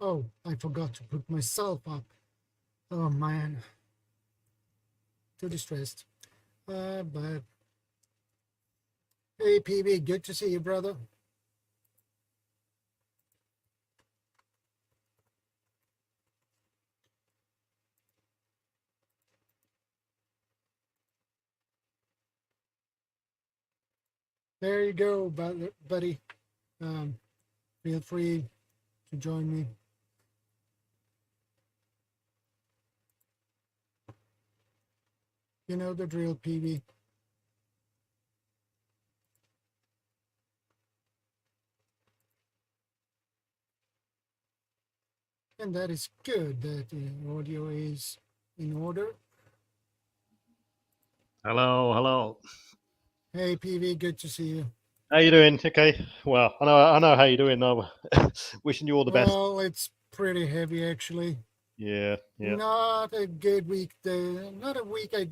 Oh, I forgot to put myself up. Oh man, too distressed. But hey, PB, good to see you, brother. There you go, buddy. Um, Feel free to join me. You know the drill, PB. And that is good that the audio is in order. Hello. Hey, PV, good to see you. How you doing? Okay. Well, I know how you doing. No, wishing you all the best. Well, it's pretty heavy actually. Yeah. Not a good week. Not a week I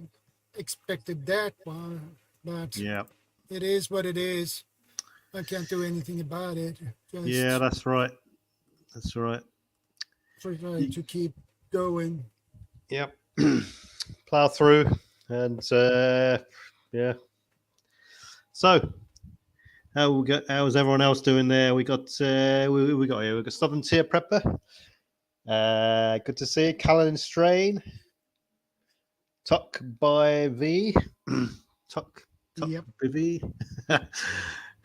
expected that one, but Yeah. it is what it is. I can't do anything about it. Yeah, Just that's right. That's right. try to keep going. Yep. Plow through, and yeah. So, how's everyone else doing there? We got we got here. We got Southern Tier Prepper. Good to see you, Callan Strain. Tuck by V. Tuck Yep. by V. Top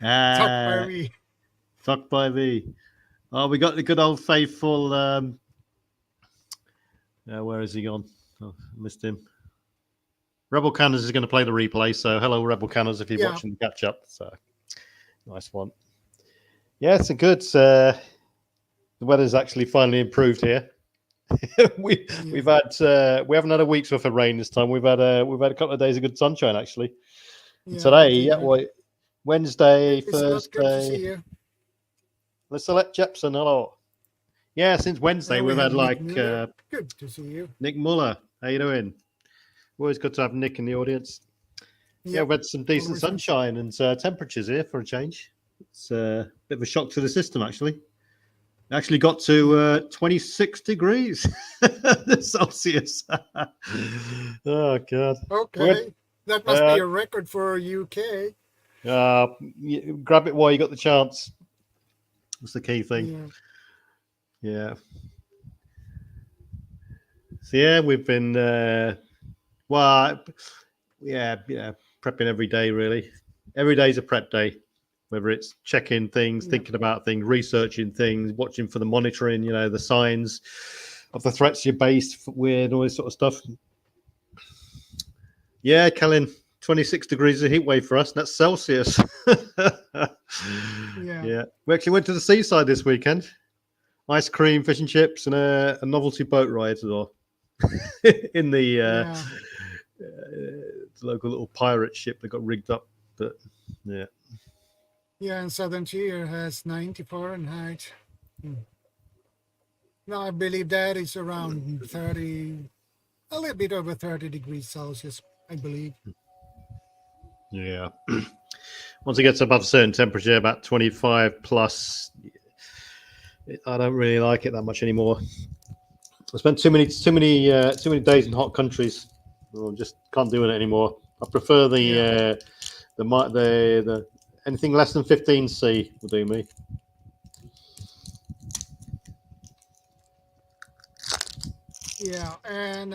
Barry. Tuck by V. Oh, we got the good old faithful. Where is he gone? Oh, missed him. Rebel Cannons is going to play the replay. So, hello, Rebel Cannons, if you're watching the catch up. So, nice one. Yeah, it's a good. The weather's actually finally improved here. We've had we haven't had a week's worth of rain this time. We've had a couple of days of good sunshine actually. Yeah, today, Wednesday, Thursday. Let's select Jepson. Hello. Yeah, since Wednesday we've had like good to see you, Nick Muller. How you doing? Always good to have Nick in the audience. Yeah, we've had some decent sunshine and temperatures here for a change. It's a bit of a shock to the system actually. Actually got to 26 degrees Celsius. Oh God! Okay, that must be a record for UK. Grab it while you got the chance. That's the key thing. Yeah. So yeah, we've been prepping every day really. Every day is a prep day. Whether it's checking things, thinking about things, researching things, watching for the monitoring, the signs of the threats you're based with, all this sort of stuff. Yeah, Kellen, 26 degrees of heat wave for us. That's Celsius. Yeah. We actually went to the seaside this weekend. Ice cream, fish and chips, and a novelty boat ride as well. In the local little pirate ship that got rigged up. But yeah. Yeah, and Southern Tier has 90 Fahrenheit. No, I believe that is around 30, a little bit over 30 degrees Celsius, I believe. Yeah. Once it gets above a certain temperature, about 25 plus, I don't really like it that much anymore. I spent too many days in hot countries. I just can't do it anymore. I prefer the anything less than 15C will do me. Yeah, and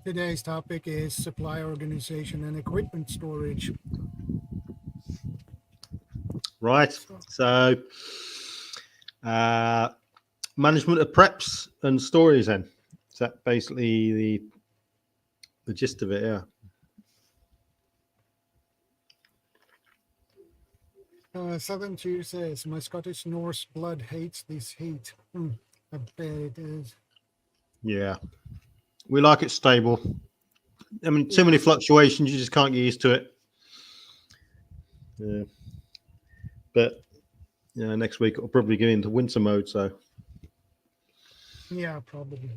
today's topic is supply organization and equipment storage. Right. So, management of preps and stories. Then is that basically the gist of it? Yeah. Southern Tier says, my Scottish Norse blood hates this heat. I bet it is. Yeah. We like it stable. I mean, too many fluctuations, you just can't get used to it. Yeah. But next week it'll probably get into winter mode, so. Yeah, probably.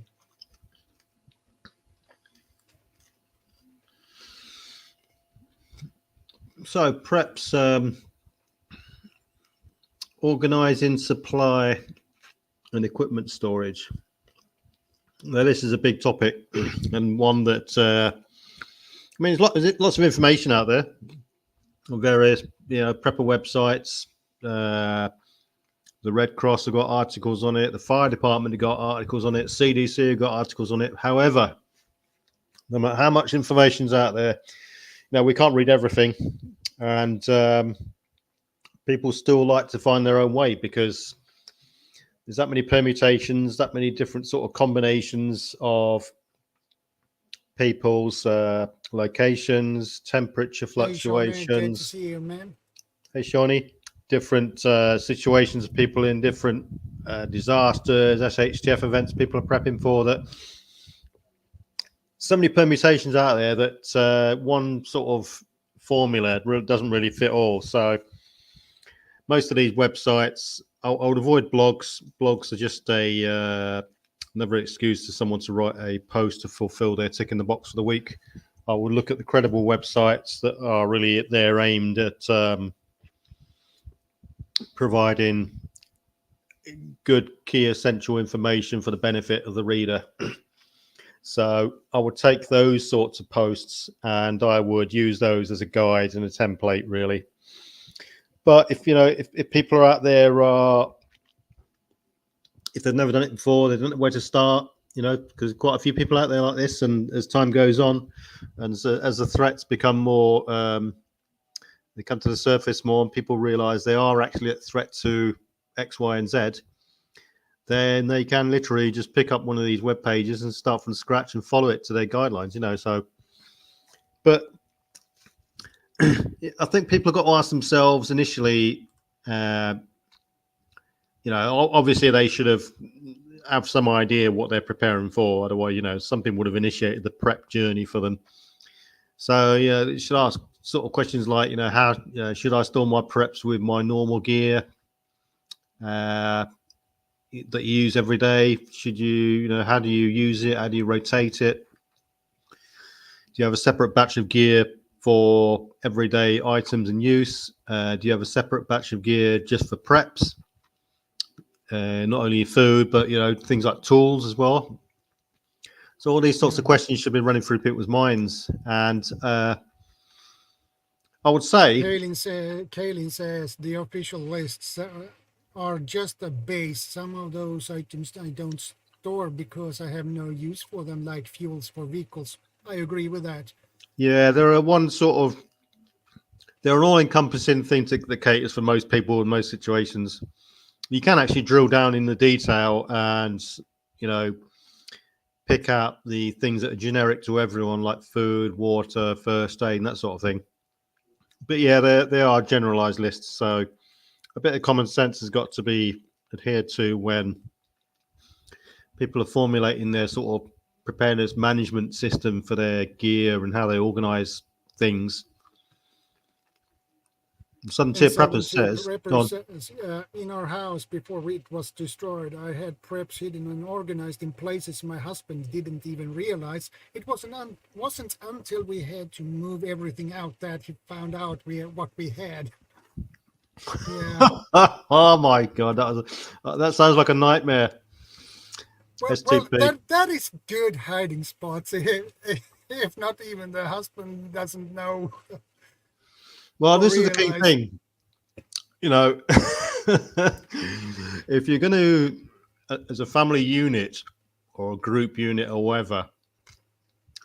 So preps, organizing supply and equipment storage. Now, this is a big topic and one that, I mean, there's lots of information out there on various, prepper websites. The Red Cross have got articles on it. The fire department have got articles on it. CDC have got articles on it. However, no matter how much information's out there, we can't read everything. And people still like to find their own way because there's that many permutations, that many different sort of combinations of people's locations, temperature fluctuations. Hey, Shawnee, good to see you, man. Hey, Shawnee. Different situations of people in different disasters, SHTF events people are prepping for. That so many permutations out there that one sort of formula doesn't really fit all. So most of these websites, I would avoid blogs. Blogs are just another excuse to someone to write a post to fulfill their tick in the box for the week. I would look at the credible websites that are really aimed at providing good key essential information for the benefit of the reader. So I would take those sorts of posts and I would use those as a guide and a template, really. But if people are out there, if they've never done it before, they don't know where to start, because quite a few people out there like this, and as time goes on and as the threats become more, they come to the surface more and people realize they are actually a threat to X, Y, and Z, then they can literally just pick up one of these web pages and start from scratch and follow it to their guidelines, so. But I think people have got to ask themselves initially, obviously they should have some idea what they're preparing for. Otherwise, something would have initiated the prep journey for them. So, you should ask sort of questions like, how should I store my preps with my normal gear that you use every day? Should you, how do you use it? How do you rotate it? Do you have a separate batch of gear for everyday items in use? Do you have a separate batch of gear just for preps? Not only food, but things like tools as well. So all these sorts of questions should be running through people's minds. And I would say, Kaylin says the official lists are just a base. Some of those items I don't store because I have no use for them, like fuels for vehicles. I agree with that. Yeah, they're an all-encompassing thing that caters for most people in most situations. You can actually drill down in the detail and, pick out the things that are generic to everyone, like food, water, first aid, and that sort of thing. But yeah, they are generalized lists. So a bit of common sense has got to be adhered to when people are formulating their sort of preparedness management system for their gear and how they organize things. Some tier preppers says, in our house before it was destroyed, I had preps hidden and organized in places my husband didn't even realize. It wasn't until we had to move everything out that he found out what we had. Yeah. Oh my God, that sounds like a nightmare. Well, that is good hiding spots. If not even the husband doesn't know. Well, this is the key thing. If you're going to, as a family unit or a group unit or whatever,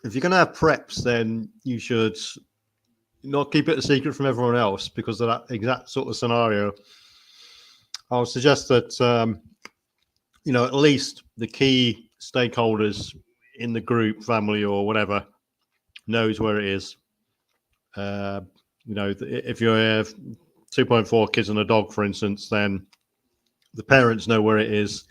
if you're going to have preps, then you should not keep it a secret from everyone else because of that exact sort of scenario. I would suggest that, at least the key stakeholders in the group, family or whatever, knows where it is. If you have 2.4 kids and a dog, for instance, then the parents know where it is.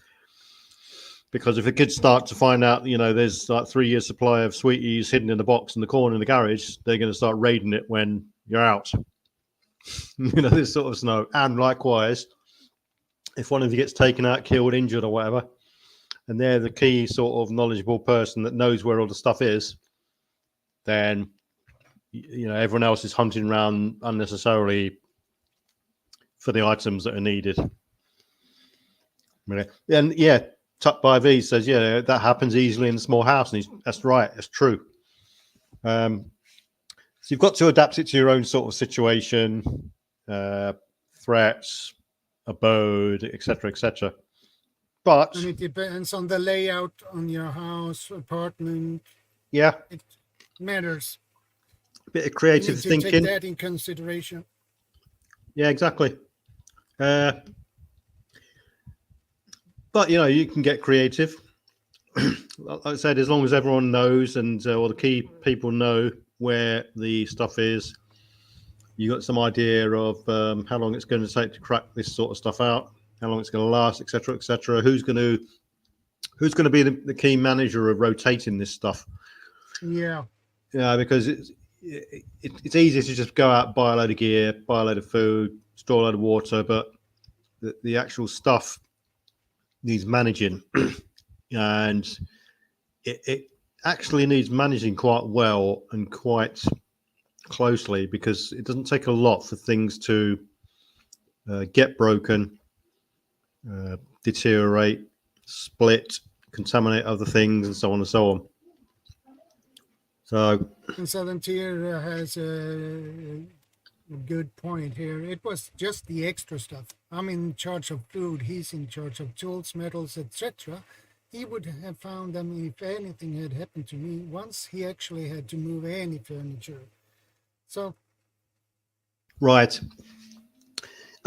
Because if the kids start to find out, there's like 3 years supply of sweeties hidden in the box in the corner in the garage, they're going to start raiding it when you're out. This sort of scenario. And likewise, if one of you gets taken out, killed, injured or whatever, and they're the key sort of knowledgeable person that knows where all the stuff is, then everyone else is hunting around unnecessarily for the items that are needed. And yeah, Tuck by V says, yeah, that happens easily in a small house. And that's right. That's true. So you've got to adapt it to your own sort of situation, threats, abode, etc., etc. But And it depends on the layout on your house, apartment. yeah, It matters. a bit of You creative need to thinking. take that in consideration. Yeah, exactly. But you can get creative. Like I said, as long as everyone knows and all the key people know where the stuff is, you got some idea of how long it's going to take to crack this sort of stuff out, how long it's going to last, etc., etc. Who's going to be the key manager of rotating this stuff? Yeah. Yeah, because it's easy to just go out, buy a load of gear, buy a load of food, store a load of water, but the actual stuff needs managing, and it actually needs managing quite well and quite closely, because it doesn't take a lot for things to get broken, deteriorate, split, contaminate other things, and so on and so on. So, And Southern Tier has a good point here. It was just the extra stuff. I'm in charge of food. He's in charge of tools, metals, etc. He would have found them if anything had happened to me. Once he actually had to move any furniture. So, right.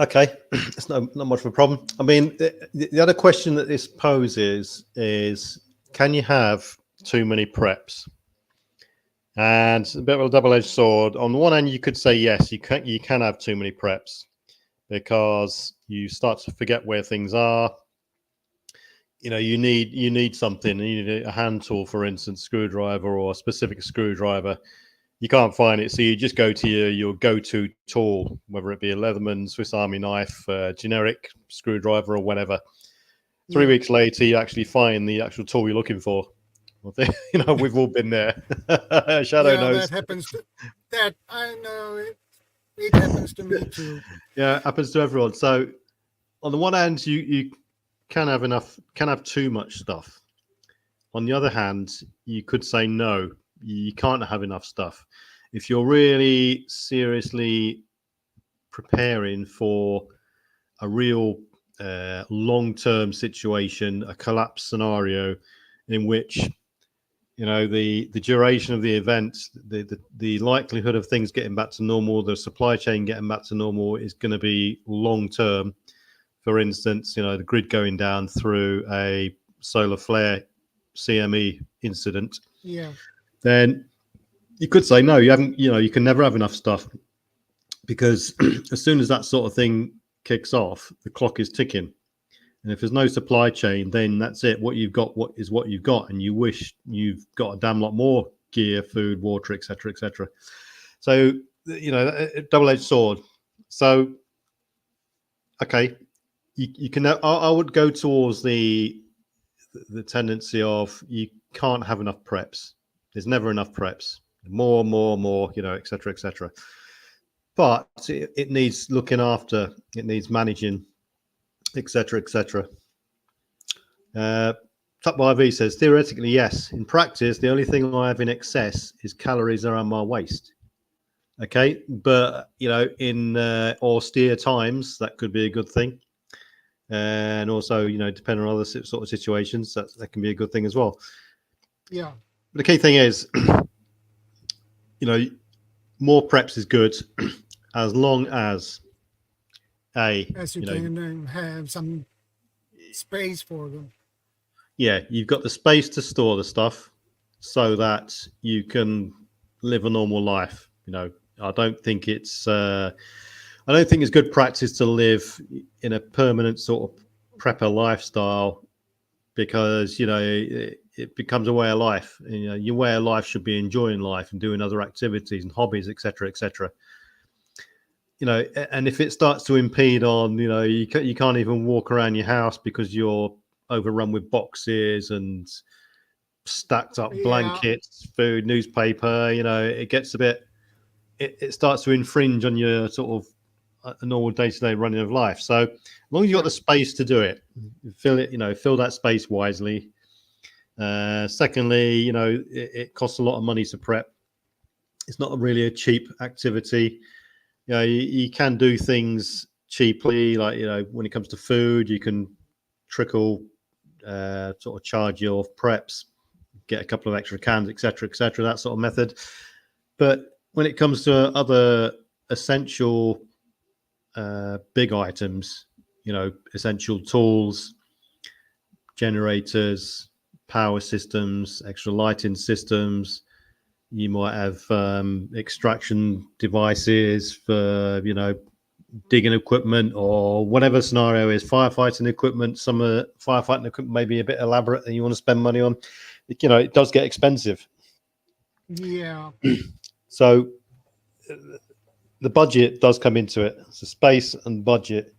Okay, it's not much of a problem. I mean, the other question that this poses is, can you have too many preps? And it's a bit of a double-edged sword. On the one hand, you could say yes, you can have too many preps, because you start to forget where things are. You need something. You need a hand tool, for instance, screwdriver, or a specific screwdriver. You can't find it, so you just go to your go-to tool, whether it be a Leatherman, Swiss Army knife, generic screwdriver, or whatever. 3 yeah. weeks later, you actually find the actual tool you're looking for. We've all been there. Shadow Yeah, knows. that happens. That I know. It happens to me too. Yeah, it happens to everyone. So, on the one hand, you can have too much stuff. On the other hand, you could say no, you can't have enough stuff. If you're really seriously preparing for a real long-term situation, a collapse scenario, in which the duration of the event, the likelihood of things getting back to normal, the supply chain getting back to normal, is going to be long-term. For instance, the grid going down through a solar flare CME incident, Yeah. then you could say no, you haven't. You can never have enough stuff, because as soon as that sort of thing kicks off, the clock is ticking. And if there's no supply chain, then that's it. What you've got, what you've got, and you wish you've got a damn lot more gear, food, water, etc., etc. So double-edged sword. So okay, you can. I would go towards the tendency of, you can't have enough preps. There's never enough preps. More, etc., etc. But it needs looking after. It needs managing, etc., etc. Top by V says, theoretically, yes. In practice, the only thing I have in excess is calories around my waist. Okay, but in austere times, that could be a good thing. And also, depending on other sort of situations, that can be a good thing as well. Yeah. But the key thing is, more preps is good, as long as you can have some space for them. Yeah, you've got the space to store the stuff, so that you can live a normal life. I don't think it's good practice to live in a permanent sort of prepper lifestyle, because it becomes a way of life. Your way of life should be enjoying life and doing other activities and hobbies, etc., etc. And if it starts to impede on, you can't even walk around your house because you're overrun with boxes and stacked up blankets, food, newspaper. It gets a bit. It starts to infringe on your sort of a normal day-to-day running of life. So as long as you've got the space to do it, fill that space wisely. Secondly, it costs a lot of money to prep. It's not really a cheap activity. You can do things cheaply, like when it comes to food, you can trickle sort of charge your preps, get a couple of extra cans, etc., that sort of method. But when it comes to other essential big items, essential tools, generators, power systems, extra lighting systems, you might have extraction devices for digging equipment or whatever scenario is, firefighting equipment. Some firefighting equipment may be a bit elaborate and you want to spend money on. It does get expensive. Yeah. So the budget does come into it. So space and budget.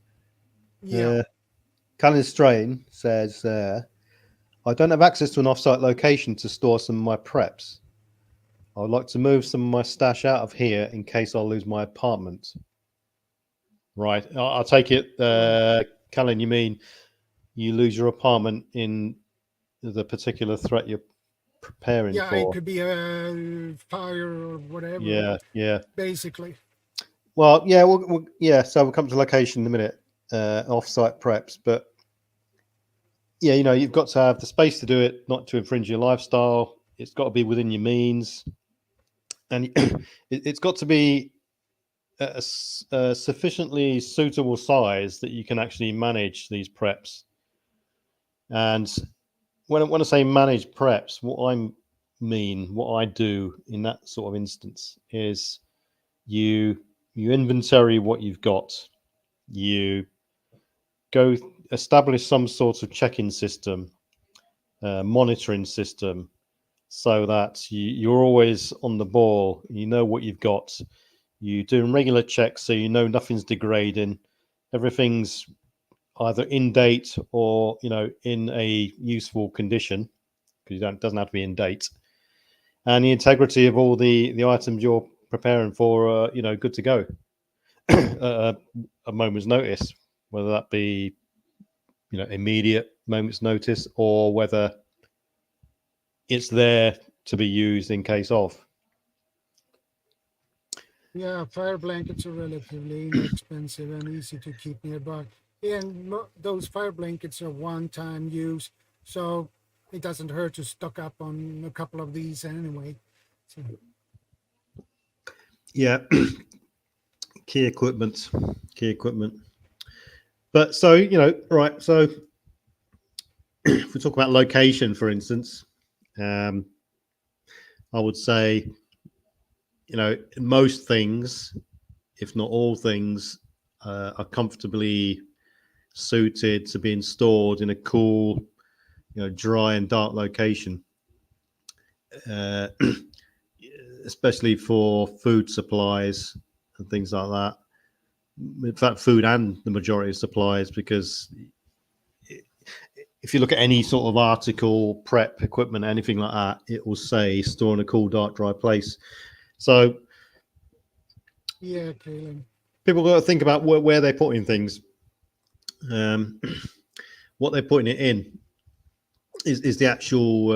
Yeah. Callan Strain says, I don't have access to an offsite location to store some of my preps. I would like to move some of my stash out of here in case I lose my apartment. Right. I'll take it, Callan, you mean you lose your apartment in the particular threat you're preparing for? Yeah, it could be a fire or whatever. Yeah. Basically. Well, yeah, so we'll come to location in a minute, off-site preps, but yeah, you've got to have the space to do it, not to infringe your lifestyle. It's got to be within your means, and it's got to be a sufficiently suitable size that you can actually manage these preps. And when I say manage preps, what I do in that sort of instance is you inventory what you've got, you go establish some sort of check-in system, monitoring system, so that you're always on the ball. You know what you've got. You doing regular checks, so nothing's degrading. Everything's either in date or in a useful condition, because it doesn't have to be in date. And the integrity of all the items you're preparing for are good to go. A moment's notice, whether that be immediate moment's notice or whether it's there to be used in case of. Yeah, fire blankets are relatively inexpensive and easy to keep nearby. And those fire blankets are one-time use, so it doesn't hurt to stock up on a couple of these anyway. So. Yeah, key equipment. But so right. So if we talk about location, for instance, I would say most things, if not all things, are comfortably suited to being stored in a cool, dry and dark location, especially for food supplies and things like that. In fact, food and the majority of supplies, because if you look at any sort of article, prep equipment, anything like that, it will say store in a cool, dark, dry place. So yeah, Kaylin. People got to think about where they're putting things. What they're putting it in is the actual,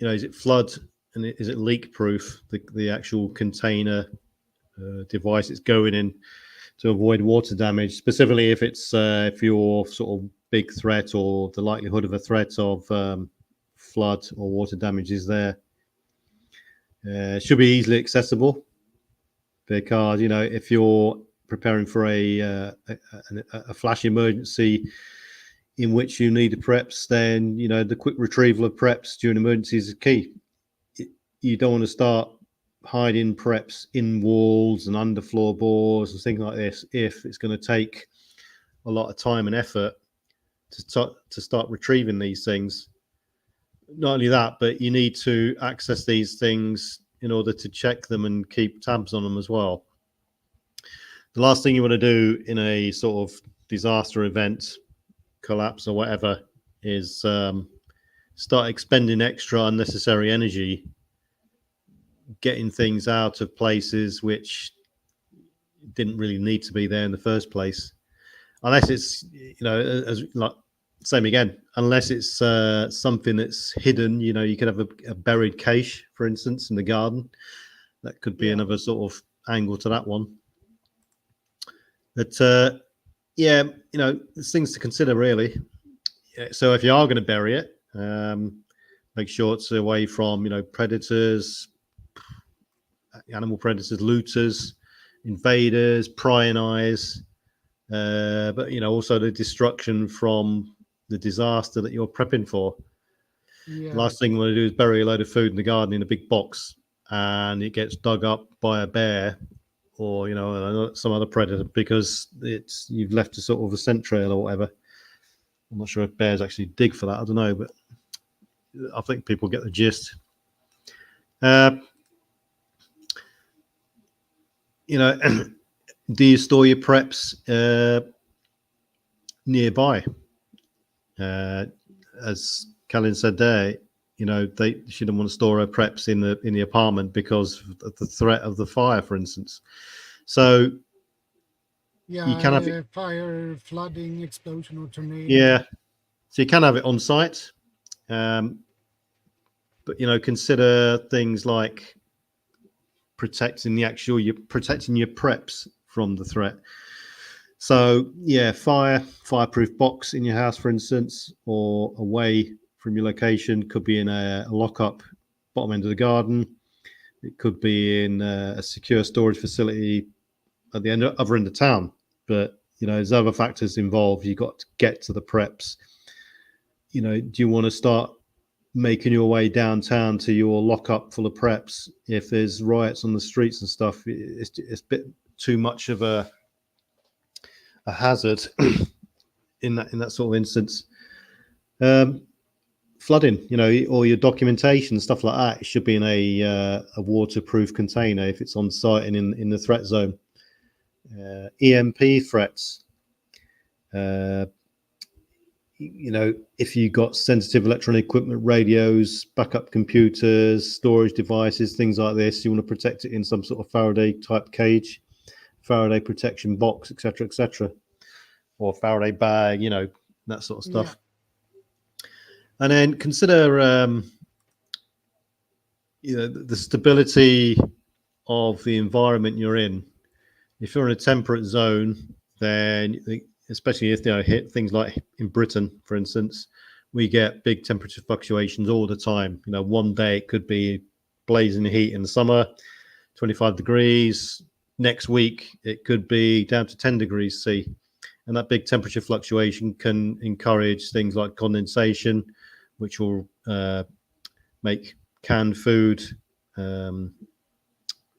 is it flood and is it leak proof? The actual container device it's going in to avoid water damage. Specifically, if it's if your sort of big threat or the likelihood of a threat of flood or water damage is there, it should be easily accessible. Because if you're preparing for a flash emergency in which you need the preps, then the quick retrieval of preps during emergencies is key. You don't want to start hiding preps in walls and under floorboards and things like this if it's going to take a lot of time and effort to start retrieving these things. Not only that, but you need to access these things in order to check them and keep tabs on them as well. The last thing you want to do in a sort of disaster event, collapse or whatever, is start expending extra unnecessary energy getting things out of places which didn't really need to be there in the first place, unless it's, you know, as like same again, unless it's something that's hidden. You know, you could have a buried cache, for instance, in the garden. That could be another sort of angle to that one. But yeah, you know, there's things to consider really. So if you are going to bury it, make sure it's away from, you know, predators, animal predators, looters, invaders, prying eyes, but, you know, also the destruction from the disaster that you're prepping for. Yeah. The last thing you want to do is bury a load of food in the garden in a big box and it gets dug up by a bear or, you know, some other predator because you've left a sort of a scent trail or whatever. I'm not sure if bears actually dig for that. I don't know, but I think people get the gist. You know, do you store your preps nearby? As Callan said there, you know, she didn't want to store her preps in the apartment because of the threat of the fire, for instance. So yeah, you can have fire, flooding, explosion, or tornado. Yeah, so you can have it on site, but, you know, consider things like protecting you're protecting your preps from the threat. So yeah, fireproof box in your house, for instance, or away from your location. Could be in a lock-up bottom end of the garden. It could be in a secure storage facility at the other end of town. But, you know, there's other factors involved. You've got to get to the preps. You know, do you want to start making your way downtown to your lockup full of preps? If there's riots on the streets and stuff, it's a bit too much of a hazard in that sort of instance. Flooding, you know, all your documentation, stuff like that, it should be in a waterproof container if it's on site and in the threat zone. EMP threats. You know, if you got sensitive electronic equipment, radios, backup computers, storage devices, things like this, you want to protect it in some sort of Faraday type cage, Faraday protection box, etc., or Faraday bag, you know, that sort of stuff. Yeah. And then consider, you know, the stability of the environment you're in. If you're in a temperate zone, then especially if, you know, hit things like in Britain, for instance, we get big temperature fluctuations all the time. You know, one day it could be blazing heat in the summer, 25 degrees. Next week, it could be down to 10 degrees C. And that big temperature fluctuation can encourage things like condensation, which will make canned food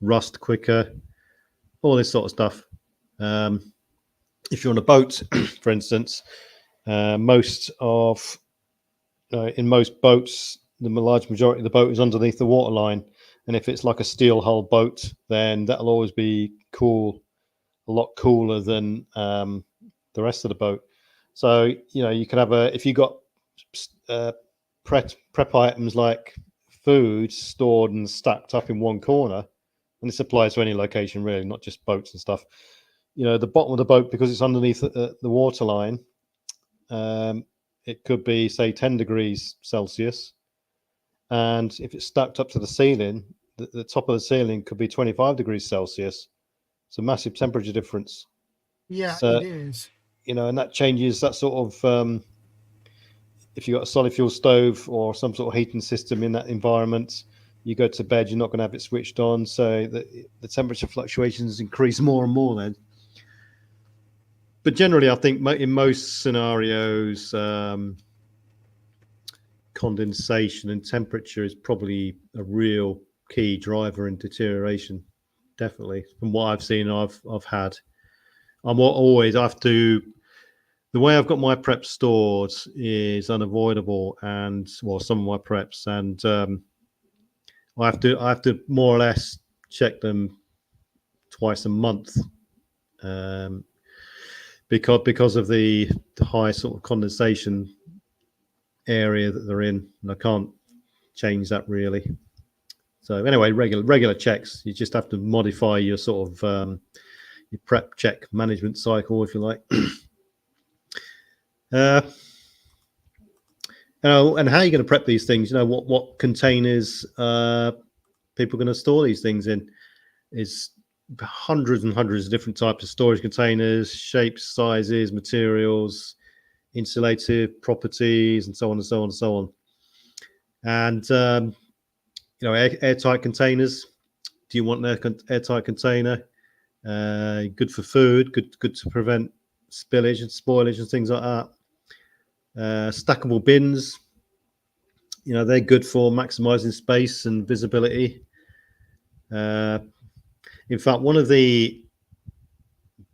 rust quicker, all this sort of stuff. If you're on a boat, for instance, in most boats, the large majority of the boat is underneath the waterline. And if it's like a steel hull boat, then that'll always be cool, a lot cooler than the rest of the boat. So, you know, you can have if you got prep items like food stored and stacked up in one corner, and this applies to any location really, not just boats and stuff. You know, the bottom of the boat, because it's underneath the waterline, it could be, say, 10 degrees Celsius. And if it's stacked up to the ceiling, the top of the ceiling could be 25 degrees Celsius. It's a massive temperature difference. Yeah, so, it is. You know, and that changes that sort of, if you've got a solid fuel stove or some sort of heating system in that environment, you go to bed, you're not going to have it switched on. So the temperature fluctuations increase more and more then. But generally, I think in most scenarios, condensation and temperature is probably a real key driver in deterioration. Definitely, from what I've seen, I've had. The way I've got my preps stored is unavoidable, and well, some of my preps, and I have to more or less check them twice a month. Because of the high sort of condensation area that they're in, and I can't change that really. So anyway, regular checks. You just have to modify your sort of your prep check management cycle, if you like. And how are you going to prep these things? What containers people are going to store these things in? Is hundreds and hundreds of different types of storage containers, shapes, sizes, materials, insulative properties, and so on and so on and so on. And airtight containers. Do you want an airtight container? Good for food, good to prevent spillage and spoilage and things like that. Stackable bins, they're good for maximizing space and visibility. In fact, one of the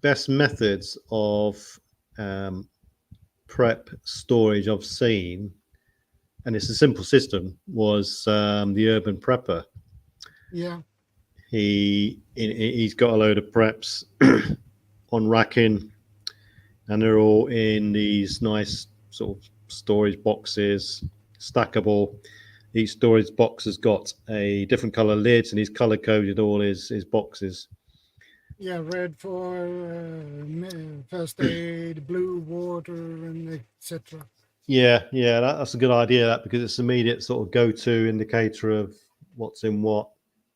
best methods of prep storage I've seen, and it's a simple system, was the Urban Prepper. Yeah. He's got a load of preps on racking, and they're all in these nice sort of storage boxes, stackable. Each storage box has got a different color lid, and he's color coded all his boxes. Yeah, red for first aid, blue water, and etc. Yeah, that's a good idea. That because it's immediate sort of go-to indicator of what's in what.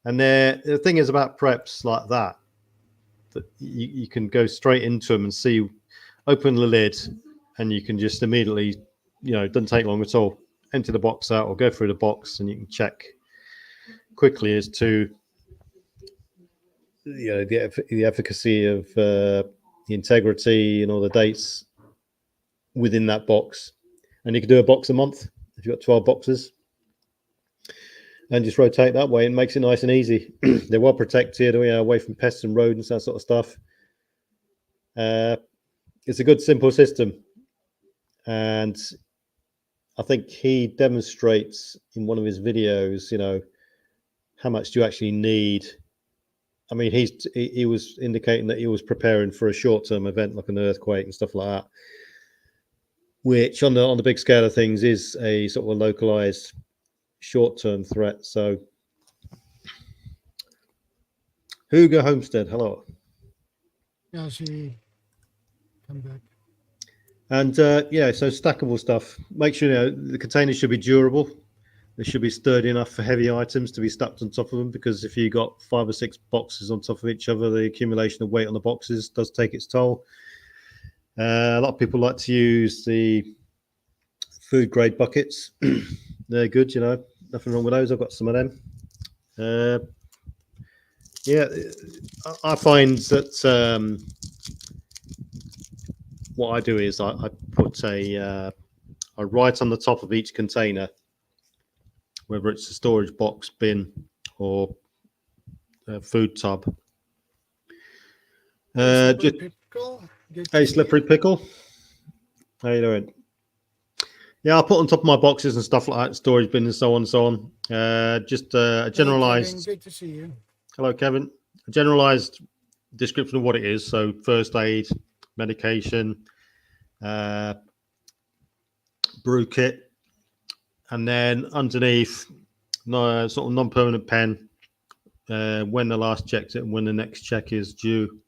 And the thing is about preps like that you can go straight into them and see, open the lid, and you can just immediately, it doesn't take long at all, empty the box out or go through the box, and you can check quickly as to the efficacy of the integrity and all the dates within that box. And you can do a box a month if you've got 12 boxes. And just rotate that way, and makes it nice and easy. They're well protected, away from pests and rodents, that sort of stuff. It's a good, simple system. And I think he demonstrates in one of his videos, how much do you actually need. I mean, he was indicating that he was preparing for a short-term event like an earthquake and stuff like that, which on the big scale of things is a sort of a localized short-term threat. So Hugo Homestead, hello. Yeah, she come back. And so stackable stuff. Make sure the containers should be durable. They should be sturdy enough for heavy items to be stacked on top of them, because if you got 5 or 6 boxes on top of each other, the accumulation of weight on the boxes does take its toll. A lot of people like to use the food grade buckets. They're good, nothing wrong with those. I've got some of them. I find that what I do is I put I write on the top of each container, whether it's a storage box, bin, or a food tub. Hey, Slippery Pickle. How you doing? Yeah, I'll put on top of my boxes and stuff like that, storage bin and so on and so on. Just a generalized. Hey, Kevin, good to see you. Hello, Kevin. A generalized description of what it is. So, first aid, medication, brew kit, and then underneath, sort of non-permanent pen, when the last check's it and when the next check is due.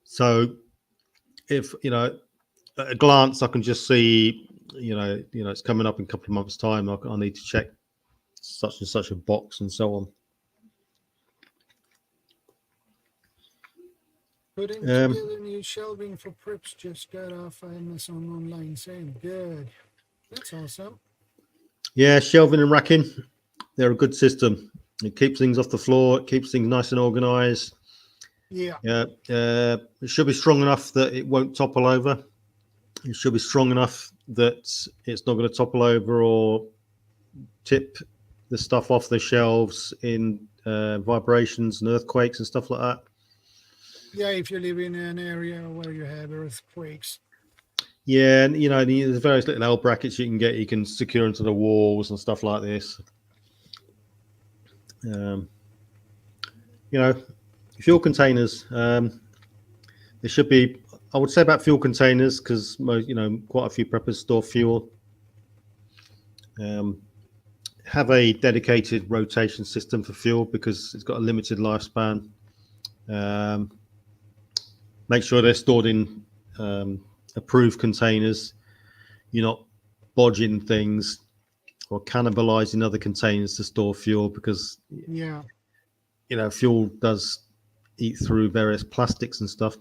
So, if at a glance, I can just see, it's coming up in a couple of months' time. I need to check such and such a box and so on. Putting together new shelving for preps, just got off Amazon online sale. Good. That's awesome. Yeah, shelving and racking, they're a good system. It keeps things off the floor. It keeps things nice and organized. Yeah. It should be strong enough that it won't topple over. It should be strong enough that it's not going to topple over or tip the stuff off the shelves in vibrations and earthquakes and stuff like that. Yeah, if you live in an area where you have earthquakes. Yeah, and there's various little L brackets you can secure into the walls and stuff like this. Fuel containers. There should be. I would say about fuel containers, because quite a few preppers store fuel. Have a dedicated rotation system for fuel, because it's got a limited lifespan. Make sure they're stored in approved containers. You're not bodging things or cannibalizing other containers to store fuel, because fuel does eat through various plastics and stuff.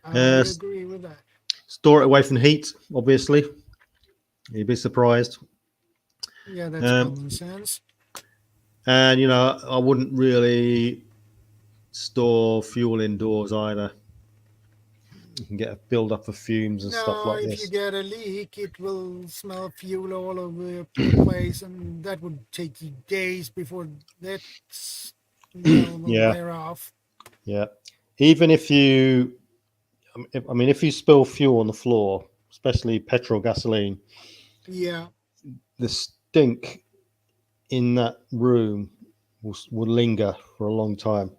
I would agree with that. Store it away from heat, obviously. You'd be surprised. Yeah, that's common sense. And I wouldn't really store fuel indoors either. You can get a build up of fumes and stuff like this. If you get a leak, it will smell fuel all over the place, and that would take you days before that smell will wear off. Yeah. Even if you spill fuel on the floor, especially petrol, gasoline, the stink in that room will linger for a long time.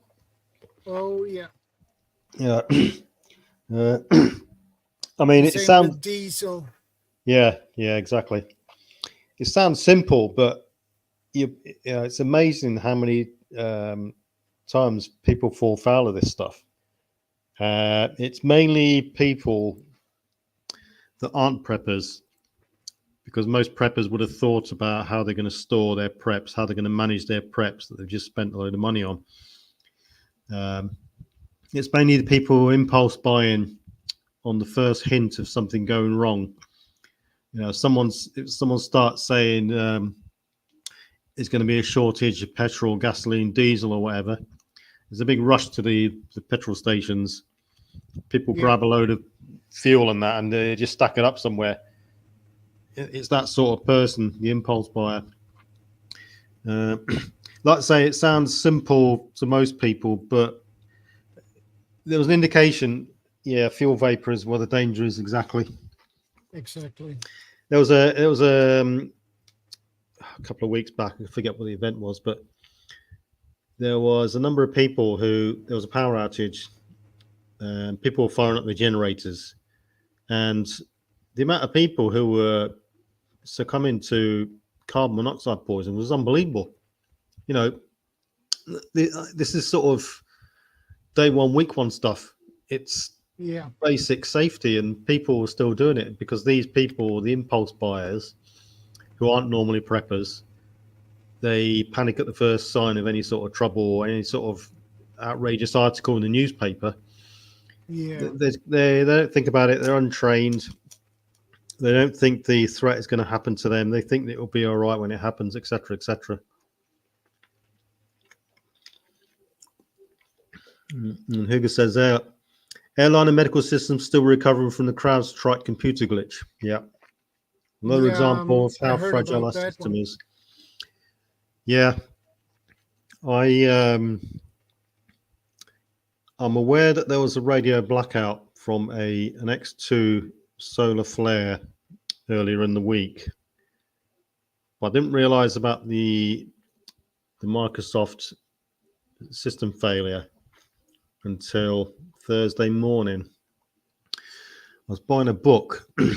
Oh yeah. Yeah. It sounds with diesel. Yeah, exactly. It sounds simple, but it's amazing how many times people fall foul of this stuff. It's mainly people that aren't preppers, because most preppers would have thought about how they're going to store their preps, how they're going to manage their preps that they've just spent a load of money on. It's mainly the people impulse buying on the first hint of something going wrong. If someone starts saying there's going to be a shortage of petrol, gasoline, diesel, or whatever, there's a big rush to the petrol stations. People grab a load of fuel and that, and they just stack it up somewhere. It's that sort of person, the impulse buyer. Like I say, it sounds simple to most people, but there was an indication. Fuel vapor is where the danger is. Exactly. There was a couple of weeks back. I forget what the event was, but there was a number of people there was a power outage, and people were firing up the generators, and the amount of people who were succumbing to carbon monoxide poisoning was unbelievable. This is sort of day one, week one stuff. It's basic safety, and people were still doing it because these people, the impulse buyers, who aren't normally preppers, they panic at the first sign of any sort of trouble or any sort of outrageous article in the newspaper. They don't think about it. They're untrained. They don't think the threat is going to happen to them. They think that it will be all right when it happens, etc., etc. And Hugo says, airline and medical systems still recovering from the CrowdStrike computer glitch. Yeah. Another example of how fragile our system is. Yeah. I'm aware that there was a radio blackout from an X2 solar flare earlier in the week. But I didn't realize about the Microsoft system failure until Thursday morning. I was buying a book, and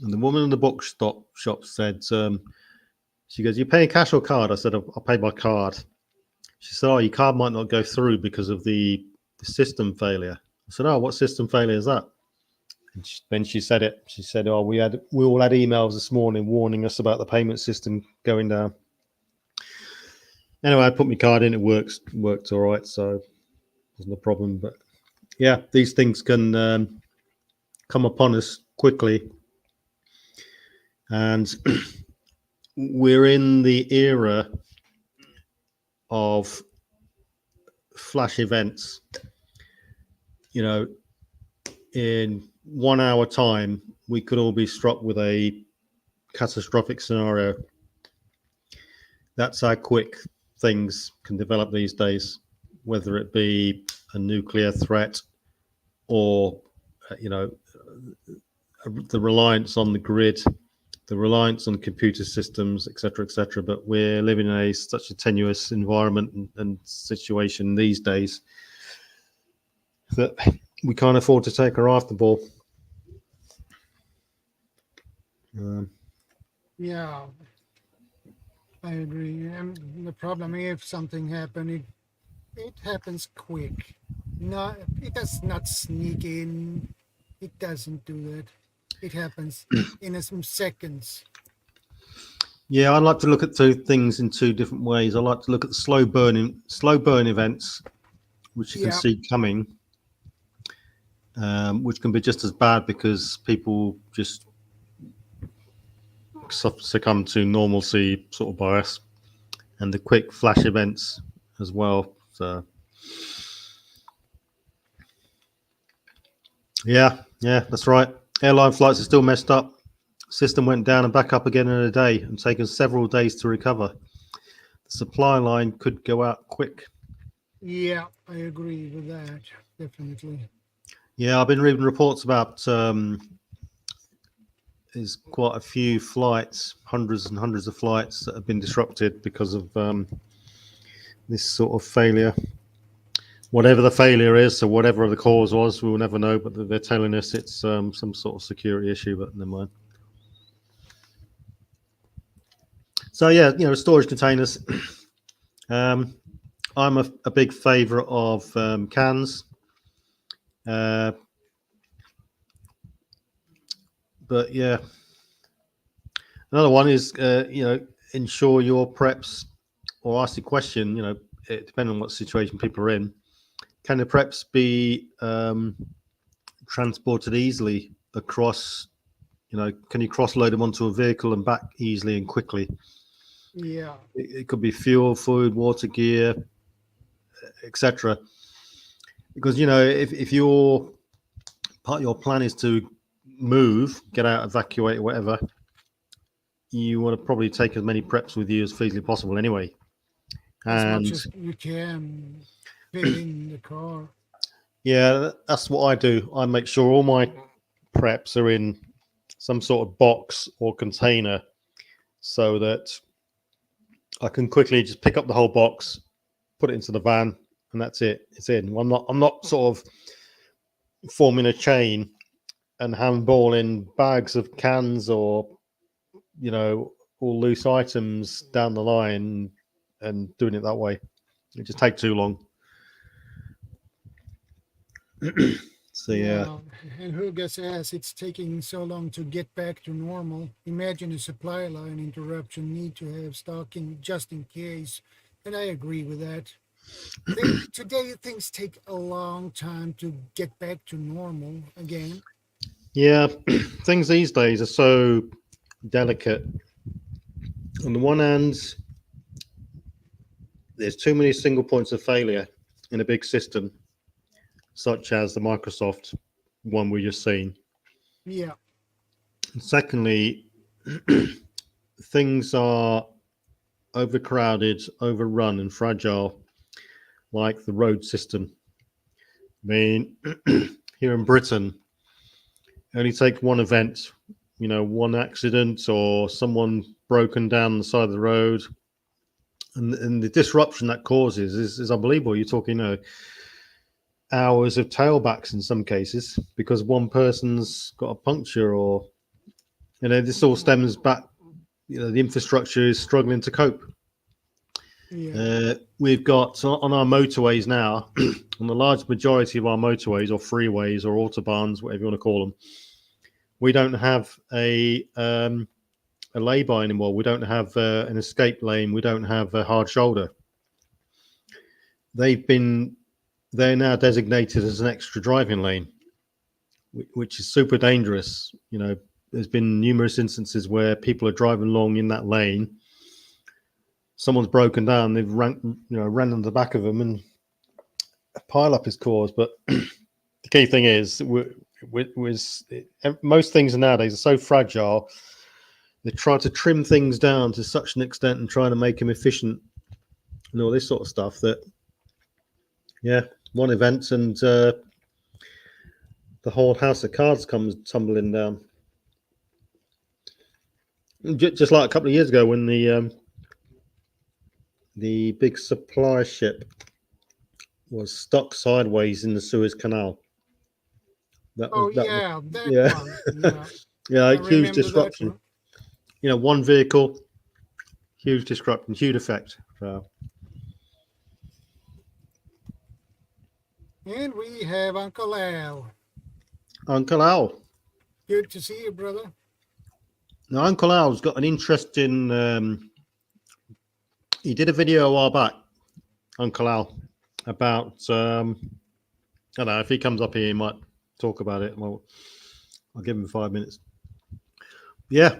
the woman in the book shop said, she goes, "You paying cash or card?" I said, "I'll pay by card." She said, "Oh, your card might not go through because of the system failure." I said, "Oh, what system failure is that?" And then she said it. She said, "Oh, we all had emails this morning warning us about the payment system going down." Anyway, I put my card in. It worked all right, so there's no problem. But yeah, these things can come upon us quickly, and we're in the era of flash events. In 1 hour time, we could all be struck with a catastrophic scenario. That's how quick things can develop these days, whether it be a nuclear threat or, the reliance on the grid, the reliance on computer systems, etc., etc. But we're living in such a tenuous environment and situation these days that we can't afford to take our eye off the ball. I agree. And the problem, if something happened, it happens quick. No, it does not sneak in. It doesn't do that. It happens in some seconds. Yeah, I like to look at two things in two different ways. I like to look at the slow burn events, which you can Yeah, see coming, which can be just as bad because people just succumb to normalcy sort of bias, and the quick flash events as well. So yeah, that's right. Airline flights are still messed up. System went down and back up again in a day, and taken several days to recover. The supply line could go out quick. yeah, I agree with that. Definitely. Yeah, I've been reading reports about there's quite a few flights, hundreds and hundreds of flights that have been disrupted because of this sort of failure. Whatever the failure is, or whatever the cause was, we'll never know. But they're telling us it's some sort of security issue. But never mind. So yeah, storage containers. I'm a big favourite of cans, but yeah, another one is ensure your preps, or ask the question. Depending on what situation people are in, can the preps be transported easily across? Can you cross load them onto a vehicle and back easily and quickly? Yeah, It could be fuel, food, water, gear, etc. Because if your part of your plan is to move, get out, evacuate, or whatever, you want to probably take as many preps with you as feasibly possible anyway. as much And as you can fit in the car. yeah, that's what I do. I make sure all my preps are in some sort of box or container so that I can quickly just pick up the whole box, put it into the van, and that's it. It's in. I'm not sort of forming a chain and handballing bags of cans or all loose items down the line and doing it that way. It just takes too long. So yeah. Yeah, and who gets asked it's taking so long to get back to normal? Imagine a supply line interruption, need to have stock in just in case. And I agree with that. Today things take a long time to get back to normal again. Yeah, things these days are so delicate. On the one hand, there's too many single points of failure in a big system, such as the Microsoft one we just seen. Yeah, And secondly, things are overcrowded, overrun, and fragile, like the road system. I mean, here in Britain, only take one event, one accident or someone broken down the side of the road, and the disruption that causes is unbelievable. You're talking, hours of tailbacks in some cases because one person's got a puncture, or this all stems back. The infrastructure is struggling to cope. yeah. We've got on our motorways now, on the large majority of our motorways or freeways or autobahns, whatever you want to call them, we don't have a lay-by anymore. We don't have an escape lane. We don't have a hard shoulder. They're now designated as an extra driving lane, which is super dangerous. There's been numerous instances where people are driving along in that lane. Someone's broken down. They've ran on the back of them, and a pile-up is caused. But the key thing is, most things nowadays are so fragile. They try to trim things down to such an extent and trying to make them efficient and all this sort of stuff that, one event and the whole house of cards comes tumbling down. Just like a couple of years ago when the big supply ship was stuck sideways in the Suez Canal. That Oh was yeah, that yeah. one. Yeah, Yeah, I huge remember that disruption. one. One vehicle, huge disruption, huge effect. So, And we have Uncle Al. Uncle Al. Good to see you, brother. Now, Uncle Al's got an interesting. He did a video a while back, Uncle Al, about. I don't know if he comes up here, he might talk about it. Well, I'll give him 5 minutes. Yeah,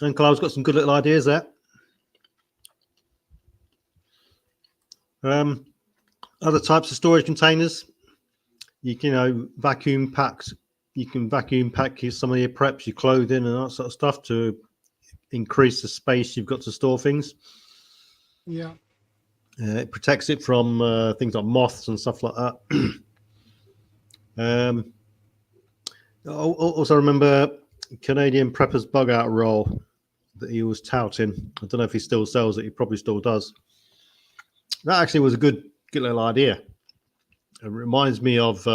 Uncle Al's got some good little ideas there. Other types of storage containers. You can, vacuum packs. You can vacuum pack some of your preps, your clothing, and that sort of stuff to increase the space you've got to store things. Yeah. It protects it from things like moths and stuff like that. Also remember Canadian Prepper's bug out roll that he was touting. I don't know if he still sells it. He probably still does. That actually was a good little idea. It reminds me of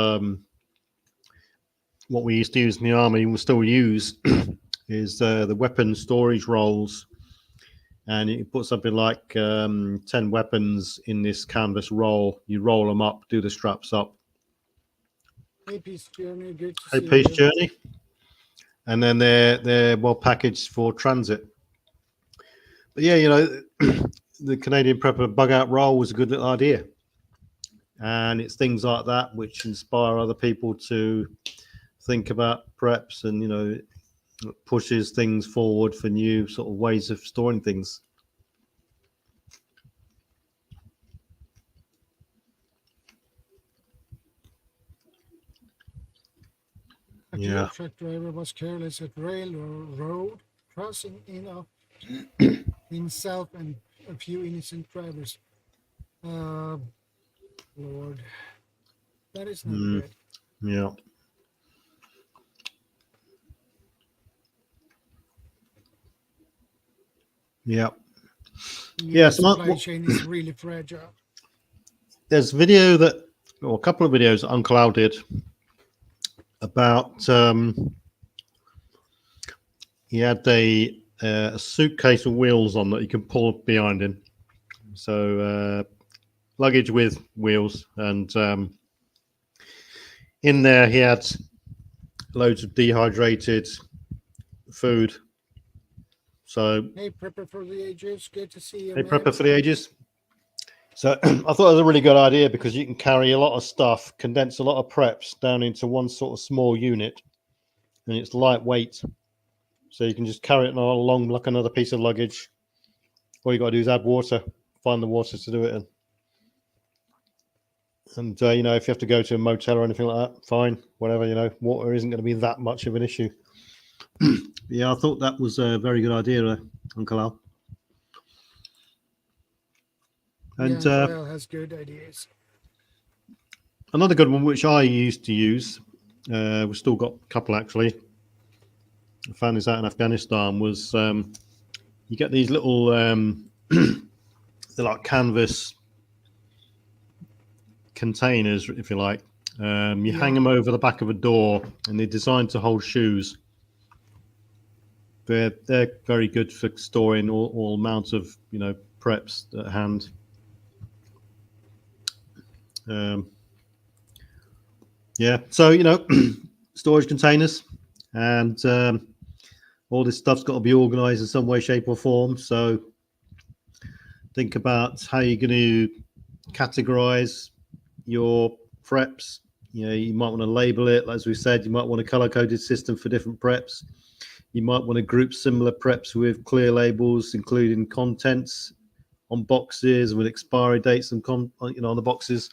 what we used to use in the army and we still use is the weapon storage rolls. And you put something like 10 weapons in this canvas roll. You roll them up, do the straps up. Hey, Peace Journey. Good to Hey, see Peace you. Journey. And then they're well packaged for transit. But yeah, the Canadian Prepper bug out roll was a good little idea. And it's things like that which inspire other people to think about preps and, pushes things forward for new sort of ways of storing things. A Yeah. truck driver was careless at railroad crossing in himself and a few innocent drivers. Lord, that is not good. Yeah. Yeah. Yeah, supply chain is really fragile. There's a couple of videos that Uncle Al did about he had a suitcase with wheels on that you can pull behind him. So luggage with wheels, and in there he had loads of dehydrated food. So hey, Prepper for the Ages, good to see you. Hey, man. Prepper for the Ages. So I thought it was a really good idea because you can carry a lot of stuff, condense a lot of preps down into one sort of small unit, and it's lightweight. So you can just carry it along like another piece of luggage. All you got to do is add water, find the water to do it in. And, if you have to go to a motel or anything like that, fine, whatever, water isn't going to be that much of an issue. Yeah, I thought that was a very good idea, Uncle Al. And Uncle Al has good ideas. Another good one, which I used to use, we've still got a couple actually. I found this out in Afghanistan, was you get these little, they're like canvas containers, if you like. You hang them over the back of a door, and they're designed to hold shoes. They're very good for storing all amounts of preps at hand. Yeah, so storage containers, and all this stuff's got to be organized in some way, shape, or form. So think about how you're going to categorize your preps. You might want to label it, as we said. You might want a color-coded system for different preps. You might want to group similar preps with clear labels, including contents on boxes with expiry dates and on the boxes.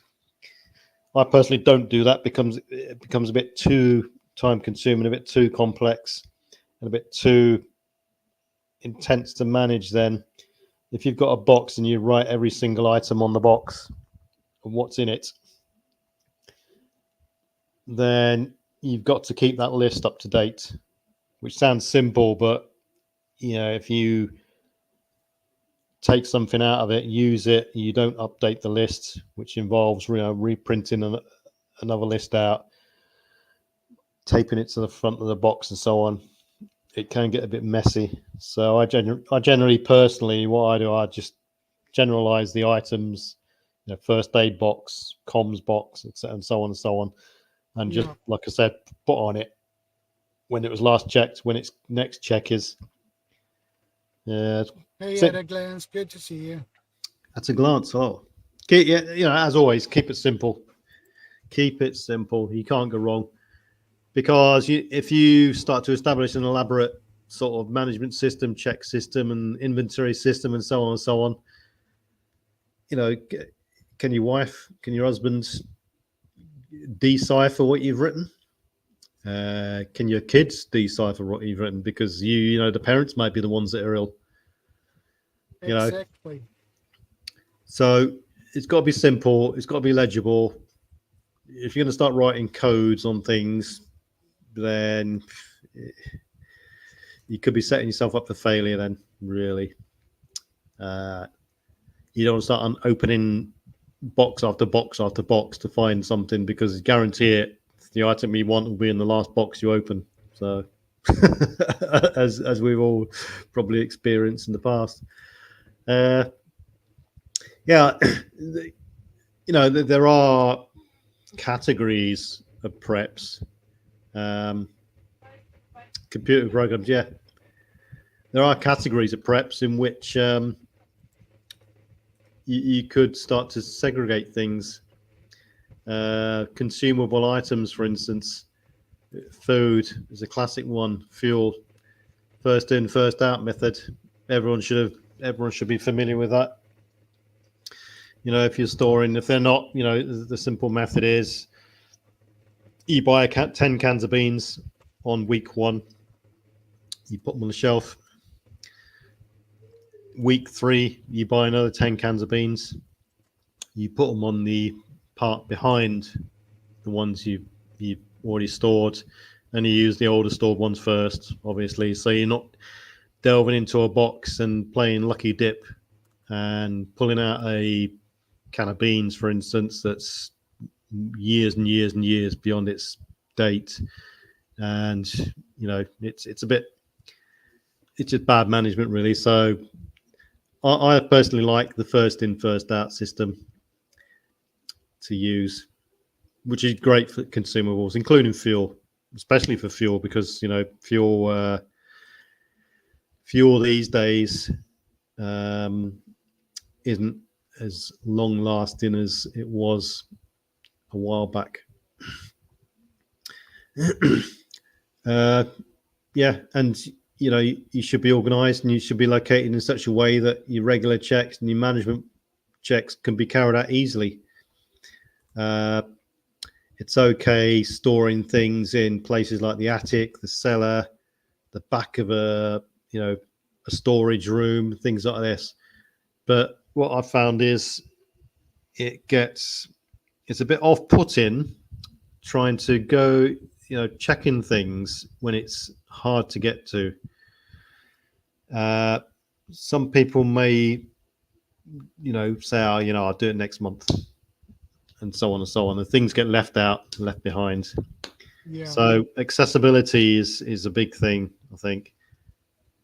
I personally don't do that. It becomes a bit too time-consuming, a bit too complex, and a bit too intense to manage. Then, if you've got a box and you write every single item on the box and what's in it, then you've got to keep that list up to date, which sounds simple, but if you take something out of it, use it, you don't update the list, which involves reprinting another list out, taping it to the front of the box and so on. It can get a bit messy. So I generally personally, what I do, I just generalize the items first aid box, comms box, and so on and so on. And just like I said, put on it when it was last checked, when its next check is. Hey, at a glance, good to see you. At a glance, as always, keep it simple. Keep it simple. You can't go wrong, because if you start to establish an elaborate sort of management system, check system, and inventory system, and so on and so on, can your husband decipher what you've written? Can your kids decipher what you've written? Because the parents might be the ones that are ill. Exactly. So it's got to be simple. It's got to be legible. If you're going to start writing codes on things, then you could be setting yourself up for failure. Then, really, you don't want to start opening box after box after box to find something, because guarantee it, the item you want will be in the last box you open. So, as we've all probably experienced in the past. There are categories of preps. Computer programs, there are categories of preps in which you could start to segregate things. Consumable items, for instance, food is a classic one. Fuel, first in, first out method. Everyone should be familiar with that. If you're storing, if they're not, the simple method is you buy 10 cans of beans on week 1, you put them on the shelf. Week 3, you buy another 10 cans of beans, you put them on the part behind the ones you already stored, and you use the older stored ones first, obviously, so you're not delving into a box and playing lucky dip and pulling out a can of beans, for instance, that's years and years and years beyond its date, and it's just bad management, really. So I personally like the first in, first out system to use, which is great for consumables, including fuel, especially for fuel, because fuel these days isn't as long lasting as it was a while back. And you should be organized, and you should be located in such a way that your regular checks and your management checks can be carried out easily. It's okay storing things in places like the attic, the cellar, the back of a storage room, things like this. But what I've found is it's a bit off-putting trying to go, checking things when it's hard to get to. Some people may, say, I'll do it next month, and so on and so on. And things get left behind. Yeah. So accessibility is a big thing, I think.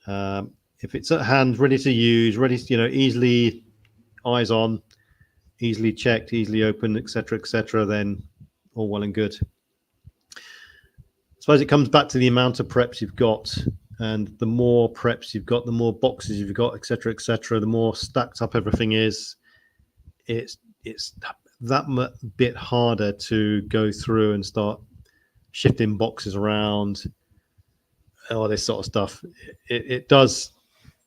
If it's at hand, ready to use, easily eyes on, easily checked, easily opened, etc., then all well and good. I suppose it comes back to the amount of preps you've got, and the more preps you've got, the more boxes you've got, etc., the more stacked up everything is. It's that bit harder to go through and start shifting boxes around, all this sort of stuff. It does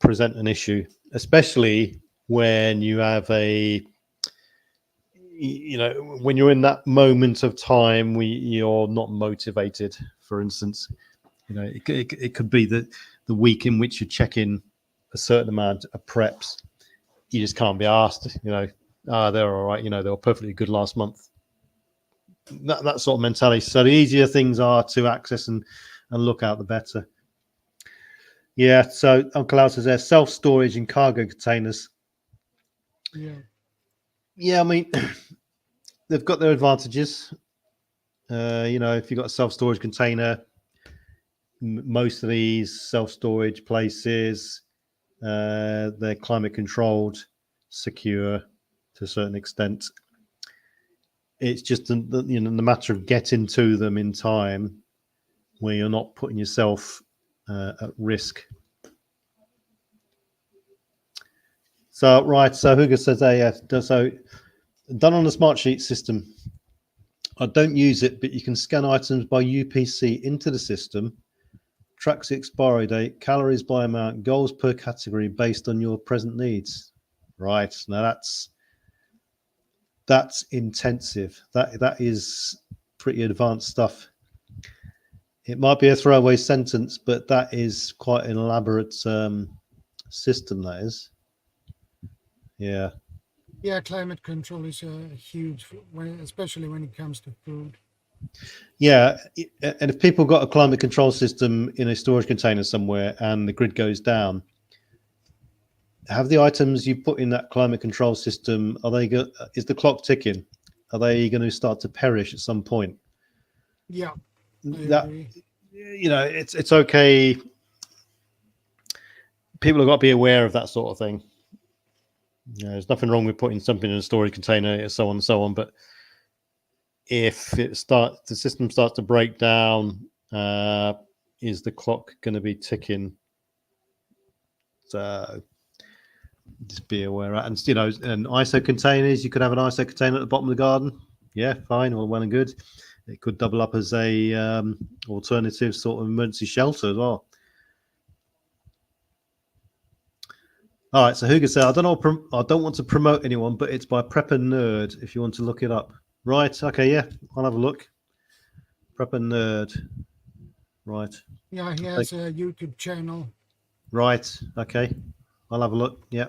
present an issue, especially when you have when you're in that moment of time where you're not motivated, for instance. It could be the week in which you're checking a certain amount of preps. You just can't be asked, they're all right, they were perfectly good last month. That sort of mentality. So the easier things are to access and look out, the better. Yeah, so Uncle Al says there's self-storage in cargo containers. Yeah, I mean, they've got their advantages. If you've got a self-storage container, most of these self-storage places, they're climate controlled, secure. to a certain extent. It's just the matter of getting to them in time where you're not putting yourself at risk. So, right, so Hugo says, so done on the smart sheet system. I don't use it, but you can scan items by UPC into the system, tracks the expiry date, calories by amount, goals per category based on your present needs. Right, now that's intensive. That is pretty advanced stuff. It might be a throwaway sentence, but that is quite an elaborate system, that is. Yeah. Yeah, climate control is huge, especially when it comes to food. Yeah, and if people got a climate control system in a storage container somewhere and the grid goes down, have the items you put in that climate control system, is the clock ticking? Are they going to start to perish at some point? Yeah, I That, agree. it's okay. People have got to be aware of that sort of thing. There's nothing wrong with putting something in a storage container, so on and so on. But if the system starts to break down, is the clock going to be ticking? So just be aware. And and ISO containers, you could have an ISO container at the bottom of the garden. Yeah, fine, all well and good. It could double up as a alternative sort of emergency shelter as well. All right, so Hugo said, I don't want to promote anyone, but it's by Prepper Nerd if you want to look it up. Right, okay, yeah, I'll have a look. Prepper Nerd. Right. Yeah, he has a YouTube channel. Right, okay. I'll have a look, yeah.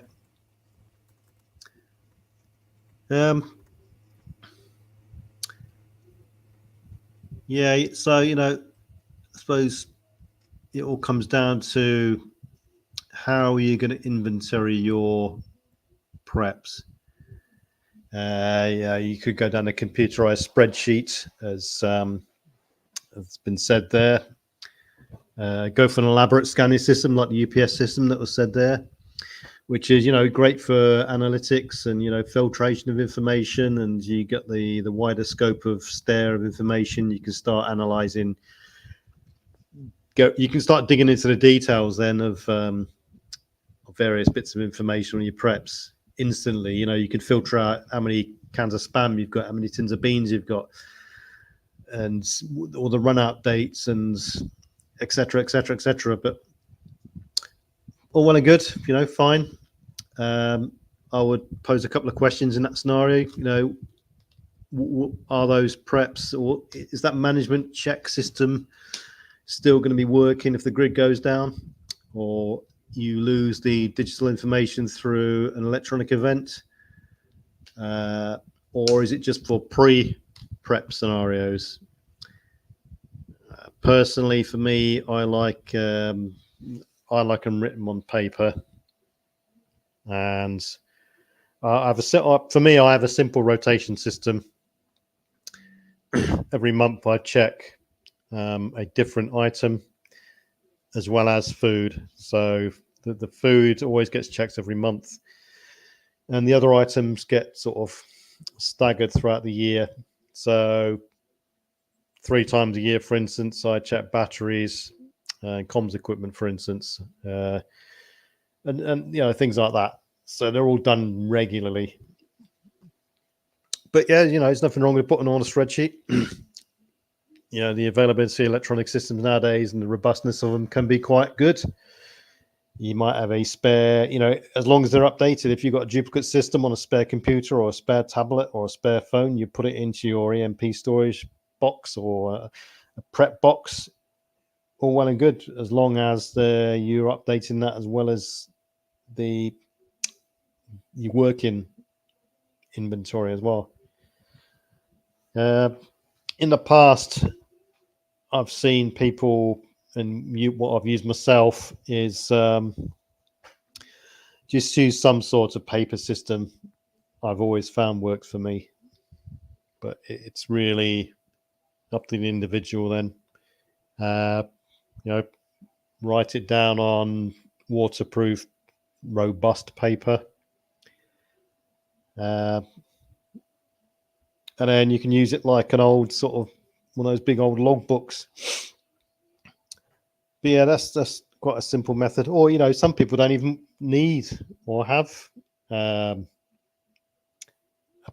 Yeah, so, I suppose it all comes down to how are you going to inventory your preps? Yeah, you could go down a computerized spreadsheet, as has been said there. Go for an elaborate scanning system like the UPS system that was said there, which is great for analytics and filtration of information, and you get the wider scope of stare of information. You can start analyzing. You can start digging into the details then of various bits of information on your preps instantly. You can filter out how many cans of spam you've got, how many tins of beans you've got, and all the run out dates and etc., etc., etc. But all well and good, fine. I would pose a couple of questions in that scenario. Are those preps, or is that management check system still going to be working if the grid goes down, or you lose the digital information through an electronic event, or is it just for pre-prep scenarios? Personally, for me, I like them written on paper, and I have a simple rotation system. Every month, I check a different item as well as food. So the food always gets checked every month, and the other items get sort of staggered throughout the year. So 3 times a year, for instance, I check batteries and comms equipment, for instance, and things like that. So they're all done regularly. But yeah, there's nothing wrong with putting on a spreadsheet. The availability of electronic systems nowadays and the robustness of them can be quite good. You might have a spare, as long as they're updated. If you've got a duplicate system on a spare computer or a spare tablet or a spare phone, you put it into your EMP storage box or a prep box. All well and good, as long as you're updating that as well as the working inventory as well. In the past, I've seen people, and what I've used myself is just use some sort of paper system. I've always found works for me, but it's really up to the individual then. Write it down on waterproof, robust paper. and then you can use it like an old sort of one of those big old log books. But yeah, that's quite a simple method. Or some people don't even need or have a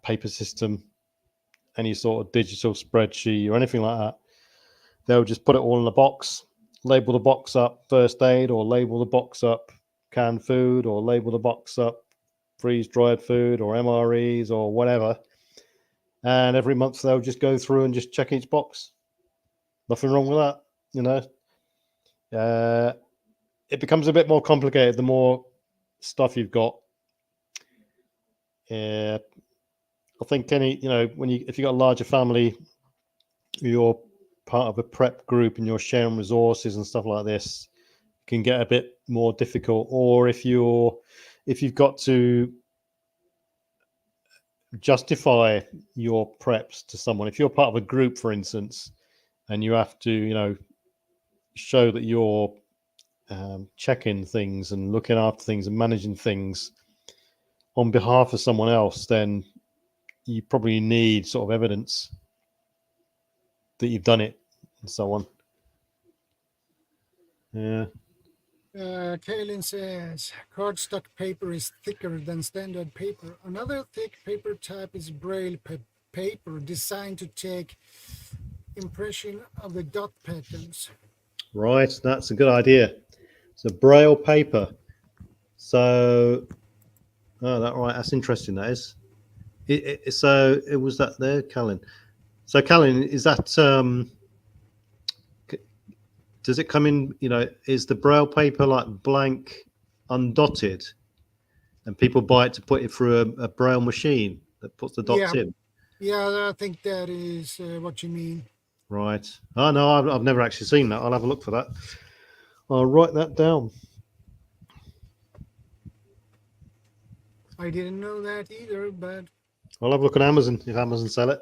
paper system, any sort of digital spreadsheet or anything like that. They'll just put it all in a box, label the box up first aid, or label the box up canned food, or label the box up freeze dried food or MREs or whatever. And every month they'll just go through and just check each box. Nothing wrong with that, It becomes a bit more complicated the more stuff you've got. I think if you've got a larger family, you're part of a prep group and you're sharing resources and stuff like this, can get a bit more difficult. Or if you've got to justify your preps to someone, if you're part of a group, for instance, and you have to show that you're checking things and looking after things and managing things on behalf of someone else, then you probably need sort of evidence that you've done it and so on. Yeah. Kaylin says cardstock paper is thicker than standard paper. Another thick paper type is braille paper, designed to take impression of the dot patterns. Right, that's a good idea. So braille paper. So, that's interesting. That is. So it was that there, Callan. So Callan, is that does it come in? Is the braille paper like blank, undotted, and people buy it to put it through a braille machine that puts the dots in? Yeah, I think that is what you mean. Right. Oh no, I've never actually seen that. I'll have a look for that. I'll write that down. I didn't know that either, but I'll have a look on Amazon if Amazon sell it.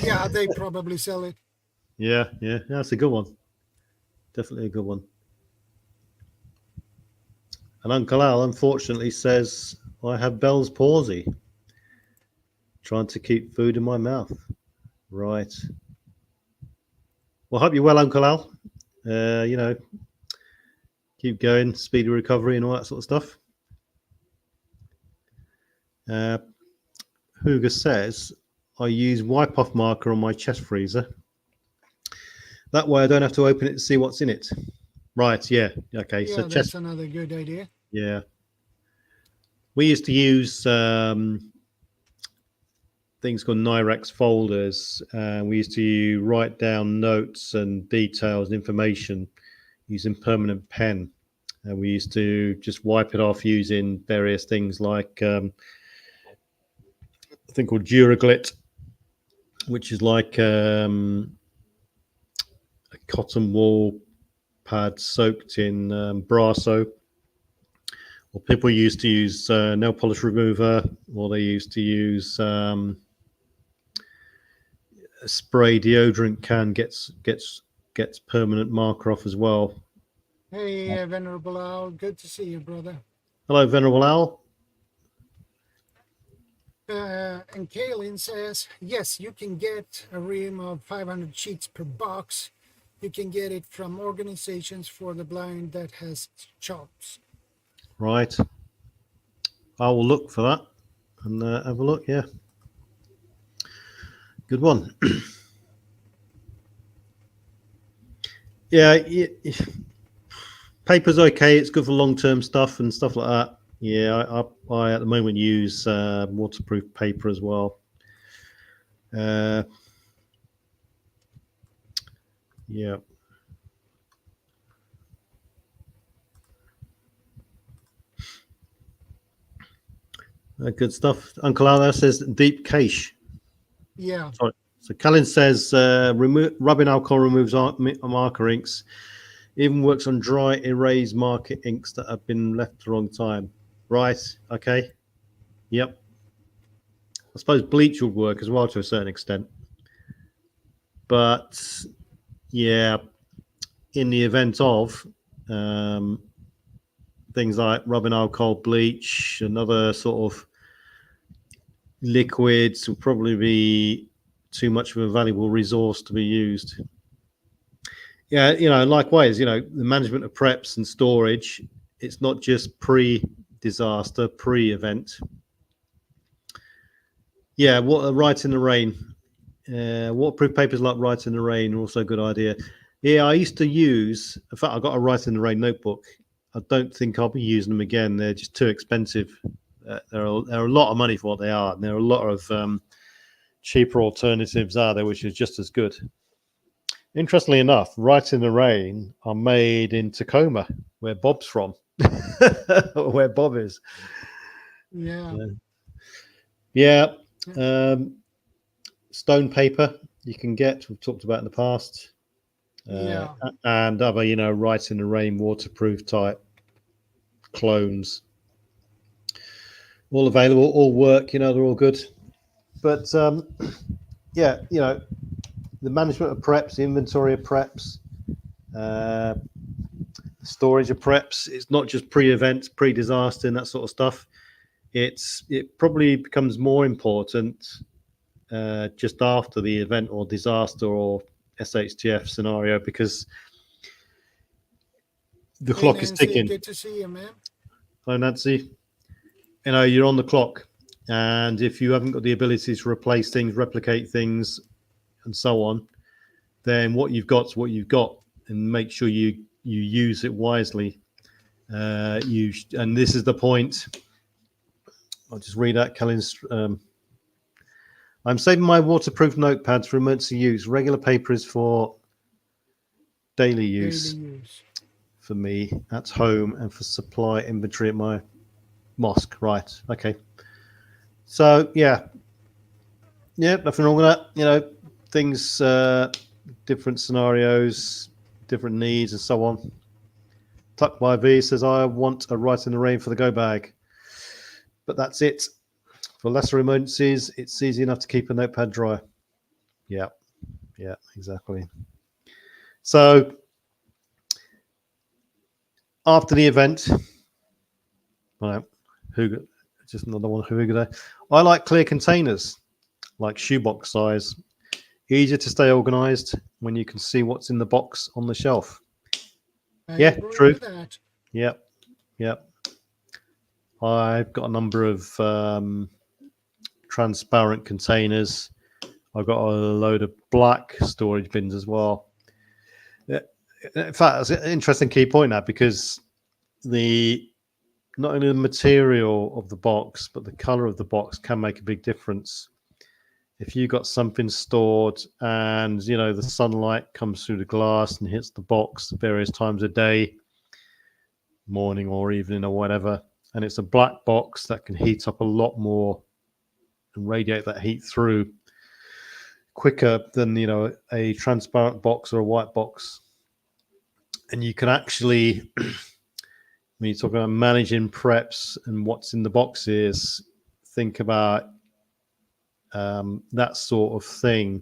Yeah, they probably sell it. Yeah, that's a good one. Definitely a good one. And Uncle Al, unfortunately, says I have Bell's palsy. Trying to keep food in my mouth. Right. Well, hope you're well, Uncle Al. Keep going, speedy recovery and all that sort of stuff. Hugo says, I use wipe-off marker on my chest freezer. That way I don't have to open it to see what's in it. Right, yeah. Okay, yeah, so that's another good idea. Yeah. We used to use things called Nyrex folders. We used to write down notes and details and information using permanent pen. And we used to just wipe it off using various things like a thing called Duraglit, which is like a cotton wool pad soaked in Brasso. Or people used to use nail polish remover, or they used to use a spray deodorant can gets permanent marker off as well. Hey, Venerable Owl, good to see you, brother. Hello, Venerable Owl. And Kaylin says, yes, you can get a ream of 500 sheets per box. You can get it from organizations for the blind that has shops. Right. I will look for that and have a look. Yeah. Good one. Yeah. Paper's okay. It's good for long-term stuff and stuff like that. Yeah. I at the moment use waterproof paper as well. Yeah. Good stuff. Uncle Al says deep cache. Yeah. Sorry. So Callan says rubbing alcohol removes marker inks. Even works on dry erase marker inks that have been left a long time. Right. Okay. Yep. I suppose bleach would work as well to a certain extent. But yeah, in the event of things like rubbing alcohol, bleach, and other sort of liquids will probably be too much of a valuable resource to be used. Yeah, likewise, the management of preps and storage, it's not just pre-disaster, pre-event. Yeah, what Write in the Rain. Waterproof papers like Write in the Rain are also a good idea. Yeah, I used to use, in fact, I got a Write in the Rain notebook. I don't think I'll be using them again. They're just too expensive. They're a lot of money for what they are. And there are a lot of cheaper alternatives out there, which is just as good. Interestingly enough, Write in the Rain are made in Tacoma, where Bob's from, where Bob is. Yeah. Yeah. Stone paper you can get, we've talked about in the past. And other, Write in the Rain waterproof type clones. All available, all work, they're all good. But yeah, the management of preps, the inventory of preps, storage of preps, it's not just pre-event, pre-disaster and that sort of stuff. It probably becomes more important just after the event or disaster or SHTF scenario, because the clock is ticking. Good to see you, man. Hi, Nancy. You're on the clock, and if you haven't got the ability to replace things, replicate things, and so on, then what you've got is what you've got, and make sure you use it wisely. And this is the point. I'll just read out Kelly's. I'm saving my waterproof notepads for emergency use. Regular paper is for daily use. For me at home and for supply inventory at my mosque. Right. Okay. So yeah, nothing wrong with that. Things, different scenarios, different needs, and so on. Tuck by V says, I want a Write in the Rain for the go bag, but that's it. For lesser emergencies, it's easy enough to keep a notepad dry. Yeah, exactly. So after the event, right, just another one, Hugo. I like clear containers, like shoebox size. Easier to stay organized when you can see what's in the box on the shelf. Yeah, true. Yep. I've got a number of transparent containers. I've got a load of black storage bins as well. In fact, that's an interesting key point now, because not only the material of the box, but the color of the box can make a big difference. If you got something stored and the sunlight comes through the glass and hits the box at various times of day, morning or evening or whatever, and it's a black box, that can heat up a lot more and radiate that heat through quicker than a transparent box or a white box. And you can actually when you talk about managing preps and what's in the boxes, think about that sort of thing.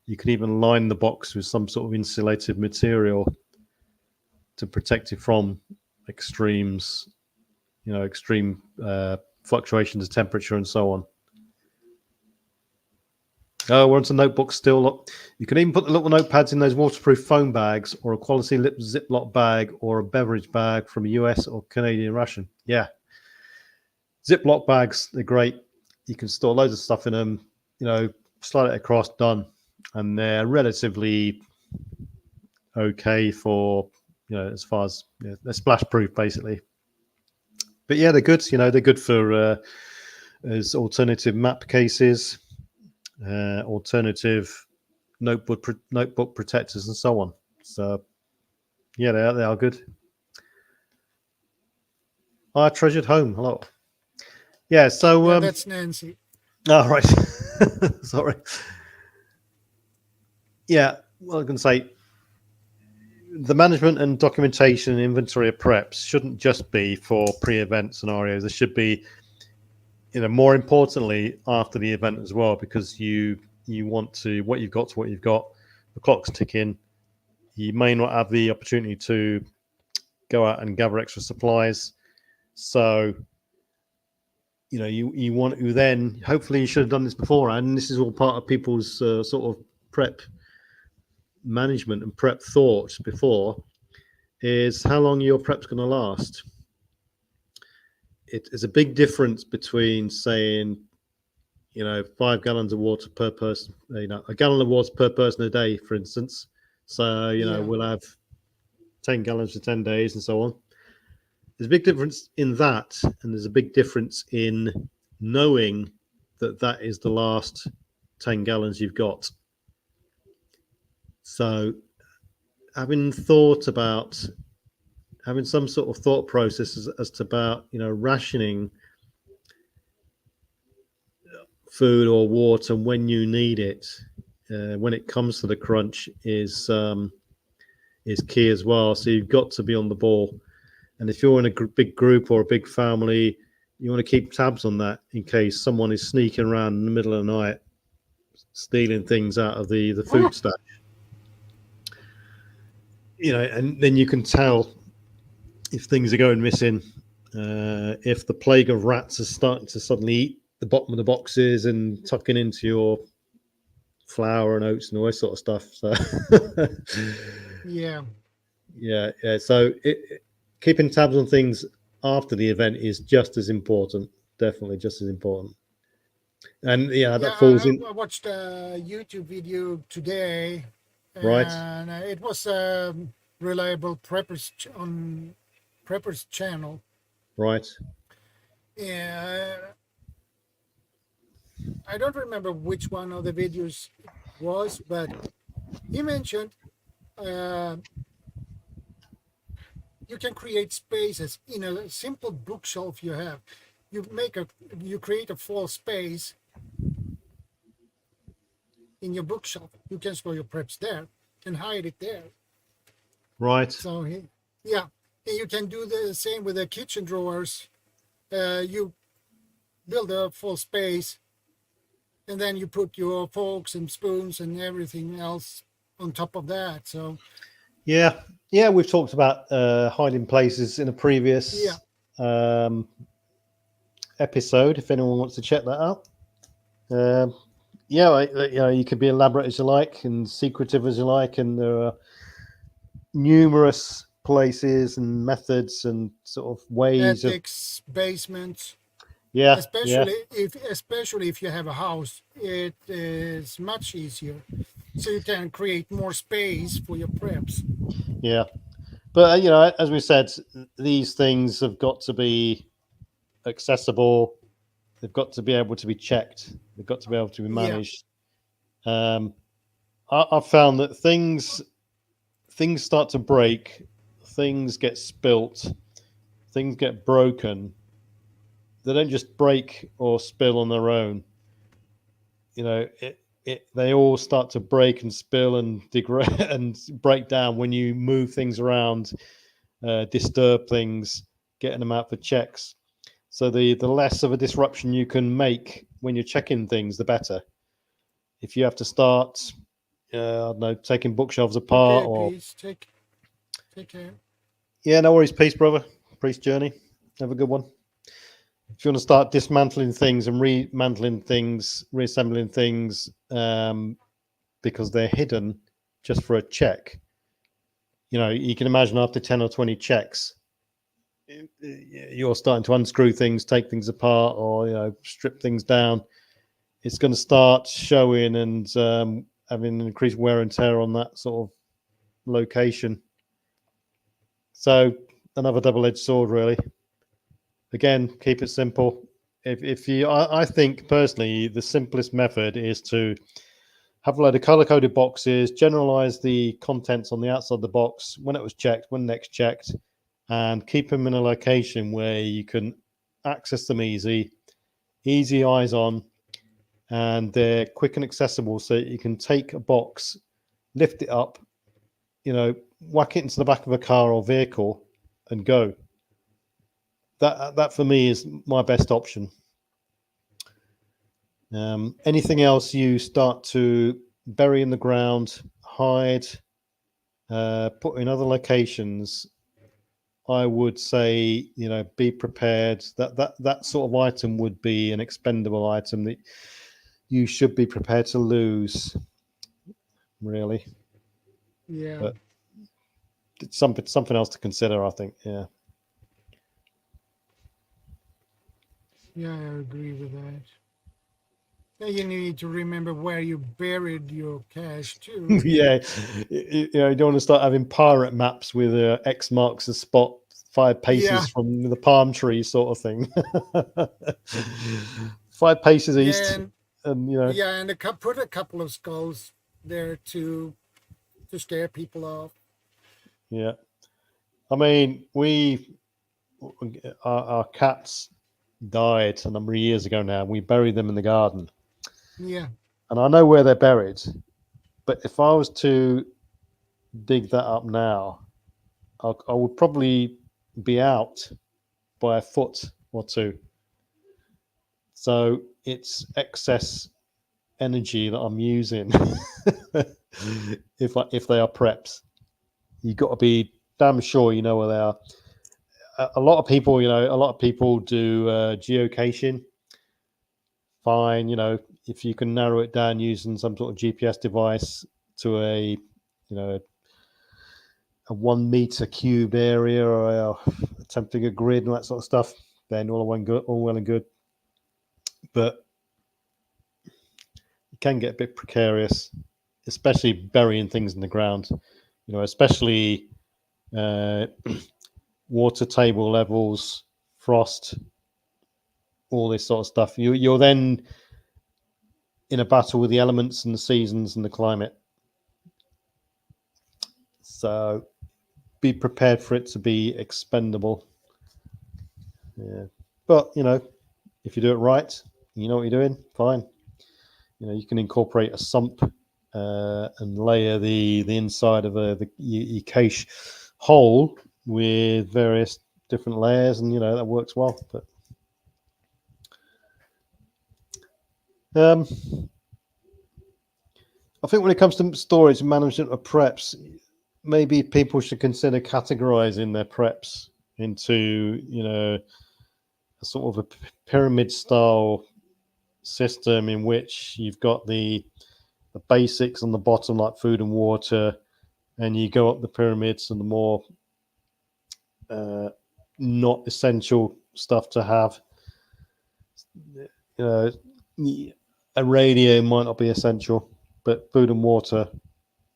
You can even line the box with some sort of insulated material to protect it from extremes, extreme fluctuations of temperature and so on. Oh, we're onto notebooks still. You can even put the little notepads in those waterproof foam bags, or a quality Ziploc bag, or a beverage bag from a US or Canadian ration. Yeah. Ziploc bags, they're great. You can store loads of stuff in them, slide it across, done. And they're relatively okay for, as far as they're splash proof basically. But yeah, they're good. They're good for as alternative map cases, alternative notebook protectors, and so on. So yeah, they are good. Our treasured home. Hello. Yeah. So that's Nancy. Oh, right. Sorry. Yeah. Well, I can say the management and documentation and inventory of preps shouldn't just be for pre-event scenarios. There should be, more importantly, after the event as well, because you want to, what you've got to what you've got. The clock's ticking. You may not have the opportunity to go out and gather extra supplies. So you want to then, hopefully you should have done this beforehand, and this is all part of people's sort of prep management and prep thought before, is how long your prep's going to last. It is a big difference between saying, 5 gallons of water per person, a gallon of water per person a day, for instance. So, we'll have 10 gallons for 10 days and so on. There's a big difference in that, and there's a big difference in knowing that that is the last 10 gallons you've got. So having some sort of thought process as to about, rationing food or water when you need it, when it comes to the crunch, is key as well. So you've got to be on the ball. And if you're in a big group or a big family, you want to keep tabs on that in case someone is sneaking around in the middle of the night, stealing things out of the food stash. And then you can tell if things are going missing, if the plague of rats is starting to suddenly eat the bottom of the boxes and tucking into your flour and oats and all this sort of stuff. So Yeah. So keeping tabs on things after the event is just as important. Definitely just as important. And that falls in. I watched a YouTube video today, Right. and it was reliable preppers on Prepper's channel. Right. Yeah, I don't remember which one of the videos it was, but he mentioned you can create spaces in a simple bookshelf you have. You create a full space in your bookshelf. You can store your preps there and hide it there. Right. So and you can do the same with the kitchen drawers. You build a full space, and then you put your forks and spoons and everything else on top of that. So we've talked about hiding places in a previous episode. If anyone wants to check that out, you could be elaborate as you like and secretive as you like, and there are numerous places and methods and sort of ways attics, basements. Yeah. Especially if you have a house, it is much easier. So you can create more space for your preps. Yeah. But as we said, these things have got to be accessible. They've got to be able to be checked. They've got to be able to be managed. I've found that things start to break, things get spilt, things get broken. They don't just break or spill on their own. They all start to break and spill and degrade and break down when you move things around, disturb things, getting them out for checks. So the less of a disruption you can make when you're checking things, the better. If you have to start, I don't know, taking bookshelves apart, or peace. Take care. Yeah, no worries. Peace, brother. Peace journey. Have a good one. If you want to start dismantling things and remantling things, reassembling things, because they're hidden just for a check, you can imagine after 10 or 20 checks, you're starting to unscrew things, take things apart, or strip things down. It's going to start showing and having increased wear and tear on that sort of location. So another double-edged sword, really. Again, keep it simple. I think personally, the simplest method is to have a load of color-coded boxes, generalize the contents on the outside of the box when it was checked, when next checked, and keep them in a location where you can access them easy eyes on, and they're quick and accessible, so you can take a box, lift it up, whack it into the back of a car or vehicle and go. That for me is my best option. Anything else you start to bury in the ground, hide, put in other locations, I would say, be prepared. That sort of item would be an expendable item that you should be prepared to lose, really. Yeah. But it's something else to consider, I think. Yeah. Yeah, I agree with that. Yeah, you need to remember where you buried your cash too. Yeah, you don't want to start having pirate maps with X marks the spot 5 paces Yeah. from the palm tree sort of thing. 5 paces Yeah, east, and and put a couple of skulls there to scare people off. yeah. I mean, our cats died a number of years ago now. We buried them in the garden, Yeah. and I know where they're buried. But if I was to dig that up now, I would probably be out by a foot or two. So it's excess energy that I'm using. If they are preps, you've got to be damn sure you know where they are. A lot of people do geocaching. Fine, if you can narrow it down using some sort of GPS device to a 1 meter cubed area or attempting a grid and that sort of stuff, then all well and good. But it can get a bit precarious, especially burying things in the ground. Especially water table levels, frost, all this sort of stuff. You're then in a battle with the elements and the seasons and the climate. So be prepared for it to be expendable. Yeah. But, if you do it right, you know what you're doing, fine. You can incorporate a sump and layer the inside of your cache hole with various different layers, and that works well. But I think when it comes to storage and management of preps, maybe people should consider categorizing their preps into a sort of a pyramid style system in which you've got the basics on the bottom, like food and water, and you go up the pyramids and the more not essential stuff to have. A radio might not be essential, but food and water,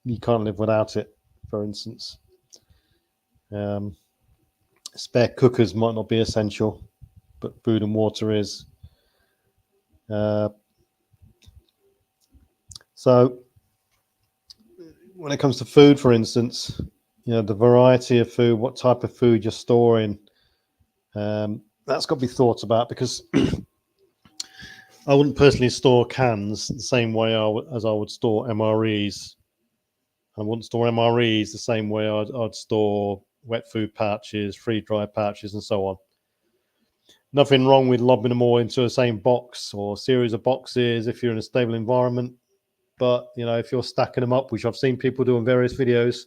you can't live without it, for instance. Spare cookers might not be essential, but food and water is. So when it comes to food, for instance, the variety of food, what type of food you're storing, that's got to be thought about, because I wouldn't personally store cans the same way as I would store MREs. I wouldn't store MREs the same way I'd store wet food pouches, freeze-dry pouches, and so on. Nothing wrong with lobbing them all into the same box or series of boxes if you're in a stable environment. But, if you're stacking them up, which I've seen people do in various videos,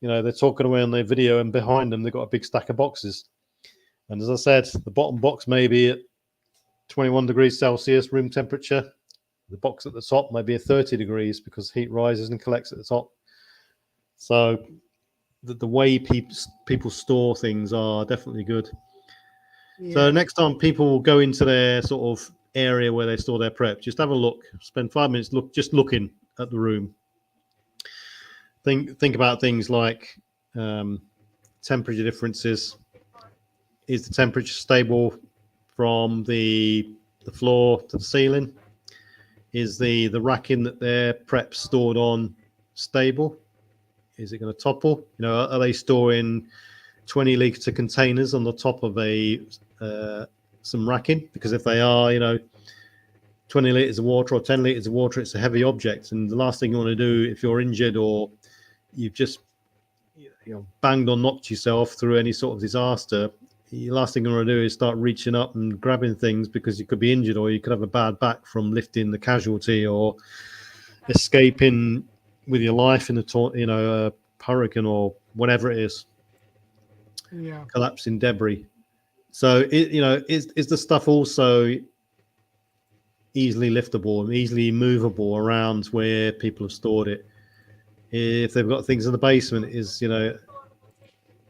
they're talking away on their video and behind them, they've got a big stack of boxes. And as I said, the bottom box may be at 21 degrees Celsius room temperature. The box at the top may be at 30 degrees because heat rises and collects at the top. So the way people store things are definitely good. Yeah. So next time people will go into their sort of area where they store their prep, just have a look. Spend 5 minutes looking at the room. Think about things like temperature differences. Is the temperature stable from the floor to the ceiling? Is the racking that their prep stored on stable? Is it going to topple? Are they storing 20 litre containers on the top of some racking? Because if they are, 20 litres of water or 10 litres of water, it's a heavy object, and the last thing you want to do if you're injured or you've just banged or knocked yourself through any sort of disaster, the last thing you want to do is start reaching up and grabbing things, because you could be injured, or you could have a bad back from lifting the casualty or escaping with your life in a hurricane or whatever it is. Yeah. collapsing debris. So is the stuff also easily liftable and easily movable around where people have stored it? If they've got things in the basement,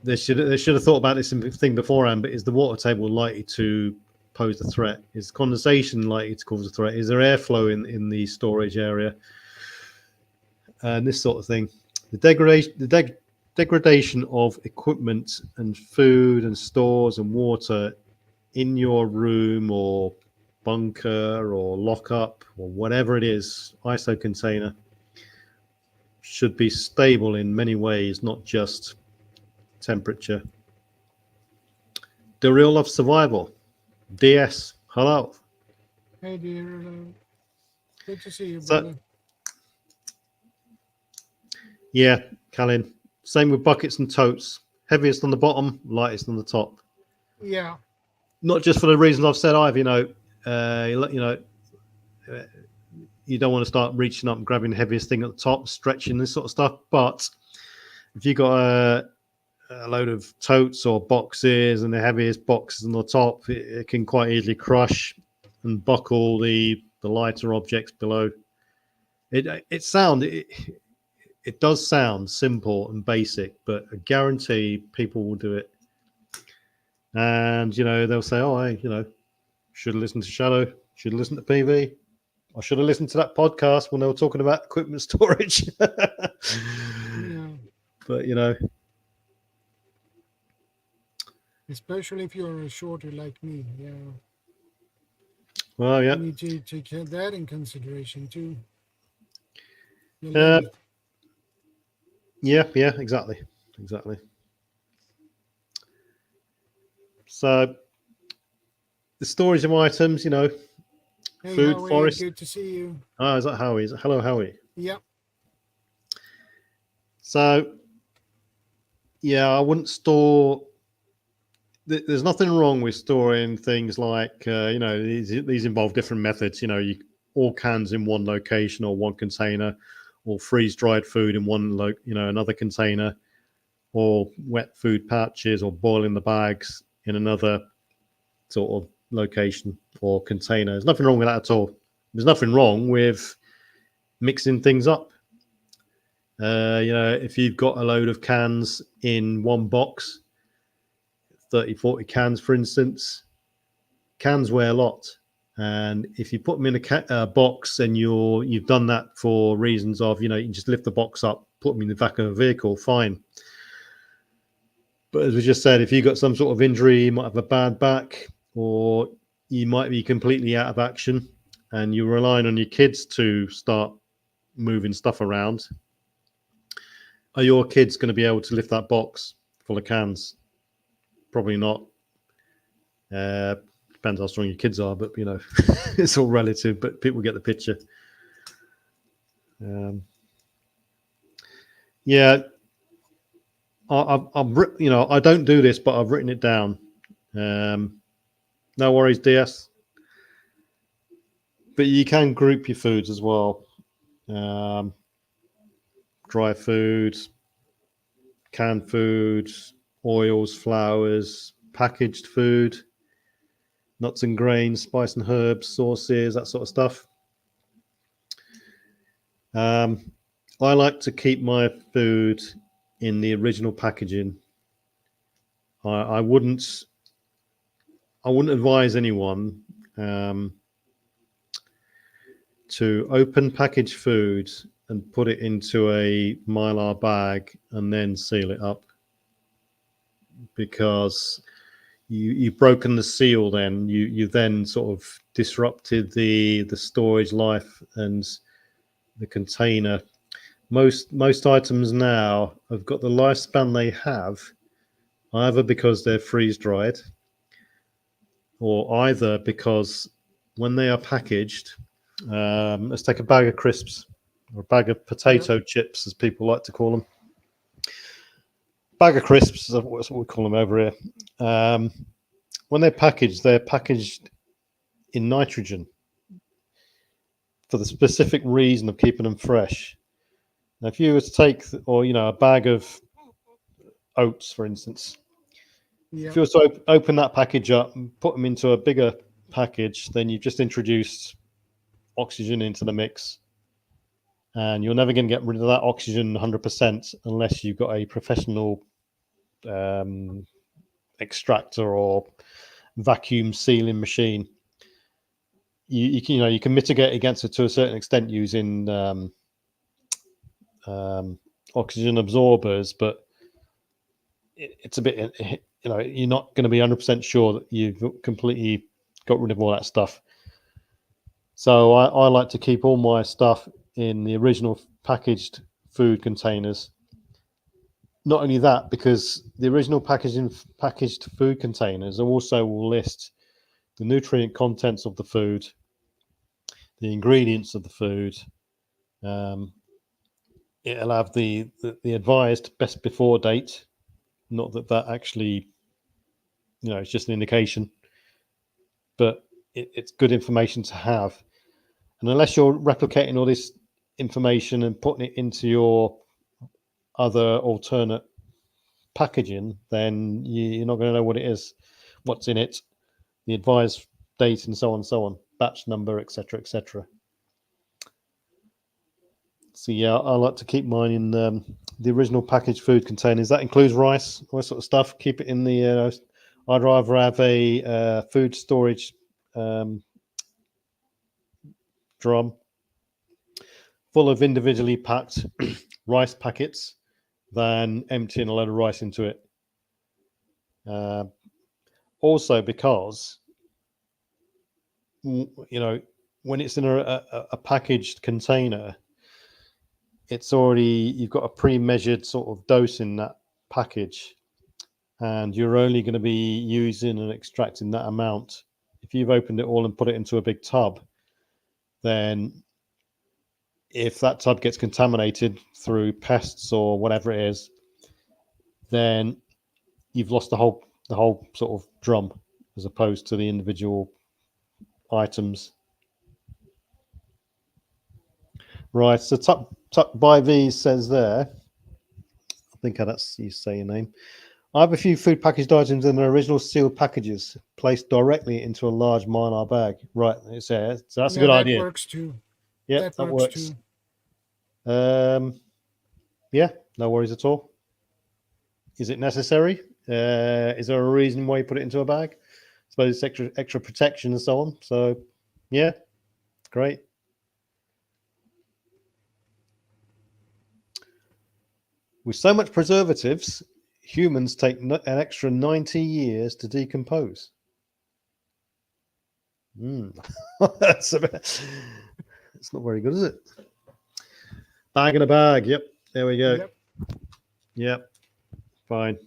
they should have thought about this thing beforehand. But is the water table likely to pose a threat? Is condensation likely to cause a threat? Is there airflow in the storage area? And this sort of thing. The degradation of equipment and food and stores and water in your room or bunker or lockup or whatever it is, ISO container, should be stable in many ways, not just temperature. The real of survival. DS, hello. Hey, dear. Good to see you, So, brother. yeah, Callan. Same with buckets and totes. Heaviest on the bottom, lightest on the top. Yeah. Not just for the reasons I've said, I've, you don't want to start reaching up and grabbing the heaviest thing at the top, stretching this sort of stuff. But if you got a load of totes or boxes and the heaviest boxes on the top, it can quite easily crush and buckle the lighter objects below. It does sound simple and basic, but I guarantee people will do it. And they'll say, "Oh, I should have listened to Shadow, should have listened to PV, I should have listened to that podcast when they were talking about equipment storage." Yeah. But Especially if you're a shorter like me. Yeah. well, yeah, You need to take that in consideration too. Your uh, length. yeah, exactly. So the storage of items, Hey, food, Howie. forest. Good to see you. Oh, is that Howie? Hello, Howie. Yep. So, yeah, I wouldn't store. There's nothing wrong with storing things like, these involve different methods. All cans in one location or one container, or freeze dried food in another container, or wet food patches, or boiling the bags in another sort of location or container. There's nothing wrong with that at all. There's nothing wrong with mixing things up. If you've got a load of cans in one box, 30, 40 cans, for instance, cans weigh a lot. And if you put them in a box and you've done that for reasons of, you just lift the box up, put them in the back of a vehicle, fine. But as we just said, if you've got some sort of injury, you might have a bad back, or you might be completely out of action and you're relying on your kids to start moving stuff around, are your kids going to be able to lift that box full of cans? Probably not. Depends how strong your kids are, but it's all relative. But people get the picture. Yeah, I don't do this, but I've written it down. No worries, DS. But you can group your foods as well. Dry foods, canned foods, oils, flours, packaged food, nuts and grains, spice and herbs, sauces, that sort of stuff. I like to keep my food in the original packaging. I wouldn't advise anyone to open packaged food and put it into a Mylar bag and then seal it up, because you've broken the seal. Then you then sort of disrupted the storage life and the container. Most items now have got the lifespan they have either because they're freeze dried, or either because when they are packaged, let's take a bag of crisps or a bag of potato chips, as people like to call them. Bag of crisps, that's what we call them over here. When they're packaged in nitrogen for the specific reason of keeping them fresh. Now, if you were to take, a bag of oats, for instance, Yeah. If you were to open that package up and put them into a bigger package, then you've just introduced oxygen into the mix, and you're never going to get rid of that oxygen 100% unless you've got a professional extractor or vacuum sealing machine. You can mitigate against it to a certain extent using oxygen absorbers, but it's a bit, you're not going to be 100% sure that you've completely got rid of all that stuff. So I like to keep all my stuff in the original packaged food containers. Not only that, because the original packaged food containers also will list the nutrient contents of the food, the ingredients of the food. It'll have the advised best before date. Not that actually, it's just an indication, but it's good information to have. And unless you're replicating all this information and putting it into your other alternate packaging, then you're not going to know what it is, what's in it, the advised date, and so on and so on, batch number, etc., etc. So yeah, I like to keep mine in the original packaged food containers. That includes rice, all that sort of stuff. Keep it in the. I'd rather have a food storage drum full of individually packed rice packets than emptying a load of rice into it. Also, because when it's in a packaged container, you've got a pre-measured sort of dose in that package, and you're only going to be using and extracting that amount. If you've opened it all and put it into a big tub, then if that tub gets contaminated through pests or whatever it is, then you've lost the whole sort of drum, as opposed to the individual items. Right, so Tuck by V says there, I think that's you say your name. I have a few food packaged items in their original sealed packages placed directly into a large Mylar bag. Right, so that's a good idea. That works too. Yeah, that works. Yeah, no worries at all. Is it necessary? Is there a reason why you put it into a bag? I suppose it's extra protection and so on. So, yeah, great. With so much preservatives, humans take an extra 90 years to decompose. That's not very good, is it? Bag in a bag. Yep. There we go. Yep. Fine.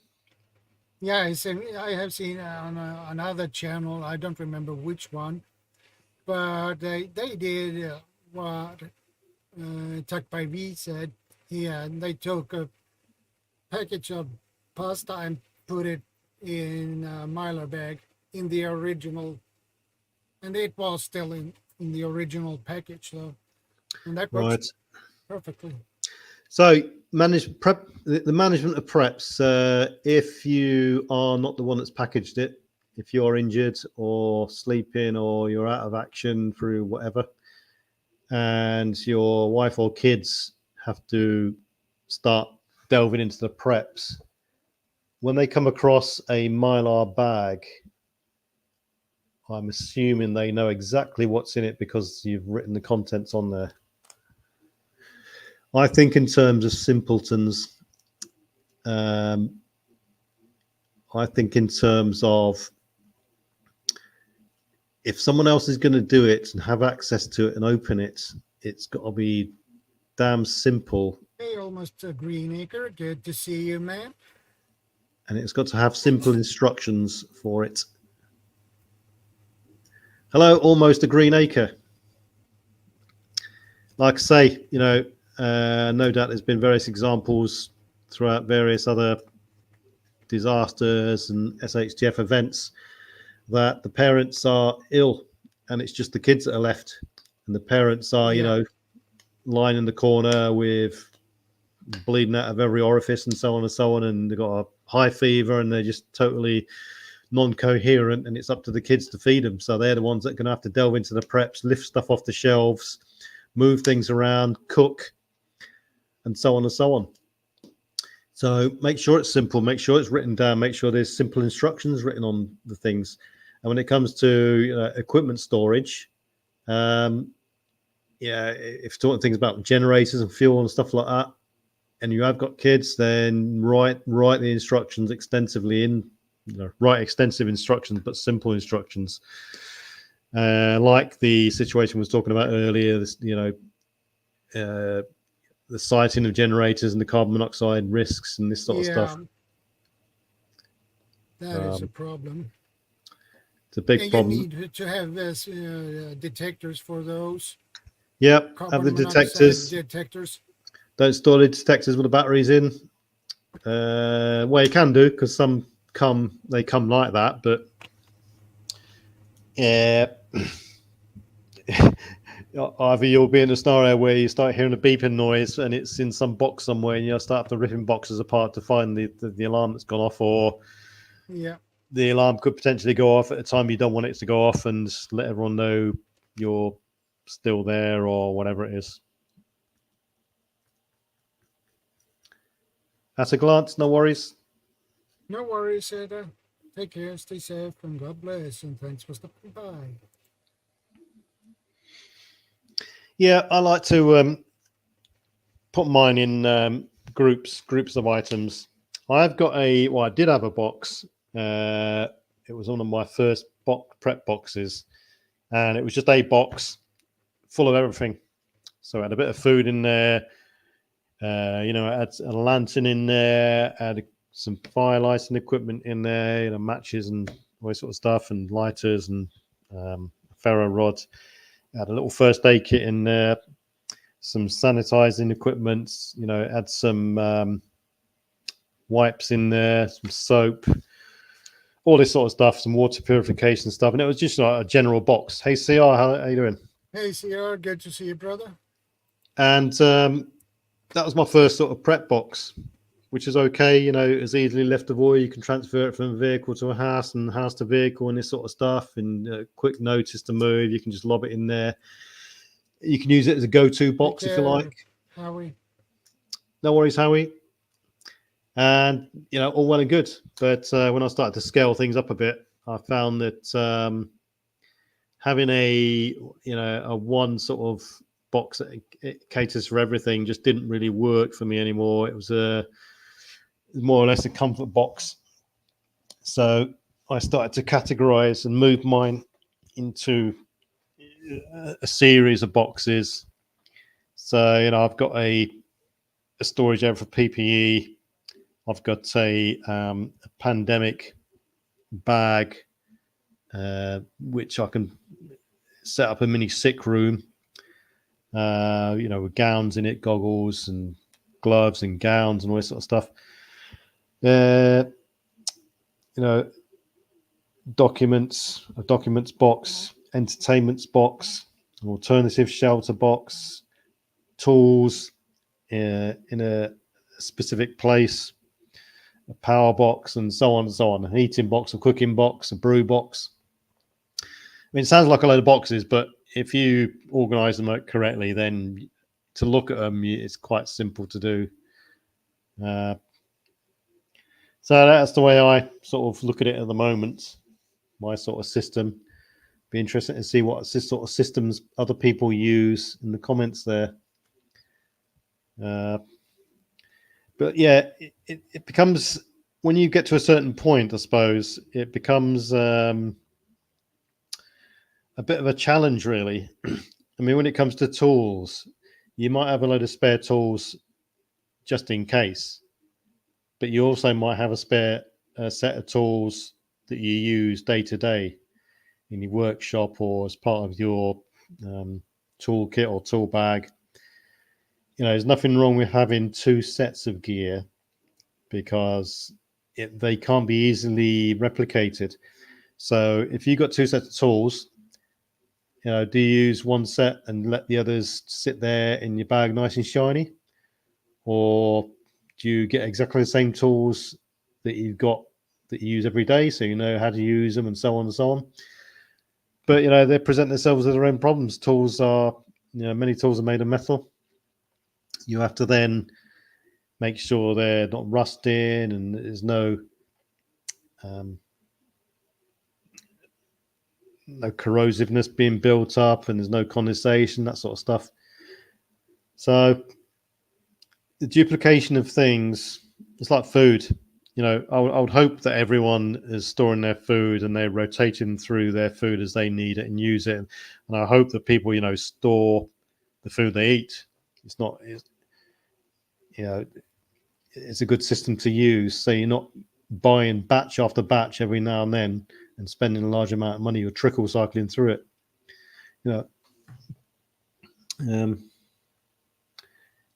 Yeah, I have seen on another channel, I don't remember which one, but they did what Tuck by V said. Yeah, they took a package of pasta and put it in a Mylar bag in the original, and it was still in the original package, so and that works perfectly. So the management of preps, if you are not the one that's packaged it, if you're injured or sleeping or you're out of action through whatever, and your wife or kids have to start delving into the preps, when they come across a Mylar bag, I'm assuming they know exactly what's in it because you've written the contents on there. I think in terms of simpletons, I think in terms of if someone else is going to do it and have access to it and open it, it's got to be damn simple. Hey, almost a Greenacre. Good to see you, man. And it's got to have simple instructions for it. Hello, almost a Greenacre. Like I say, no doubt there's been various examples throughout various other disasters and SHTF events that the parents are ill and it's just the kids that are left, and the parents are, lying in the corner with bleeding out of every orifice and so on, and they've got a high fever and they're just totally non-coherent, and it's up to the kids to feed them. So they're the ones that are going to have to delve into the preps, lift stuff off the shelves, move things around, cook, and so on. So make sure it's simple, make sure it's written down, make sure there's simple instructions written on the things. And when it comes to equipment storage, if you're talking things about generators and fuel and stuff like that, and you have got kids, then write the instructions extensively in, write extensive instructions, but simple instructions. Like the situation we was talking about earlier, this, the sighting of generators and the carbon monoxide risks and this sort of stuff. That is a problem. It's a big problem. You need to have this detectors for those. Yep, have the detectors. Don't store the detectors with the batteries in. Well, you can do, because some come like that, but either you'll be in a scenario where you start hearing a beeping noise and it's in some box somewhere, and you'll start to ripping boxes apart to find the alarm that's gone off, or the alarm could potentially go off at a time you don't want it to go off, and just let everyone know you're still there or whatever it is. At a glance, no worries. No worries, Ada. Take care, stay safe, and God bless, and thanks for stopping by. Yeah, I like to put mine in groups of items. I did have a box. It was one of my first prep boxes, and it was just a box full of everything. So I had a bit of food in there. I had a lantern in there. I had some fire lighting equipment in there. Matches and all that sort of stuff, and lighters and ferro rod. I had a little first aid kit in there, some sanitizing equipment, had some wipes in there, some soap, all this sort of stuff, some water purification stuff. And it was just like a general box. Hey, CR, how are you doing? Hey, CR, good to see you, brother. And that was my first sort of prep box, which is okay. It's easily liftable. You can transfer it from a vehicle to a house and house to vehicle and this sort of stuff. And quick notice to move, you can just lob it in there. You can use it as a go-to box if you like. Howie. No worries, Howie. And, all well and good. But when I started to scale things up a bit, I found that having a one sort of box that it caters for everything just didn't really work for me anymore. It was more or less a comfort box. So I started to categorize and move mine into a series of boxes. So, I've got a storage area for PPE. I've got a pandemic bag, which I can set up a mini sick room, with gowns in it, goggles and gloves and gowns and all this sort of stuff. Documents, a documents box, entertainments box, an alternative shelter box, tools in a specific place, a power box, and so on and so on. A heating box, a cooking box, a brew box. I mean, it sounds like a load of boxes, but if you organize them correctly, then to look at them, it's quite simple to do. So that's the way I sort of look at it at the moment, my sort of system. Be interested to see what sort of systems other people use in the comments there. But yeah, it becomes, when you get to a certain point, I suppose, it becomes a bit of a challenge, really. I mean, when it comes to tools, you might have a load of spare tools just in case, but you also might have a spare set of tools that you use day to day in your workshop or as part of your toolkit or tool bag. There's nothing wrong with having two sets of gear, because they can't be easily replicated. So if you've got two sets of tools, do you use one set and let the others sit there in your bag nice and shiny? or do you get exactly the same tools that you've got that you use every day, so you know how to use them and so on and so on? But they present themselves with their own problems. Tools are, many tools are made of metal. You have to then make sure they're not rusting and there's no corrosiveness being built up and there's no condensation, that sort of stuff. So the duplication of things, it's like food. I would hope that everyone is storing their food and they're rotating through their food as they need it and use it. And I hope that people, store the food they eat. It's a good system to use. So you're not buying batch after batch every now and then and spending a large amount of money. You're trickle cycling through it.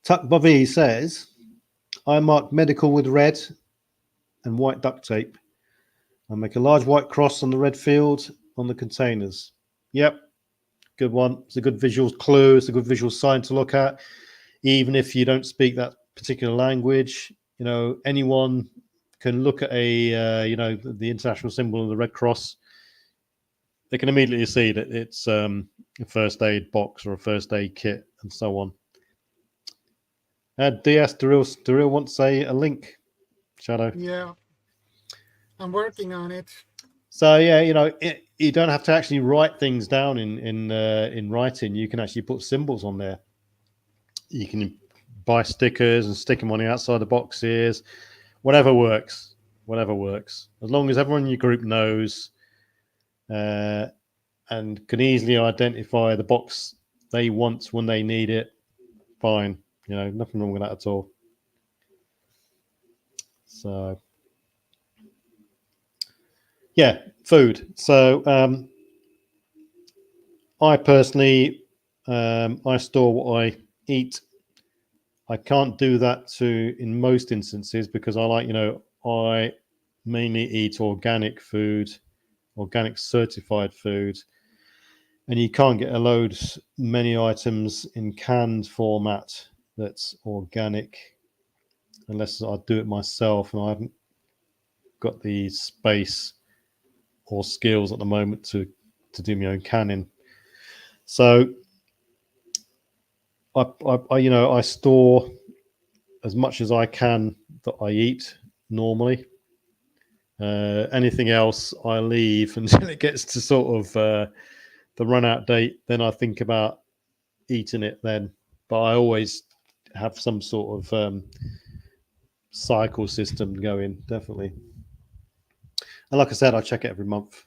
Tuck Bovee says, I mark medical with red and white duct tape. I make a large white cross on the red field on the containers. Yep, good one. It's a good visual clue. It's a good visual sign to look at. Even if you don't speak that particular language, anyone can look at the international symbol of the Red Cross. They can immediately see that it's a first aid box or a first aid kit and so on. DS Daryl wants a link. Shadow. Yeah, I'm working on it. So yeah, you don't have to actually write things down in writing. You can actually put symbols on there. You can buy stickers and stick them on the outside of the boxes. Whatever works. As long as everyone in your group knows and can easily identify the box they want when they need it, fine. Nothing wrong with that at all. So, yeah, food. So, I personally, I store what I eat. I can't do that in most instances because I mainly eat organic food, organic certified food, and you can't get many items in canned format that's organic unless I do it myself, and I haven't got the space or skills at the moment to do my own canning. So I store as much as I can that I eat normally. Anything else I leave until it gets to sort of the run out date. Then I think about eating it then. But I always have some sort of cycle system going, definitely. And like I said, I check it every month.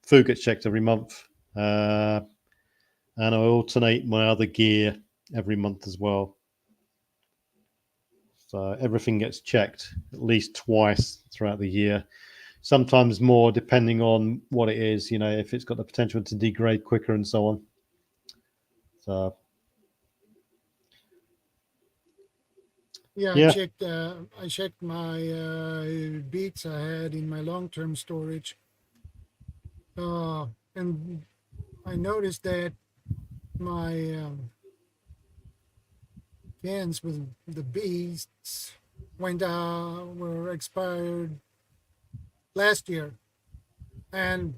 Food gets checked every month. And I alternate my other gear every month as well. So everything gets checked at least twice throughout the year. Sometimes more, depending on what it is, if it's got the potential to degrade quicker and so on. So, yeah. I checked my beets I had in my long-term storage, and I noticed that my cans with the beets were expired last year, and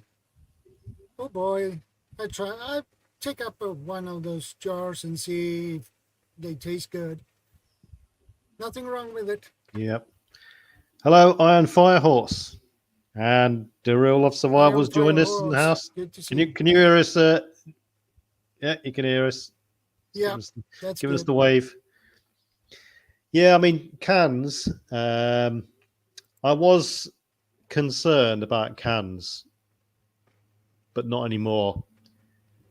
oh boy, I take up one of those jars and see if they taste good. Nothing wrong with it. yep. Hello, Iron Fire Horse, and the Real of Survivals joined us in the house. Good to see. Can you hear us? Yeah, you can hear us. Yeah, give us the wave. Yeah, I mean cans. I was concerned about cans, but not anymore.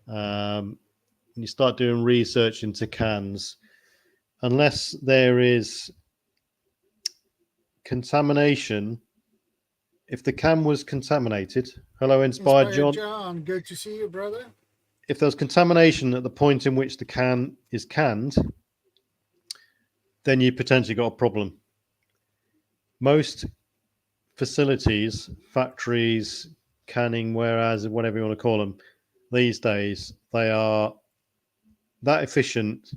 When you start doing research into cans, unless there is contamination, if the can was contaminated, hello, Inspired John. Good to see you, brother. If there's contamination at the point in which the can is canned, then you potentially got a problem. Most facilities, factories, canning warehouses, whatever you want to call them, these days, they are that efficient,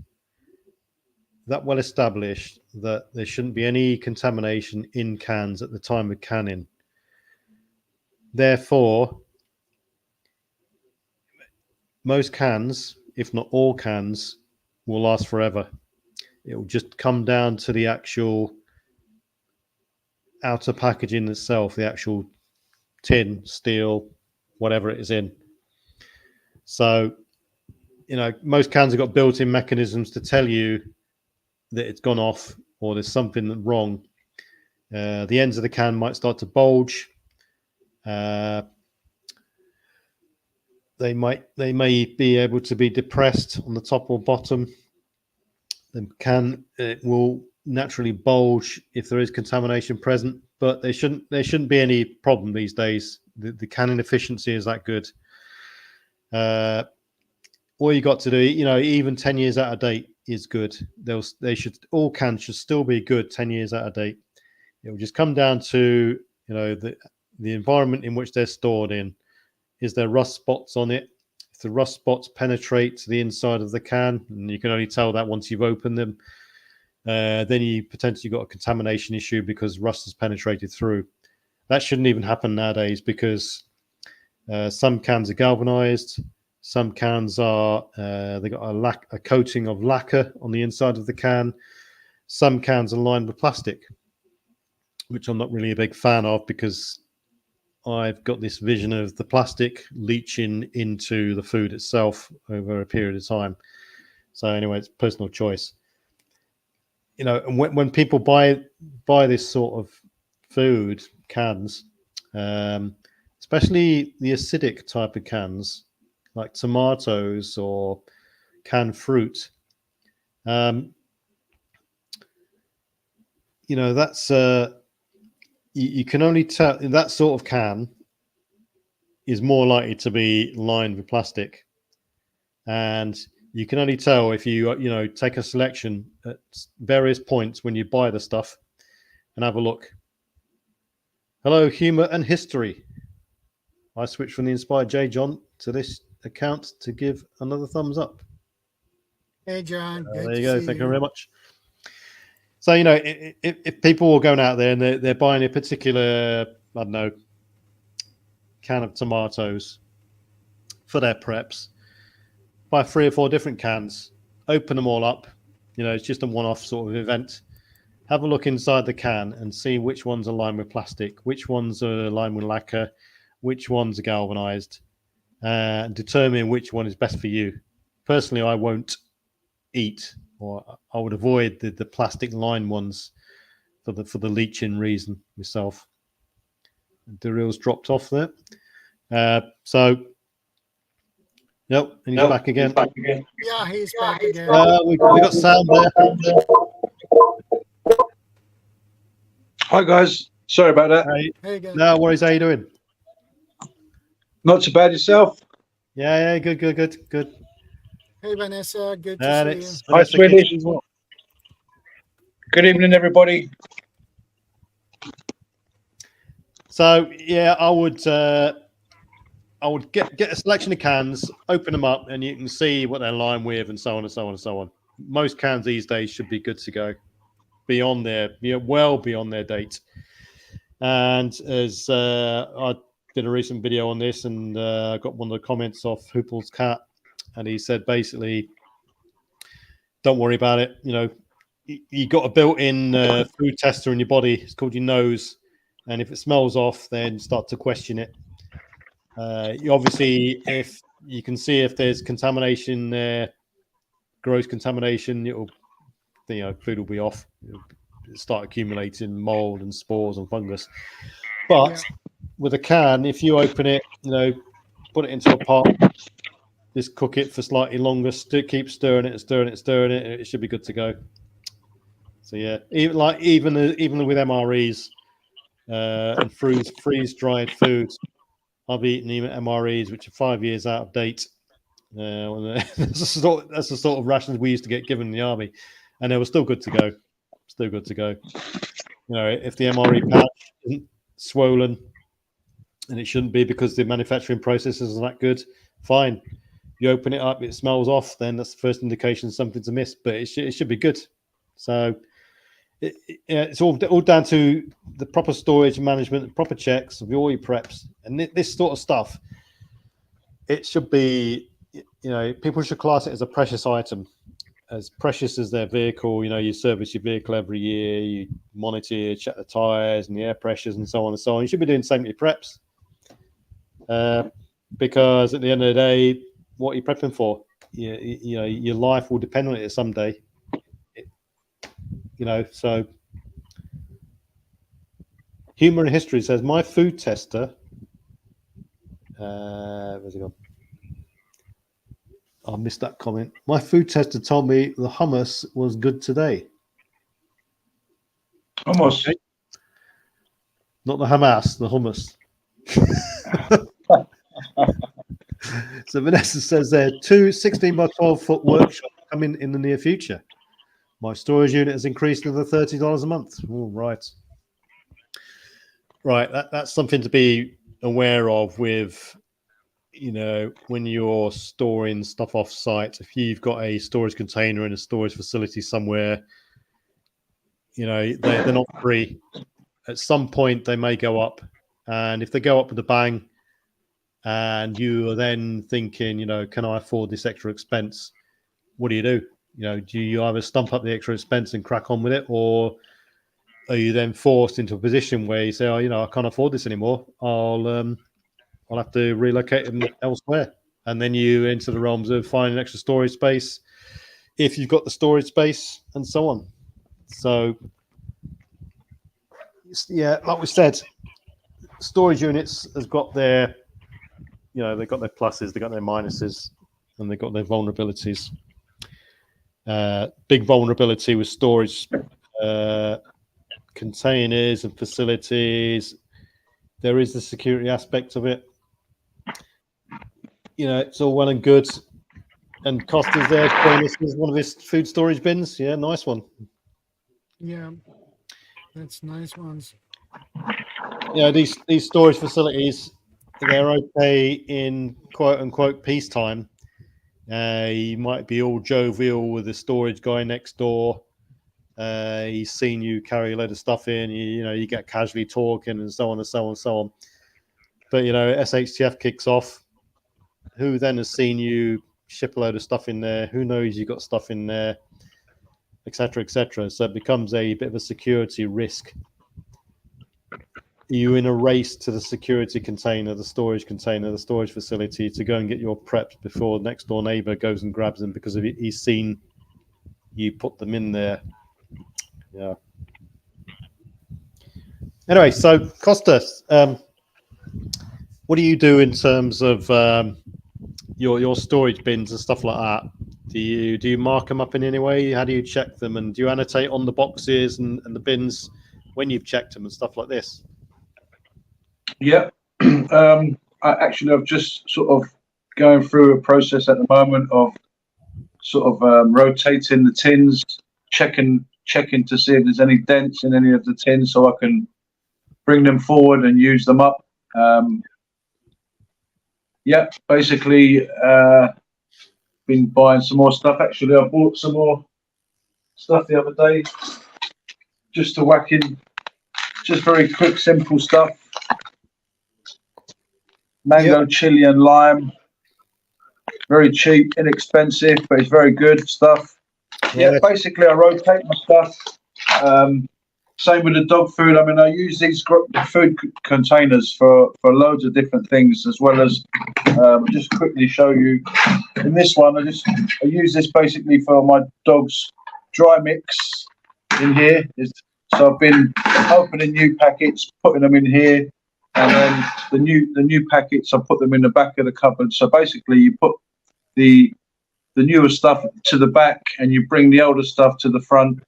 that well established, that there shouldn't be any contamination in cans at the time of canning. Therefore, most cans, if not all cans, will last forever. It will just come down to the actual outer packaging itself, the actual tin, steel, whatever it is in. So, most cans have got built-in mechanisms to tell you that it's gone off or there's something wrong. The ends of the can might start to bulge. They may be able to be depressed on the top or bottom. It will naturally bulge if there is contamination present, but there shouldn't be any problem these days. The canning efficiency is that good. All you got to do, even 10 years out of date is good. All cans should still be good 10 years out of date. It will just come down to the environment in which they're stored in. Is there rust spots on it? If the rust spots penetrate to the inside of the can, and you can only tell that once you've opened them, then you potentially got a contamination issue because rust has penetrated through. That shouldn't even happen nowadays because some cans are galvanized. Some cans are they got a coating of lacquer on the inside of the can. Some cans are lined with plastic, which I'm not really a big fan of because I've got this vision of the plastic leaching into the food itself over a period of time. So anyway, it's personal choice. And when people buy this sort of food cans, especially the acidic type of cans, like tomatoes or canned fruit, that's you can only tell that sort of can is more likely to be lined with plastic, and you can only tell if you take a selection at various points when you buy the stuff and have a look. Hello, humor and history. I switched from the Inspired J John to this account to give another thumbs up. Hey, John. There you go. Thank you very much. So, if people are going out there and they're buying a particular, I don't know, can of tomatoes for their preps, buy 3 or 4 different cans, open them all up. It's just a one-off sort of event. Have a look inside the can and see which ones are lined with plastic, which ones are lined with lacquer, which ones are galvanized, and determine which one is best for you. Personally, I won't eat, or I would avoid the plastic lined ones for the leaching reason myself. Daryl's dropped off there. So, yep, and he's back again. Yeah, he's back again. We got sound there. Hi guys, sorry about that. Hey guys. No worries. How you doing? Not too bad yourself. Yeah, good. Hey Vanessa, good to see you. Hi Swedish. Good evening, everybody. So yeah, I would get a selection of cans, open them up, and you can see what they're lined with, and so on and so on and so on. Most cans these days should be good to go, well beyond their date. And as I did a recent video on this, and I got one of the comments off Hoople's Cat, and he said basically, don't worry about it. You got a built-in food tester in your body. It's called your nose, and if it smells off, then start to question it. Obviously, if you can see if there's contamination there, gross contamination, food will be off. It'll start accumulating mold and spores and fungus. But with a can, if you open it, put it into a pot, just cook it for slightly longer, keep stirring it, it should be good to go. So yeah, even with MREs and freeze dried foods, I've eaten even MREs which are 5 years out of date. That's the sort of rations we used to get given in the army, and they were still good to go. If the MRE pouch isn't swollen, and it shouldn't be because the manufacturing processes are that good, fine. You open it up, it smells off, then that's the first indication something's amiss, but it should be good. So it's all down to the proper storage management, the proper checks of all your preps, and this sort of stuff. It should be, people should class it as a precious item, as precious as their vehicle. You service your vehicle every year, you monitor, you check the tires and the air pressures and so on and so on. You should be doing the same with your preps, because at the end of the day, what are you prepping for? Your life will depend on it someday. So Humor and History says, my food tester, where's it gone? I missed that comment. My food tester told me the hummus was good today. Almost. Okay. Not the Hamas, the hummus. So Vanessa says there, 2 16 by 12 foot workshops coming in the near future. My storage unit has increased to the $30 a month. All right. Right. That's something to be aware of with, when you're storing stuff off site. If you've got a storage container in a storage facility somewhere, they're not free. At some point, they may go up. And if they go up with a bang, and you are then thinking, can I afford this extra expense? What do? Do you either stump up the extra expense and crack on with it, or are you then forced into a position where you say, I can't afford this anymore. I'll have to relocate them elsewhere. And then you enter the realms of finding extra storage space if you've got the storage space and so on. So, yeah, like we said, storage units has got their, they've got their pluses, they've got their minuses, and they've got their vulnerabilities. Big vulnerability with storage containers and facilities. There is the security aspect of it. It's all well and good. And Costa's there showing us one of his food storage bins. Yeah, nice one. Yeah, that's nice ones. These storage facilities, they're okay in quote unquote peacetime. You might be all jovial with the storage guy next door. He's seen you carry a load of stuff in. You get casually talking and so on and so on and so on. But SHTF kicks off. Who then has seen you ship a load of stuff in there? Who knows you got stuff in there, etc., etc. So it becomes a bit of a security risk. You're in a race to the security container, the storage facility to go and get your preps before the next door neighbor goes and grabs them because he's seen you put them in there. Yeah. Anyway, so Costas, what do you do in terms of your storage bins and stuff like that? Do you mark them up in any way? How do you check them? And do you annotate on the boxes and the bins when you've checked them and stuff like this? Yeah. I've just sort of going through a process at the moment of sort of rotating the tins, checking to see if there's any dents in any of the tins so I can bring them forward and use them up. Basically been buying some more stuff. Actually, I bought some more stuff the other day just to whack in, just very quick, simple stuff. Mango, chili and lime. Very cheap, inexpensive, but it's very good stuff. Yeah, basically I rotate my stuff. Same with the dog food. I mean, I use these food containers for loads of different things, as well as just quickly show you. In this one, I use this basically for my dog's dry mix in here. So I've been opening new packets, putting them in here, and then the new packets I put them in the back of the cupboard. So basically, you put the newer stuff to the back, and you bring the older stuff to the front.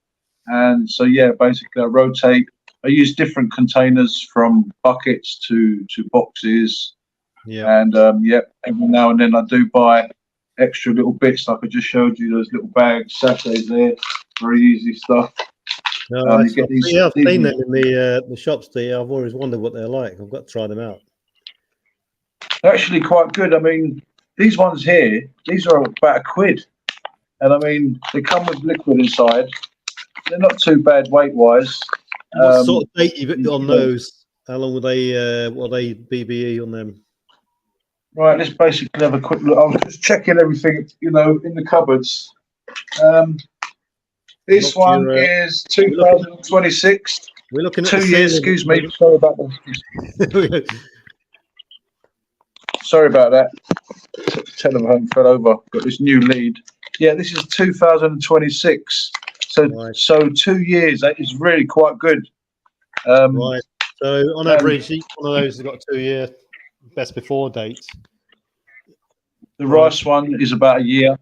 And so, yeah, basically I rotate. I use different containers from buckets to boxes. Yeah. And, every now and then I do buy extra little bits, like I just showed you, those little bags, sachets there. Very easy stuff. No, I've seen them in the shops there. I've always wondered what they're like. I've got to try them out. They're actually quite good. I mean, these ones here, these are about £1. And I mean, they come with liquid inside. they're not too bad weight wise. What sort of date you got on those? How long will they? What are they BBE on them? Right, let's basically have a quick look. I was just checking everything, in the cupboards. This one is 2026. We're looking at 2 years. Excuse me. Sorry about that. Sorry about that. Telephone fell over. Got this new lead. Yeah, this is 2026. So 2 years. That is really quite good. Right. So on average, each one of those has got a 2 year best before date. The rice one is about a year.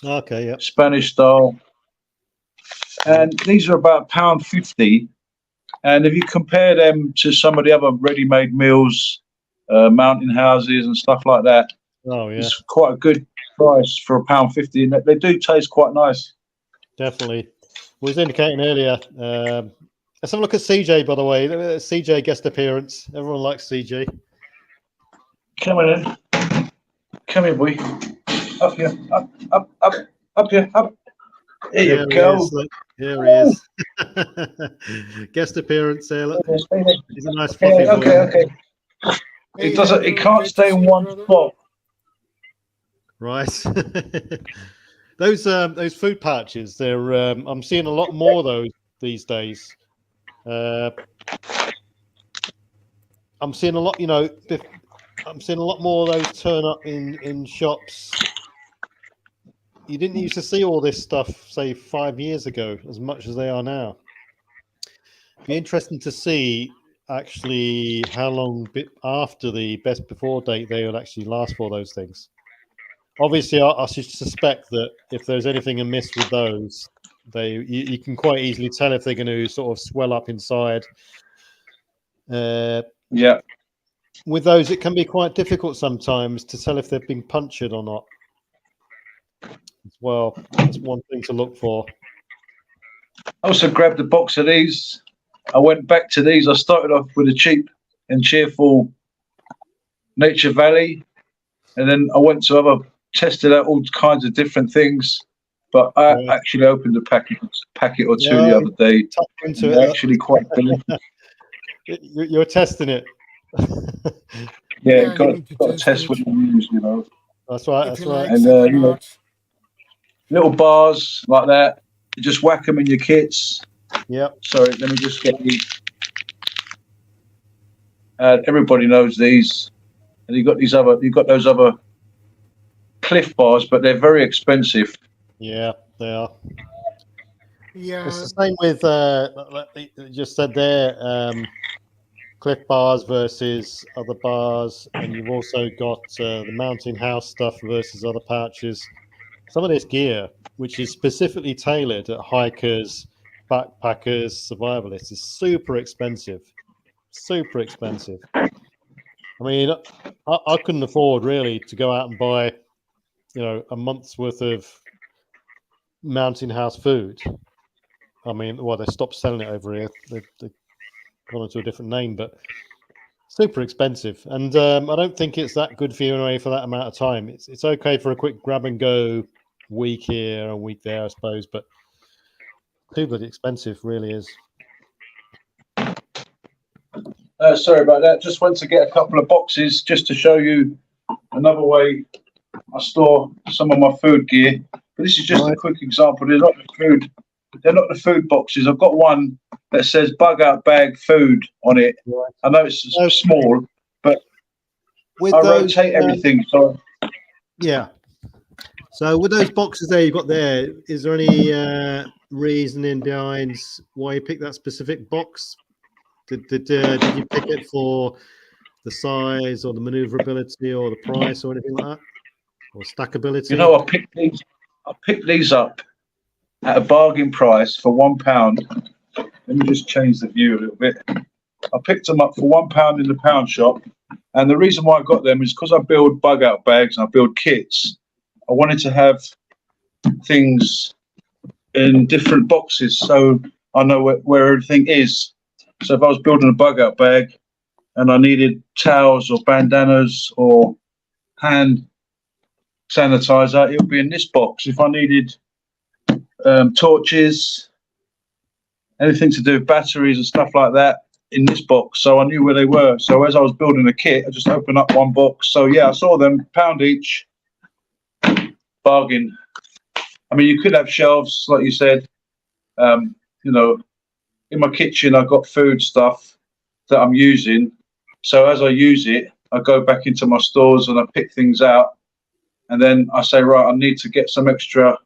Okay, yeah. Spanish style. And these are about £1.50. And if you compare them to some of the other ready-made meals, mountain houses and stuff like that, it's quite a good price for £1.50. And they do taste quite nice. Definitely. We was indicating earlier. Let's have a look at CJ, by the way. CJ guest appearance. Everyone likes CJ. Come on in. Come here, boy. Up here. Up here. Up. There you go. Here he is. Guest appearance there. Look. He's a nice fluffy boy. Okay. It doesn't. It can't stay in one spot. Right. Those food patches. They're. I'm seeing a lot more of those these days. I'm seeing a lot. I'm seeing a lot more of those turn up in shops. You didn't used to see all this stuff, say, 5 years ago, as much as they are now. It'd be interesting to see actually how long after the best before date they will actually last for those things. Obviously, I suspect that if there's anything amiss with those, you can quite easily tell if they're going to sort of swell up inside. Yeah. With those, it can be quite difficult sometimes to tell if they've been punctured or not. Well, that's one thing to look for. I also grabbed a box of these. I went back to these. I started off with a cheap and cheerful Nature Valley, and then I went to tested out all kinds of different things. But I actually opened a packet or two the other day. They're actually quite good. You're testing it. Yeah, got to test what you use, That's right. That's right. And little bars like that, you just whack them in your kits. Yep. Sorry, let me just get these. Everybody knows these, and you've got those other Cliff bars, but they're very expensive. Yeah, they are. Yeah, it's the same with like you just said there. Cliff bars versus other bars, and you've also got the mountain house stuff versus other pouches. Some of this gear, which is specifically tailored at hikers, backpackers, survivalists, is super expensive. Super expensive. I mean, I couldn't afford really to go out and buy, a month's worth of mountain house food. I mean, well, they stopped selling it over here. They've gone into a different name, but super expensive. And I don't think it's that good for you anyway for that amount of time. It's okay for a quick grab and go week here, a week there, I suppose, but too bloody expensive, really is. Sorry about that. Just went to get a couple of boxes just to show you another way I store some of my food gear. But this is just a quick example. They're not the food boxes. I've got one that says bug out bag food on it. Right. I know it's small, but I rotate everything. So yeah. So with those boxes there you've got there, is there any reasoning behind why you picked that specific box? Did you pick it for the size or the maneuverability or the price or anything like that? Or stackability? I picked these up at a bargain price for £1. Let me just change the view a little bit. I picked them up for £1 in the pound shop. And the reason why I got them is because I build bug out bags and I build kits. I wanted to have things in different boxes so I know where everything is. So if I was building a bug out bag and I needed towels or bandanas or hand sanitizer, it would be in this box. If I needed torches, anything to do with batteries and stuff like that in this box. So I knew where they were. So as I was building the kit, I just opened up one box. So yeah, I saw them, £1 each, bargain. I mean, you could have shelves, like you said. You know, in my kitchen, I've got food stuff that I'm using. So as I use it, I go back into my stores and I pick things out. And then I say, right, I need to get some extra,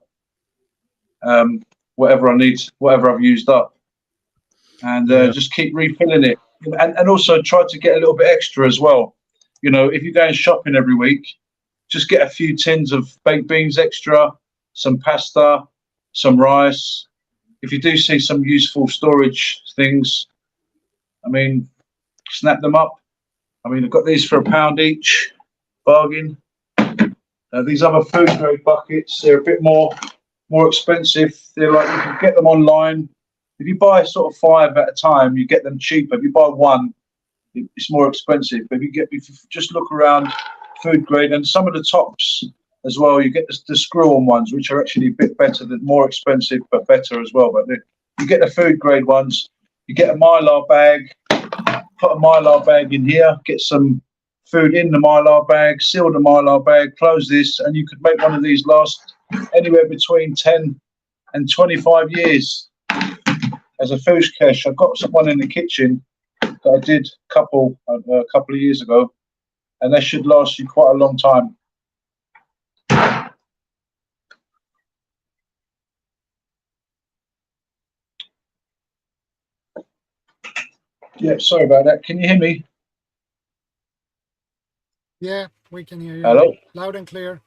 whatever I need, whatever I've used up. And just keep refilling it. And also try to get a little bit extra as well. You know, if you're going shopping every week, just get a few tins of baked beans extra, some pasta, some rice. If you do see some useful storage things, I mean, snap them up. I mean, I've got these for £1 each, bargain. These other food grade buckets, they're a bit more expensive. They're like, you can get them online. If you buy sort of 5 at a time, you get them cheaper. If you buy 1, it's more expensive. But if you just look around food grade, and some of the tops as well, you get the screw-on ones, which are actually a bit better, more expensive, but better as well. But you get the food grade ones. You get a Mylar bag, put a Mylar bag in here, get some food in the Mylar bag, seal the Mylar bag, close this, and you could make one of these last anywhere between 10 and 25 years as a food cache. I've got one in the kitchen that I did a couple of years ago, and that should last you quite a long time. Yeah, sorry about that. Can you hear me? Yeah, we can hear you. Hello? Loud and clear.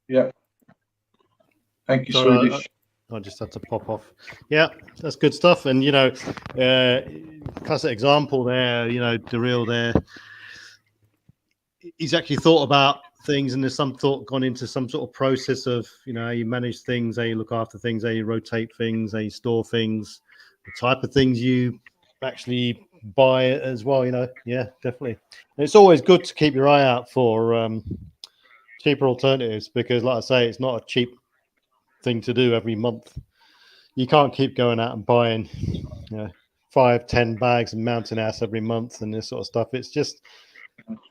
Yeah. Thank you, Sorry, Swedish. I just had to pop off. Yeah, that's good stuff. And, you know, classic example there, you know, Daryl there. He's actually thought about things, and there's some thought gone into some sort of process of, you know, how you manage things, how you look after things, how you rotate things, how you store things, the type of things you actually buy as well, you know. Yeah, definitely. And it's always good to keep your eye out for cheaper alternatives, because, like I say, it's not a cheap thing to do every month. You can't keep going out and buying, you know, 5-10 bags of Mountain Ass every month and this sort of stuff. It's just,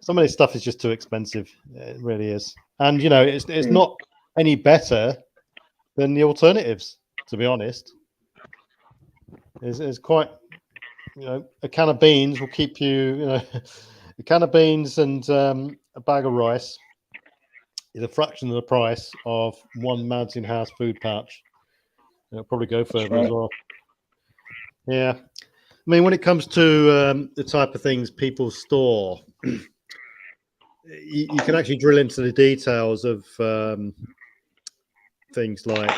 some of this stuff is just too expensive. It really is. And, you know, it's not any better than the alternatives, to be honest. It's quite, you know, a can of beans will keep you, you know, a can of beans and a bag of rice is a fraction of the price of one Mountain House food pouch. It'll probably go further as well. Yeah. I mean, when it comes to the type of things people store, you can actually drill into the details of things like,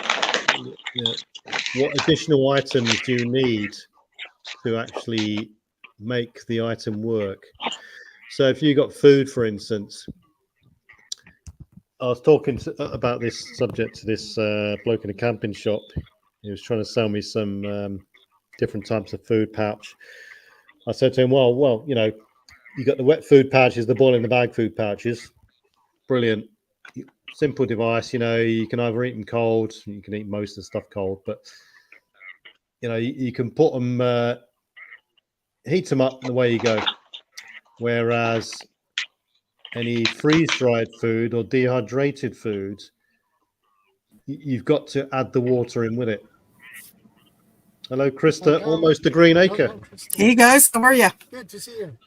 you know, what additional items do you need to actually make the item work. So if you got food, for instance, I was talking about this subject to this bloke in a camping shop. He was trying to sell me some different types of food pouch. I said to him, well, you know, you got the wet food pouches, the boil in the bag food pouches. Brilliant. Simple device, you know, you can either eat them cold, you can eat most of the stuff cold, but, you know, you can put them, heat them up and away you go. Whereas any freeze-dried food or dehydrated food, you've got to add the water in with it. Hello, Krista, Okay. almost a green acre. Hello, Krista. Hey guys, how are you? Good to see you.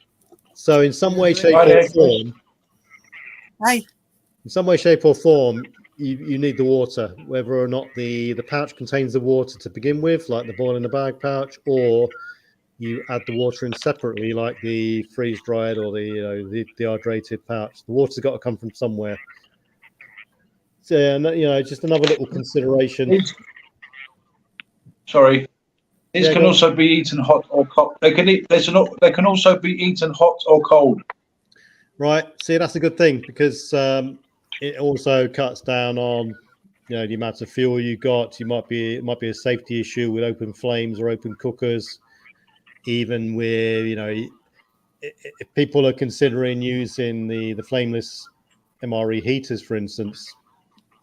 So in some way, shape Hi or there. form, Hi. in some way, shape or form, you need the water, whether or not the pouch contains the water to begin with, like the boil in the bag pouch, or you add the water in separately, like the freeze-dried or the dehydrated pouch. The water's got to come from somewhere. So, you know, just another little consideration. Sorry. These Yeah, can go on. also be eaten hot or cold. They can also be eaten hot or cold. Right. See, that's a good thing, because it also cuts down on, you know, the amount of fuel you got. It might be a safety issue with open flames or open cookers. Even with, you know, if people are considering using the flameless MRE heaters, for instance,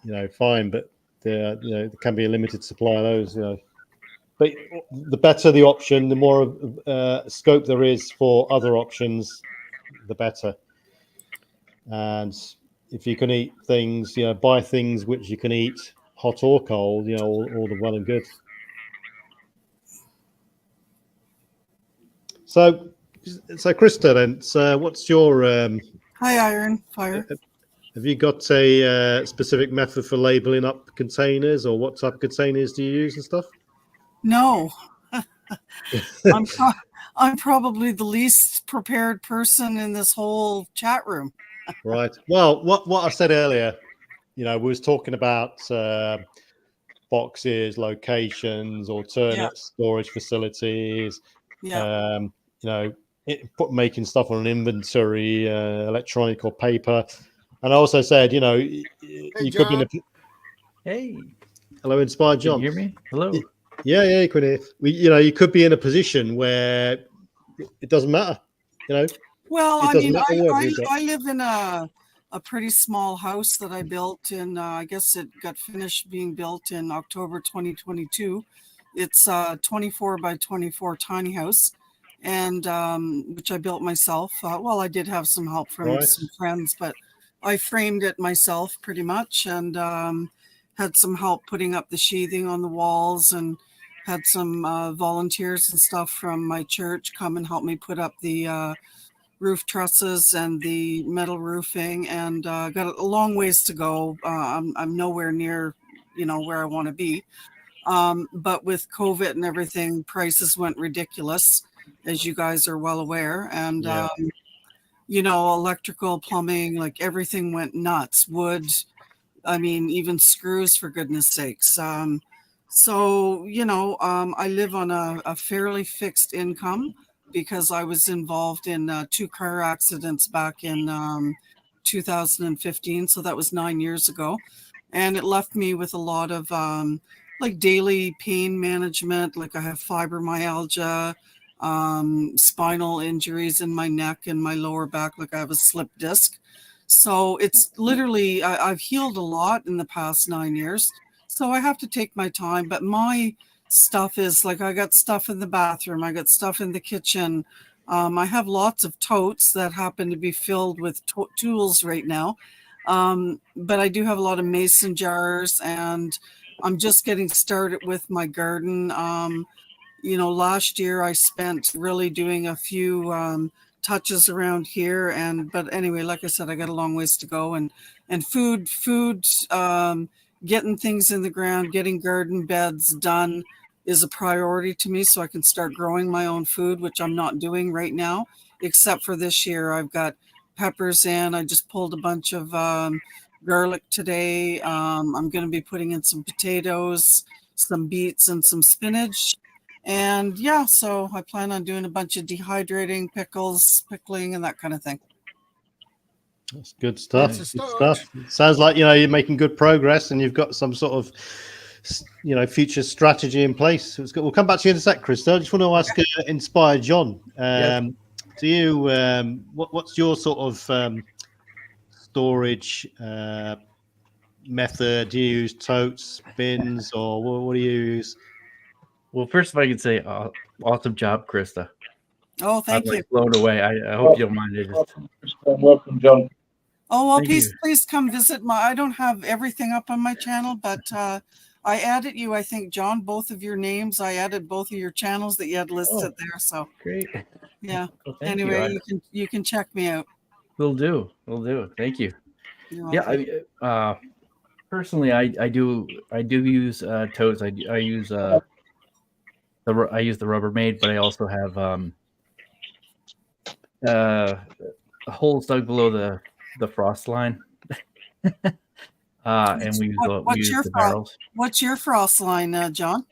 you know, fine, but there can be a limited supply of those, you know. but the better the option, the more scope there is for other options, the better. And if you can eat things, buy things which you can eat hot or cold, all the well and good. So Krista, then, so what's your Hi, Iron Fire. have you got a specific method for labeling up containers, or what type of containers do you use and stuff? No, I'm probably the least prepared person in this whole chat room. Right. Well, what I said earlier, we was talking about boxes, locations, alternate storage facilities. Yeah. Making stuff on an inventory, electronic or paper. And I also said, you could be in a. Hey, Hello, Inspired John. Can you hear me? Hello. Yeah, you can hear. You could be in a position where it doesn't matter. Well, it I doesn't mean, matter I live in a pretty small house that I built in. I guess it got finished being built in October 2022. It's a 24 by 24 tiny house, and which I built myself. Well, I did have some help from some friends, but I framed it myself pretty much, and had some help putting up the sheathing on the walls, and had some volunteers and stuff from my church come and help me put up the roof trusses and the metal roofing, and got a long ways to go. I'm nowhere near, where I want to be. But with COVID and everything, prices went ridiculous, as you guys are well aware. And, electrical, plumbing, like everything went nuts. Wood, I mean, even screws, for goodness sakes. I live on a fairly fixed income because I was involved in 2 car accidents back in 2015. So that was 9 years ago. And it left me with a lot of like daily pain management. Like I have fibromyalgia, spinal injuries in my neck and my lower back. Like I have a slip disc. So it's literally, I've healed a lot in the past 9 years. So I have to take my time. But my stuff is like, I got stuff in the bathroom, I got stuff in the kitchen. I have lots of totes that happen to be filled with tools right now. But I do have a lot of mason jars, and I'm just getting started with my garden. Last year I spent really doing a few touches around here, but anyway, like I said, I got a long ways to go, and food, getting things in the ground, getting garden beds done is a priority to me, so I can start growing my own food, which I'm not doing right now, except for this year. I've got peppers in. I just pulled a bunch of garlic today. I'm going to be putting in some potatoes, some beets, and some spinach. And so I plan on doing a bunch of dehydrating, pickling, and that kind of thing. That's good stuff. Good stuff. Sounds like you're making good progress, and you've got some sort of future strategy in place. It's good. We'll come back to you in a sec, Krista. I just want to ask Inspired John. Do you what's your sort of storage method? Do you use totes, bins, or what do you use? Well, first, if I could say, awesome job, Krista. Oh, thank you. I'm blown away. I hope you don't mind it. Welcome, John. Oh, well, please come visit I don't have everything up on my channel, but I added you, I think, John, both of your names. I added both of your channels that you had listed there. So great. Yeah. Well, anyway, you can check me out. Will do. Thank you. Personally, I do use totes. I use the Rubbermaid, but I also have holes dug below the frost line. And we use the barrels. What's your frost line, John?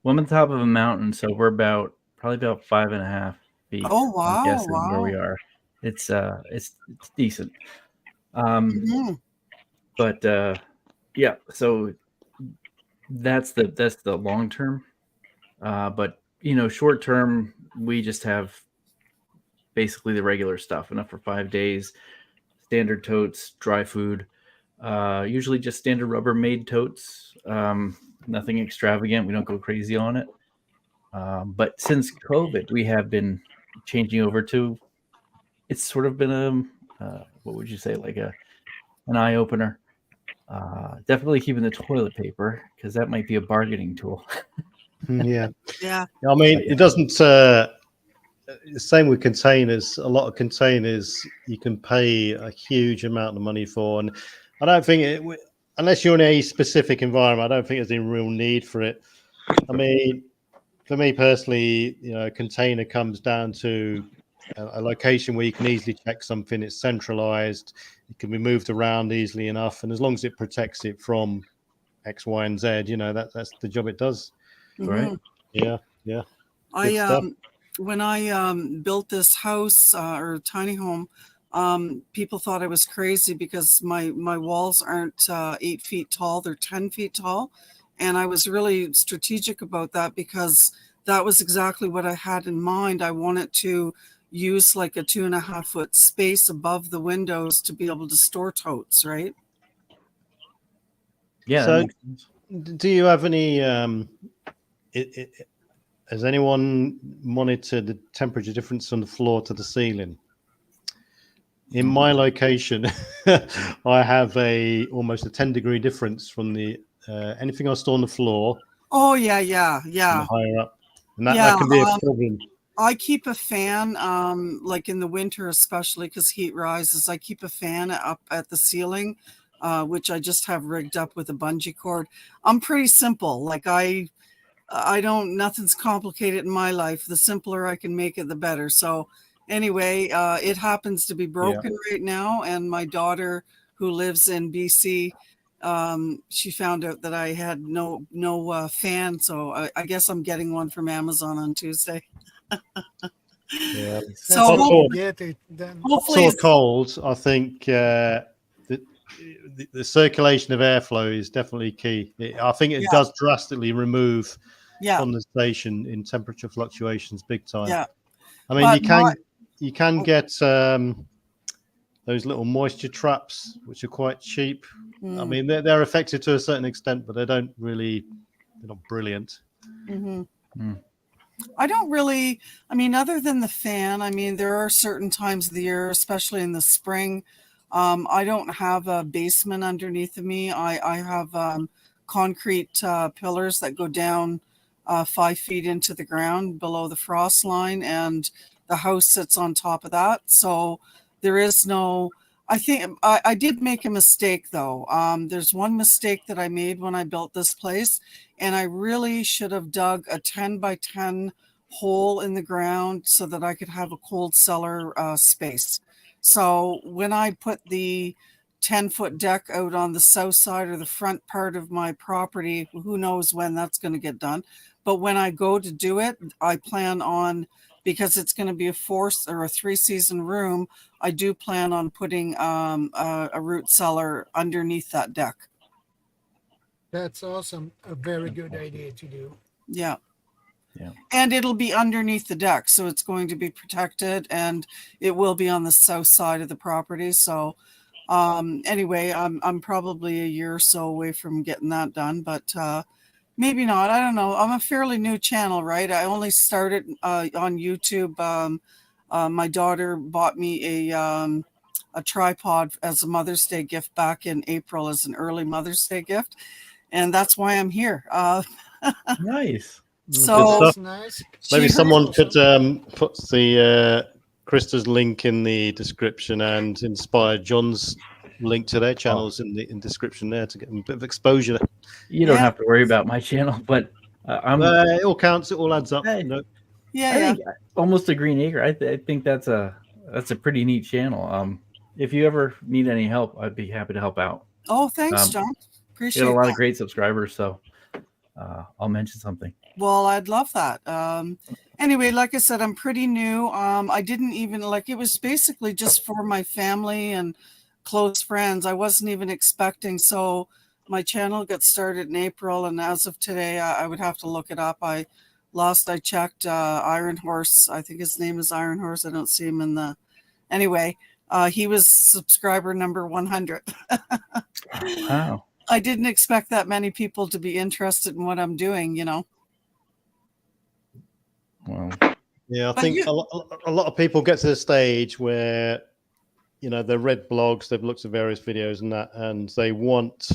Well, I'm on top of a mountain, so we're probably about 5.5 feet. Oh wow! I'm guessing where we are. It's decent. But so that's the long term. But short term, we just have basically the regular stuff, enough for 5 days. Standard totes, dry food. Usually just standard Rubbermaid totes. Nothing extravagant. We don't go crazy on it. But since COVID, we have been changing over to. It's sort of been what would you say, like an eye opener. Definitely keeping the toilet paper because that might be a bargaining tool. Yeah. Yeah. I mean, it doesn't. Same with containers. A lot of containers you can pay a huge amount of money for, and I don't think unless you're in a specific environment, I don't think there's any real need for it. I mean, for me personally, a container comes down to a location where you can easily check something. It's centralized. It can be moved around easily enough, and as long as it protects it from X, Y, and Z, that's the job it does. Right. Yeah. Good I stuff. when I built this house or tiny home, people thought I was crazy because my walls aren't 8 feet tall; they're 10 feet tall, and I was really strategic about that because that was exactly what I had in mind. I wanted to use like a 2.5 foot space above the windows to be able to store totes, right? Yeah. So, that makes sense. do you have any? Has anyone monitored the temperature difference from the floor to the ceiling? In my location, I have almost a 10-degree difference from the anything I store on the floor. Oh yeah. And higher up, and that Yeah, can be a problem. I keep a fan, like in the winter, especially because heat rises. I keep a fan up at the ceiling, which I just have rigged up with a bungee cord. I'm pretty simple. Like nothing's complicated in my life. The simpler I can make it, the better. So anyway, it happens to be broken right now. And my daughter, who lives in BC, she found out that I had no fan. So I guess I'm getting one from Amazon on Tuesday. Yeah. So Get it then. hopefully, Sore cold. I think the circulation of airflow is definitely key. I think it does drastically remove condensation in temperature fluctuations, big time. Yeah. I mean, you can get those little moisture traps, which are quite cheap. I mean, they're effective to a certain extent, but they're not brilliant. Mm-hmm. I don't really, I mean, other than the fan, I mean, there are certain times of the year, especially in the spring, I don't have a basement underneath of me. I have concrete pillars that go down 5 feet into the ground below the frost line, and the house sits on top of that. So there is no, I think I did make a mistake though. There's one mistake that I made when I built this place, and I really should have dug a 10 by 10 hole in the ground so that I could have a cold cellar space. So when I put the 10-foot deck out on the south side or the front part of my property, who knows when that's going to get done. But when I go to do it, I plan on, because it's going to be a 3-season room, I do plan on putting a root cellar underneath that deck. That's awesome. A very good idea to do. Yeah. And it'll be underneath the deck, so it's going to be protected, and it will be on the south side of the property. So anyway, I'm probably a year or so away from getting that done, but maybe not. I don't know. I'm a fairly new channel, right? I only started on YouTube. My daughter bought me a tripod as a Mother's Day gift back in April, as an early Mother's Day gift, and that's why I'm here. Nice. So That's nice. Maybe someone could put the Krista's link in the description and inspire John's link to their channels in the description there to get a bit of exposure. You don't have to worry about my channel, but it all counts. It all adds up. I Yeah. think Almost a Green Acre. I think that's a pretty neat channel. If you ever need any help, I'd be happy to help out. Oh, thanks, John. Appreciate it. Got a lot of great subscribers, so I'll mention something. Well, I'd love that. Anyway, like I said, I'm pretty new. I didn't even it was basically just for my family and close friends. I wasn't even expecting. So my channel got started in April, and as of today, I would have to look it up. I checked Iron Horse. I think his name is Iron Horse. I don't see him in the. Anyway, he was subscriber number 100. Wow. I didn't expect that many people to be interested in what I'm doing, Well, Yeah, I But think you- a lot of people get to the stage where, you know, they've read blogs, they've looked at various videos and that, and they want,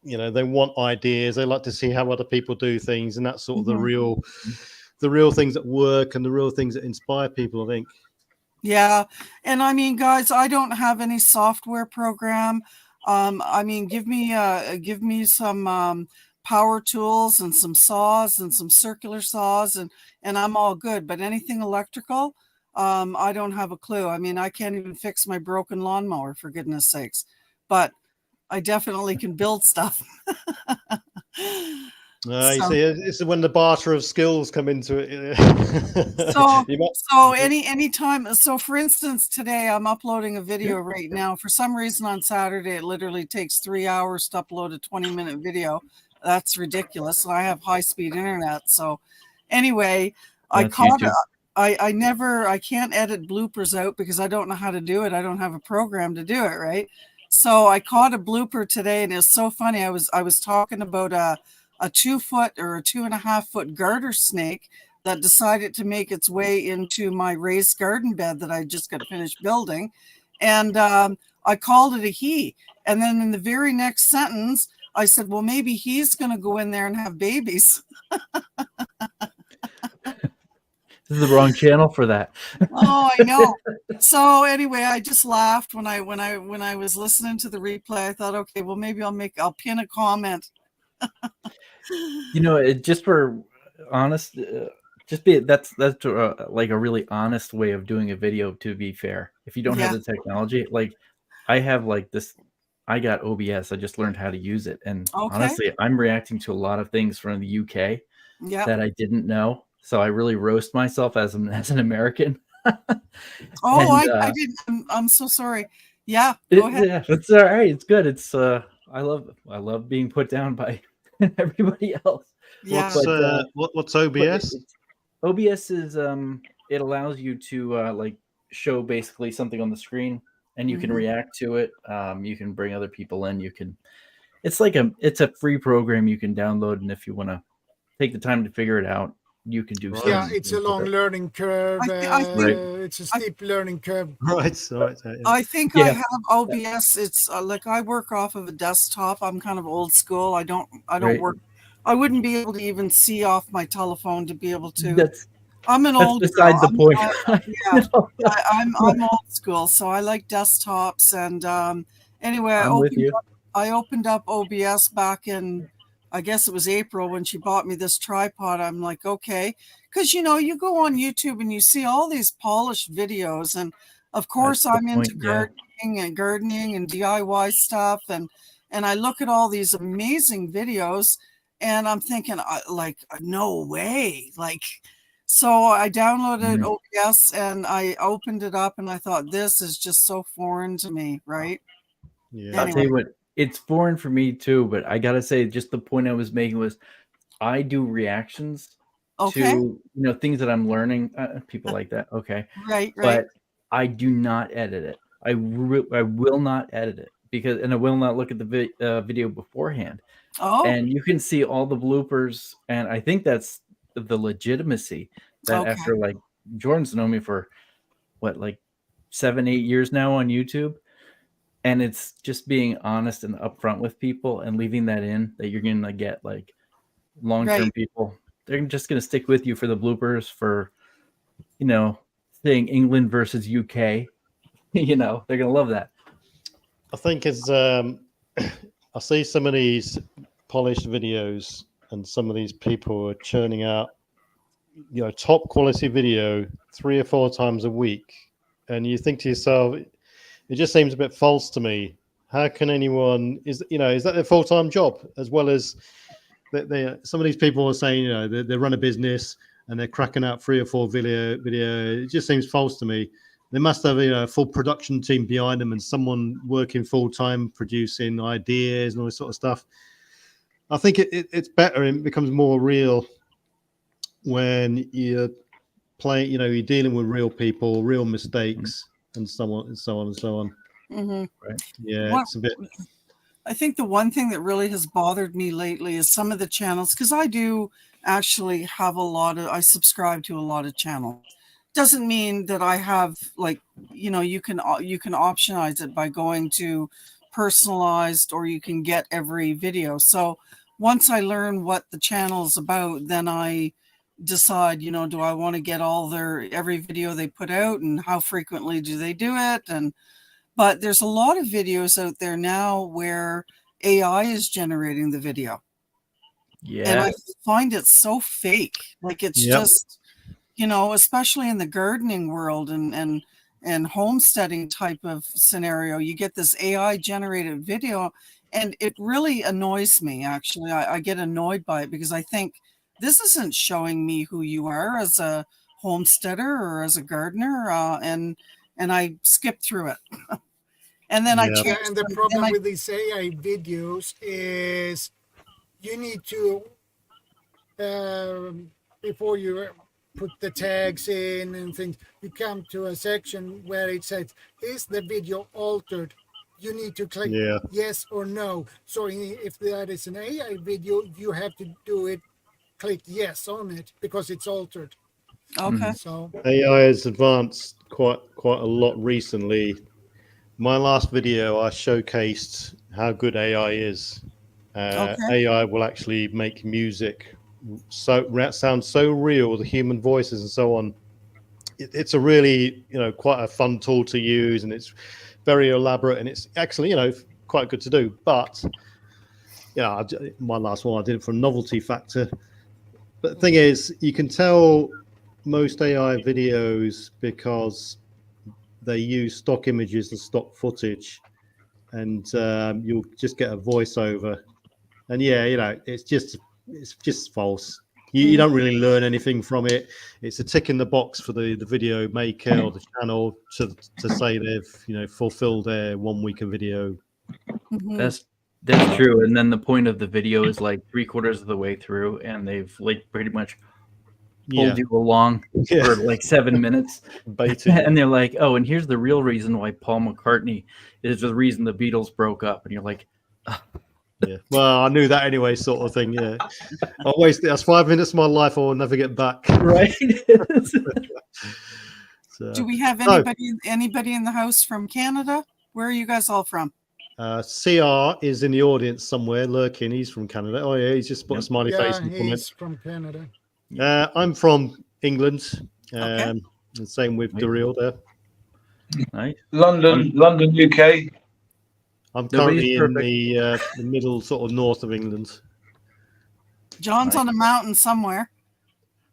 you know, they want ideas. They like to see how other people do things, and that's sort of Mhm. the real things that work and the real things that inspire people, I think. Yeah. And I mean, guys, I don't have any software program. I mean, give me some power tools and some saws and some circular saws and I'm all good. But anything electrical, I don't have a clue. I mean, I can't even fix my broken lawnmower, for goodness sakes. But I definitely can build stuff. You So see, it's when the barter of skills come into it. So, You might- so anytime. So, for instance, today I'm uploading a video right now. For some reason, on Saturday, it literally takes 3 hours to upload a 20-minute video. That's ridiculous. I have high-speed internet. So, anyway, I that's caught. YouTube. I can't edit bloopers out because I don't know how to do it. I don't have a program to do it. Right. So I caught a blooper today, and it's so funny. I was talking about a 2 foot or a 2.5 foot garter snake that decided to make its way into my raised garden bed that I just got finished building. And I called it a he. And then in the very next sentence, I said, well, maybe he's going to go in there and have babies. This is the wrong channel for that. Oh, I know. So anyway, I just laughed when I was listening to the replay. I thought, okay, well, maybe I'll pin a comment. You know, it just for honest, that's like a really honest way of doing a video. To be fair, if you don't have Yeah. the technology, like I have like this, I got OBS. I just learned how to use it, and Okay. honestly, I'm reacting to a lot of things from the UK Yeah. that I didn't know. So I really roast myself as an American. Oh, And, I didn't. I'm so sorry. Yeah. Go ahead. yeah, it's all right. It's good. It's I love being put down by everybody else. Yeah. What's OBS? OBS is it allows you to like show basically something on the screen and you can Mhm. react to it. You can bring other people in. It's a free program you can download, and if you want to take the time to figure it out, you can do Right. Yeah, certain it's a things with long it. learning curve. I think Right. It's a steep learning curve. Right. I think Yeah. I have OBS. It's like I work off of a desktop. I'm kind of old school. I don't Right. work. I wouldn't be able to even see off my telephone to be able to. That's I'm an old beside girl. the point. Yeah, I'm old school, so I like desktops. And anyway, I'm with you. I opened up OBS back in, I guess it was April when she bought me this tripod. I'm like, okay, because you go on YouTube and you see all these polished videos, and of course That's the I'm into point, yeah. gardening and DIY stuff, and I look at all these amazing videos, and I'm thinking, like, no way, like. So I downloaded OBS and I opened it up and I thought, this is just so foreign to me, right? Yeah. I'll tell you what, it's foreign for me too, but I gotta say, just the point I was making was I do reactions Okay. to things that I'm learning. People like that, okay. Right. But I do not edit it. I will not edit it and I will not look at the video beforehand. Oh, And you can see all the bloopers, and I think that's the legitimacy that okay. after, like, Jordan's known me for what, like 7-8 years now on YouTube, and it's just being honest and upfront with people and leaving that in, that you're gonna get like long-term people. They're just gonna stick with you for the bloopers, for saying England versus UK. They're gonna love that. I think it's I see some of these polished videos, and some of these people are churning out top quality video 3 or 4 times a week, and you think to yourself, it just seems a bit false to me. How can anyone is that their full-time job, as well as they some of these people are saying they run a business and they're cracking out 3 or 4 video. It just seems false to me. They must have a full production team behind them and someone working full-time producing ideas and all this sort of stuff. I think it's better and it becomes more real when you're playing, you're dealing with real people, real mistakes, and so on and so on and so on. Mm-hmm. Right. Yeah, it's a bit. I think the one thing that really has bothered me lately is some of the channels, because I do actually have I subscribe to a lot of channels. Doesn't mean that I have, like, you can optionize it by going to personalized, or you can get every video. So once I learn what the channel's about, then I decide, do I want to get every video they put out, and how frequently do they do it? But there's a lot of videos out there now where AI is generating the video. Yeah. And I find it so fake. Like, it's just, especially in the gardening world and homesteading type of scenario, you get this AI generated video, and it really annoys me. Actually, I get annoyed by it, because I think this isn't showing me who you are as a homesteader or as a gardener, and I skip through it. And then I change. Yeah, and the problem with these AI videos is you need to, before you put the tags in and things, you come to a section where it says, is the video altered? You need to click yes or no. So if that is an AI video, you have to click yes on it, because it's altered. Okay. So AI has advanced quite a lot recently. My last video, I showcased how good AI is. AI will actually make music sound so real, the human voices and so on. It's a really, quite a fun tool to use, and it's very elaborate, and it's actually, quite good to do. But my last one, I did it for a novelty factor. But the thing is, you can tell most AI videos because they use stock images and stock footage, and you'll just get a voiceover, and it's just false. You don't really learn anything from it. It's a tick in the box for the video maker or the channel to say they've fulfilled their 1 week of video. That's true. And then the point of the video is like 3/4 of the way through, and they've like pretty much pulled you along for like 7 minutes. And they're like, oh, and here's the real reason why Paul McCartney is the reason the Beatles broke up. And you're like, yeah, well, I knew that anyway, sort of thing. Yeah, that's 5 minutes of my life I'll never get back. Right. So, do we have anybody in the house from Canada? Where are you guys all from? CR is in the audience somewhere, lurking. He's from Canada. Oh yeah, he's just put a smiley face in the comments. He's from Canada. I'm from England. And same with Daryl there. Nice. London, UK. I'm currently in the middle, sort of north of England. John's on a mountain somewhere.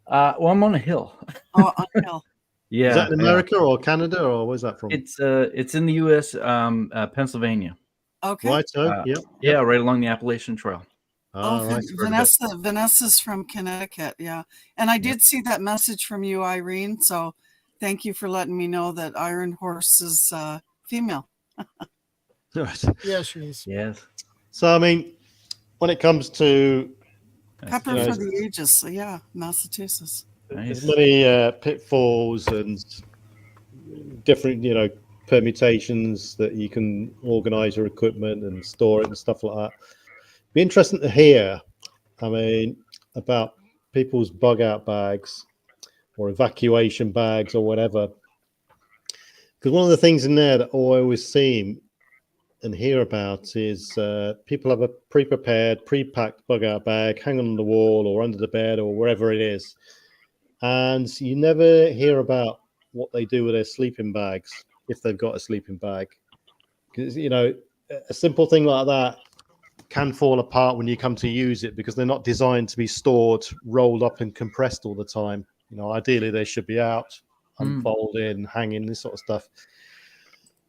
Well, I'm on a hill. Oh, on a hill. Yeah. Is that in America or Canada, or where's that from? It's in the U.S., Pennsylvania. Okay. Right. Yeah, right along the Appalachian Trail. Right. Vanessa's from Connecticut. Yeah. And I did see that message from you, Irene. So thank you for letting me know that Iron Horse is female. Right. Yeah, she is. Yes. So, I mean, when it comes to Pepper for the ages. So yeah, Massachusetts. There's many pitfalls and different, permutations that you can organize your equipment and store it and stuff like that. Be interesting to hear, about people's bug out bags or evacuation bags or whatever. Because one of the things in there that I always see and hear about is people have a pre-prepared, pre-packed bug out bag hanging on the wall or under the bed or wherever it is. And you never hear about what they do with their sleeping bags, if they've got a sleeping bag. Because, a simple thing like that can fall apart when you come to use it, because they're not designed to be stored, rolled up and compressed all the time. Ideally they should be out, unfolded and hanging, this sort of stuff.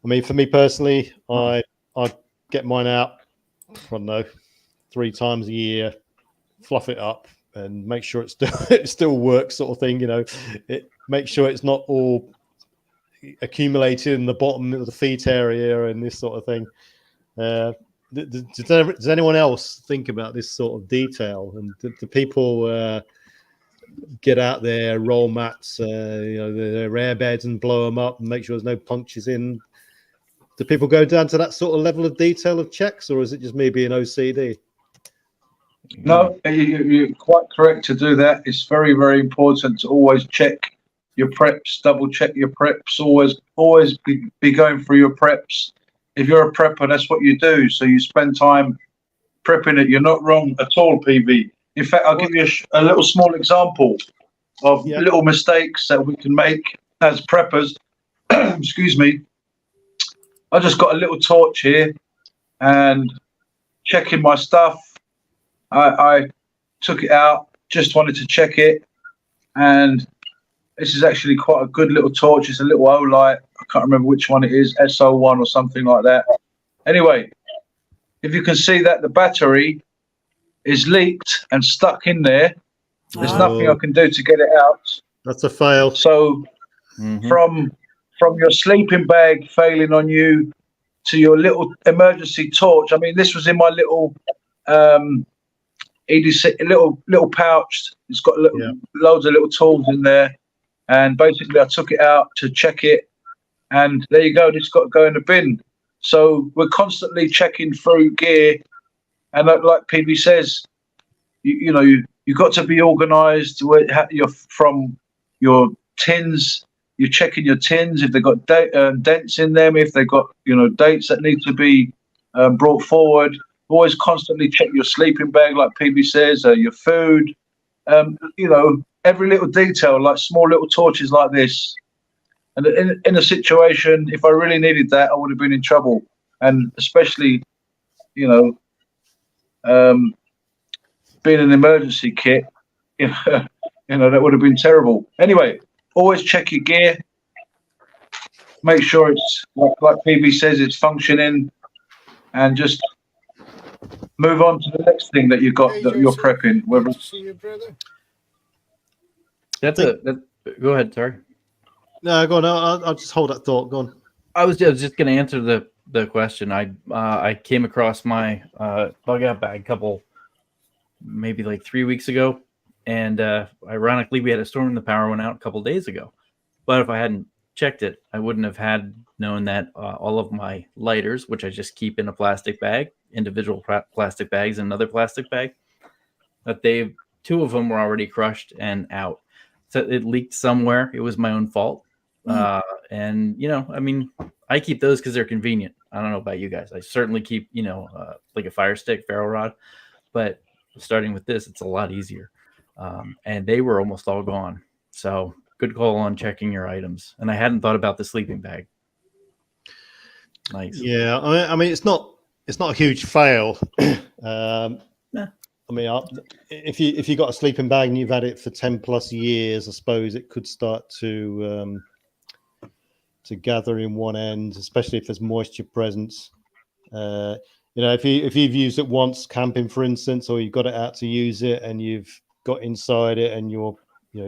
For me personally, I get mine out, I don't know, 3 times a year, fluff it up and make sure it still works, sort of thing. Make sure it's not all accumulated in the bottom of the feet area and this sort of thing. Does anyone else think about this sort of detail? And do people get out their roll mats, their air beds, and blow them up and make sure there's no punctures in? Do people go down to that sort of level of detail of checks, or is it just me being OCD? No, you're quite correct to do that. It's very, very important to always check your preps, double check your preps, always be going through your preps. If you're a prepper, that's what you do. So you spend time prepping it. You're not wrong at all, PV. In fact, I'll give you a little small example of little mistakes that we can make as preppers. Excuse me. I just got a little torch here and checking my stuff. I took it out, just wanted to check it, and this is actually quite a good little torch. It's a little Olight. I can't remember which one it is, SO1 or something like that. Anyway, if you can see that the battery is leaked and stuck in there, there's nothing I can do to get it out. That's a fail. So from your sleeping bag failing on you to your little emergency torch, I mean, this was in my little EDC, little pouch. It's got loads of little tools in there, and basically I took it out to check it, and there you go. This got to go in the bin. So we're constantly checking through gear, and like PB says, you got to be organised. You're from your tins. You're checking your tins if they've got dents in them, if they've got dates that need to be brought forward. Always constantly check your sleeping bag, like PB says, your food, every little detail, like small little torches like this. And in a situation, if I really needed that, I would have been in trouble. And especially, being an emergency kit, that would have been terrible. Anyway, always check your gear. Make sure it's, like PB says, it's functioning, and just move on to the next thing that you got that you're prepping. Whether see you, brother. Go ahead. Sorry. No, go on. I'll just hold that thought. Go on. I was just going to answer the question. I came across my bug out bag maybe like 3 weeks ago, and ironically, we had a storm and the power went out a couple days ago. But if I hadn't checked it, I wouldn't have known that all of my lighters, which I just keep in a plastic bag, individual plastic bags in another plastic bag, that two of them were already crushed and out. So it leaked somewhere. It was my own fault. And I mean, I keep those because they're convenient. I don't know about you guys. I certainly keep, like a fire stick, ferro rod, but starting with this, it's a lot easier. And they were almost all gone. So good call on checking your items. And I hadn't thought about the sleeping bag. Nice. Yeah. I mean, it's not a huge fail. I mean, if you got a sleeping bag and you've had it for 10 plus years, I suppose it could start to gather in one end, especially if there's moisture present. If you've used it once camping, for instance, or you've got it out to use it and you've got inside it and you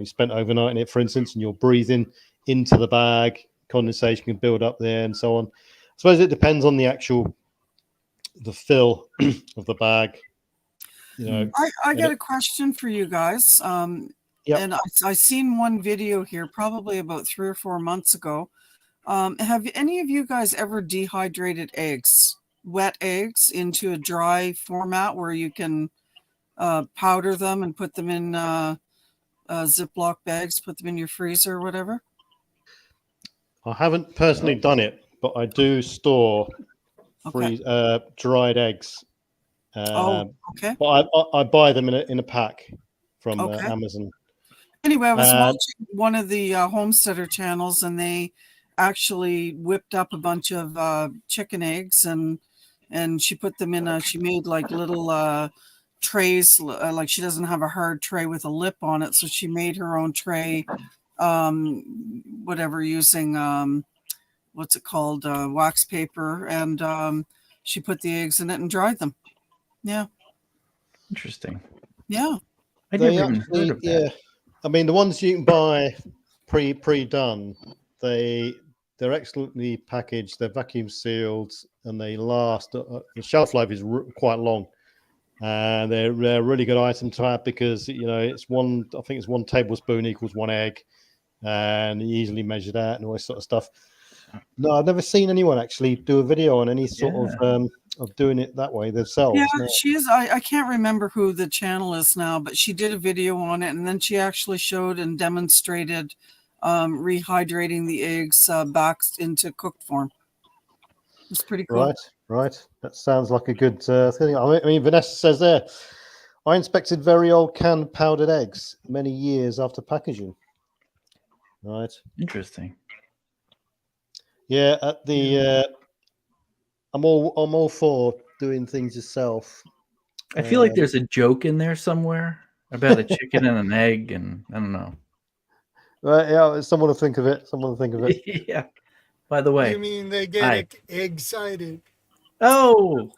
spent overnight in it, for instance, and you're breathing into the bag, condensation can build up there and so on. I suppose it depends on the fill of the bag. I got a question for you guys. And I seen one video here probably about 3 or 4 months ago. Have any of you guys ever dehydrated eggs, wet eggs, into a dry format where you can powder them and put them in Ziploc bags, put them in your freezer or whatever? I haven't personally done it, but I do store dried eggs. Okay. But I buy them in a pack from Amazon. Anyway, I was watching one of the homesteader channels, and they actually whipped up a bunch of chicken eggs, and she put them in she made like little trays, like she doesn't have a hard tray with a lip on it, so she made her own tray, using what's it called, wax paper, and she put the eggs in it and dried them. Yeah. Interesting. Yeah. I never even heard of that. Yeah. I mean, the ones you can buy pre-done, they're excellently packaged, they're vacuum sealed, and they last. The shelf life is quite long, and they're a really good item to have because it's one tablespoon equals 1 egg, and you easily measure that and all this sort of stuff. No, I've never seen anyone actually do a video on any sort of doing it that way themselves. Yeah, No. she is. I can't remember who the channel is now, but she did a video on it, and then she actually showed and demonstrated rehydrating the eggs back into cooked form. It's pretty cool. Right. That sounds like a good thing. I mean, Vanessa says there, I inspected very old canned powdered eggs many years after packaging. Right. Interesting. Yeah, at the I'm all for doing things yourself. I feel like there's a joke in there somewhere about a chicken and an egg, and I don't know. Right, yeah, someone will think of it. Yeah. By the way, You mean they get excited? oh,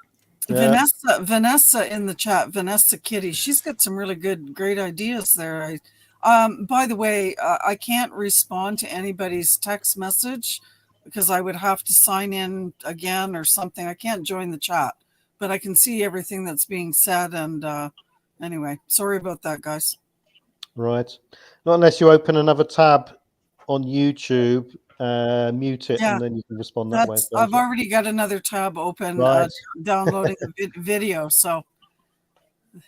Yeah. Vanessa in the chat, Vanessa Kitty, she's got some really great ideas there. By the way, I can't respond to anybody's text message because I would have to sign in again or something. I can't join the chat, but I can see everything that's being said. And anyway, sorry about that, guys. Right. Not unless you open another tab on YouTube, mute it, and then you can respond that way. I've already got another tab open, downloading a video. So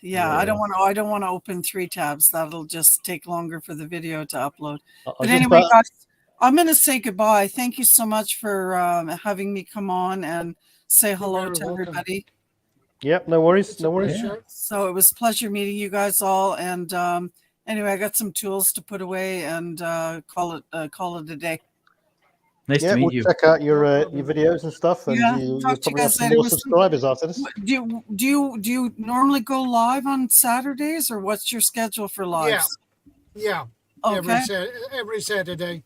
yeah, I don't want to open 3 tabs. That'll just take longer for the video to upload. But anyway, guys, I'm going to say goodbye. Thank you so much for having me come on and say hello to everybody. Yep, no worries. Yeah. So it was a pleasure meeting you guys all. And anyway, I got some tools to put away and call it a day. Nice to meet you. Check out your videos and stuff, and you'll probably have some more subscribers after this. Do you normally go live on Saturdays, or what's your schedule for lives? Yeah. Okay. Every Saturday,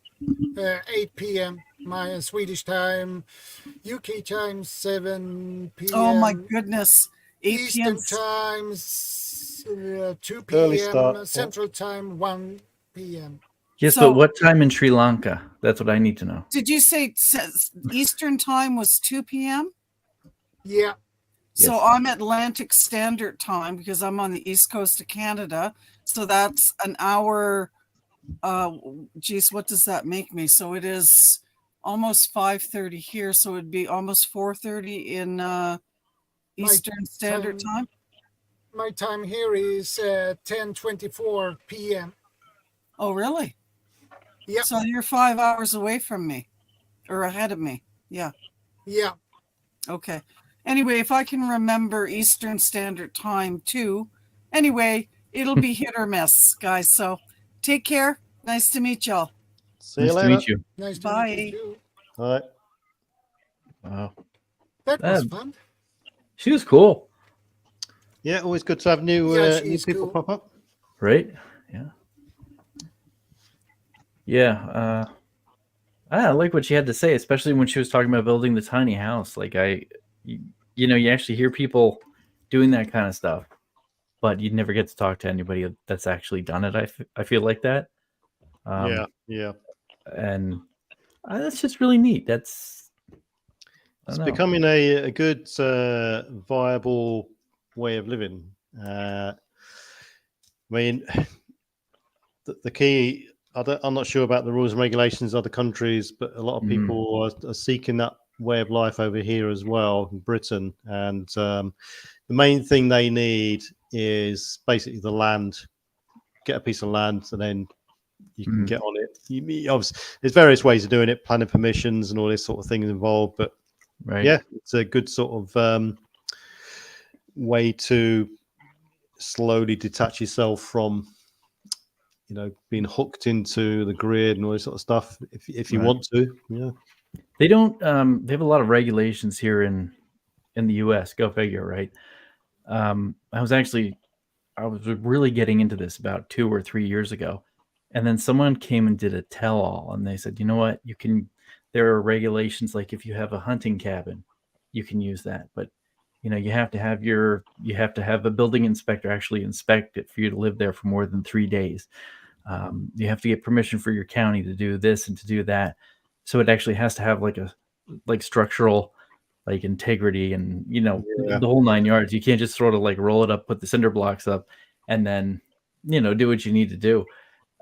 8 p.m. my Swedish time, UK time 7 p.m. Oh my goodness! 8 Eastern time 2 p.m. Central time 1 p.m. Yes, but what time in Sri Lanka? That's what I need to know. Did you say Eastern time was 2 p.m.? Yeah. So I'm Atlantic Standard Time because I'm on the East Coast of Canada. So that's an hour. Geez, what does that make me? So it is almost 5:30 here. So it'd be almost 4:30 in Eastern Standard Time. My time here is 10:24 p.m. Oh, really? Yeah. So you're 5 hours away from me, or ahead of me. Yeah. Yeah. Okay. Anyway, if I can remember Eastern Standard Time too. Anyway, it'll be hit or miss, guys. So take care. Nice to meet y'all. See you later. Nice to meet you. Nice to meet you. All right. Wow. That was fun. She was cool. Yeah, always good to have new people pop up. Right? Yeah. Yeah. I like what she had to say, especially when she was talking about building the tiny house. Like you actually hear people doing that kind of stuff, but you'd never get to talk to anybody that's actually done it. I feel like that. Yeah. And that's just really neat. It's becoming a good viable way of living. I mean, the key. I'm not sure about the rules and regulations of other countries, but a lot of people are seeking that way of life over here as well in Britain. And the main thing they need is basically the land. Get a piece of land, and then you can get on it. Obviously, there's various ways of doing it, planning permissions and all this sort of things involved. But yeah, it's a good sort of way to slowly detach yourself from being hooked into the grid and all this sort of stuff if you want to. Yeah. They don't they have a lot of regulations here in the US, go figure, right? I was really getting into this about 2 or 3 years ago. And then someone came and did a tell-all, and they said, you know what, there are regulations, like if you have a hunting cabin, you can use that. But you have to have a building inspector actually inspect it for you to live there for more than 3 days. You have to get permission for your county to do this and to do that. So it actually has to have like structural integrity and the whole 9 yards. You can't just sort of roll it up, put the cinder blocks up, and then do what you need to do.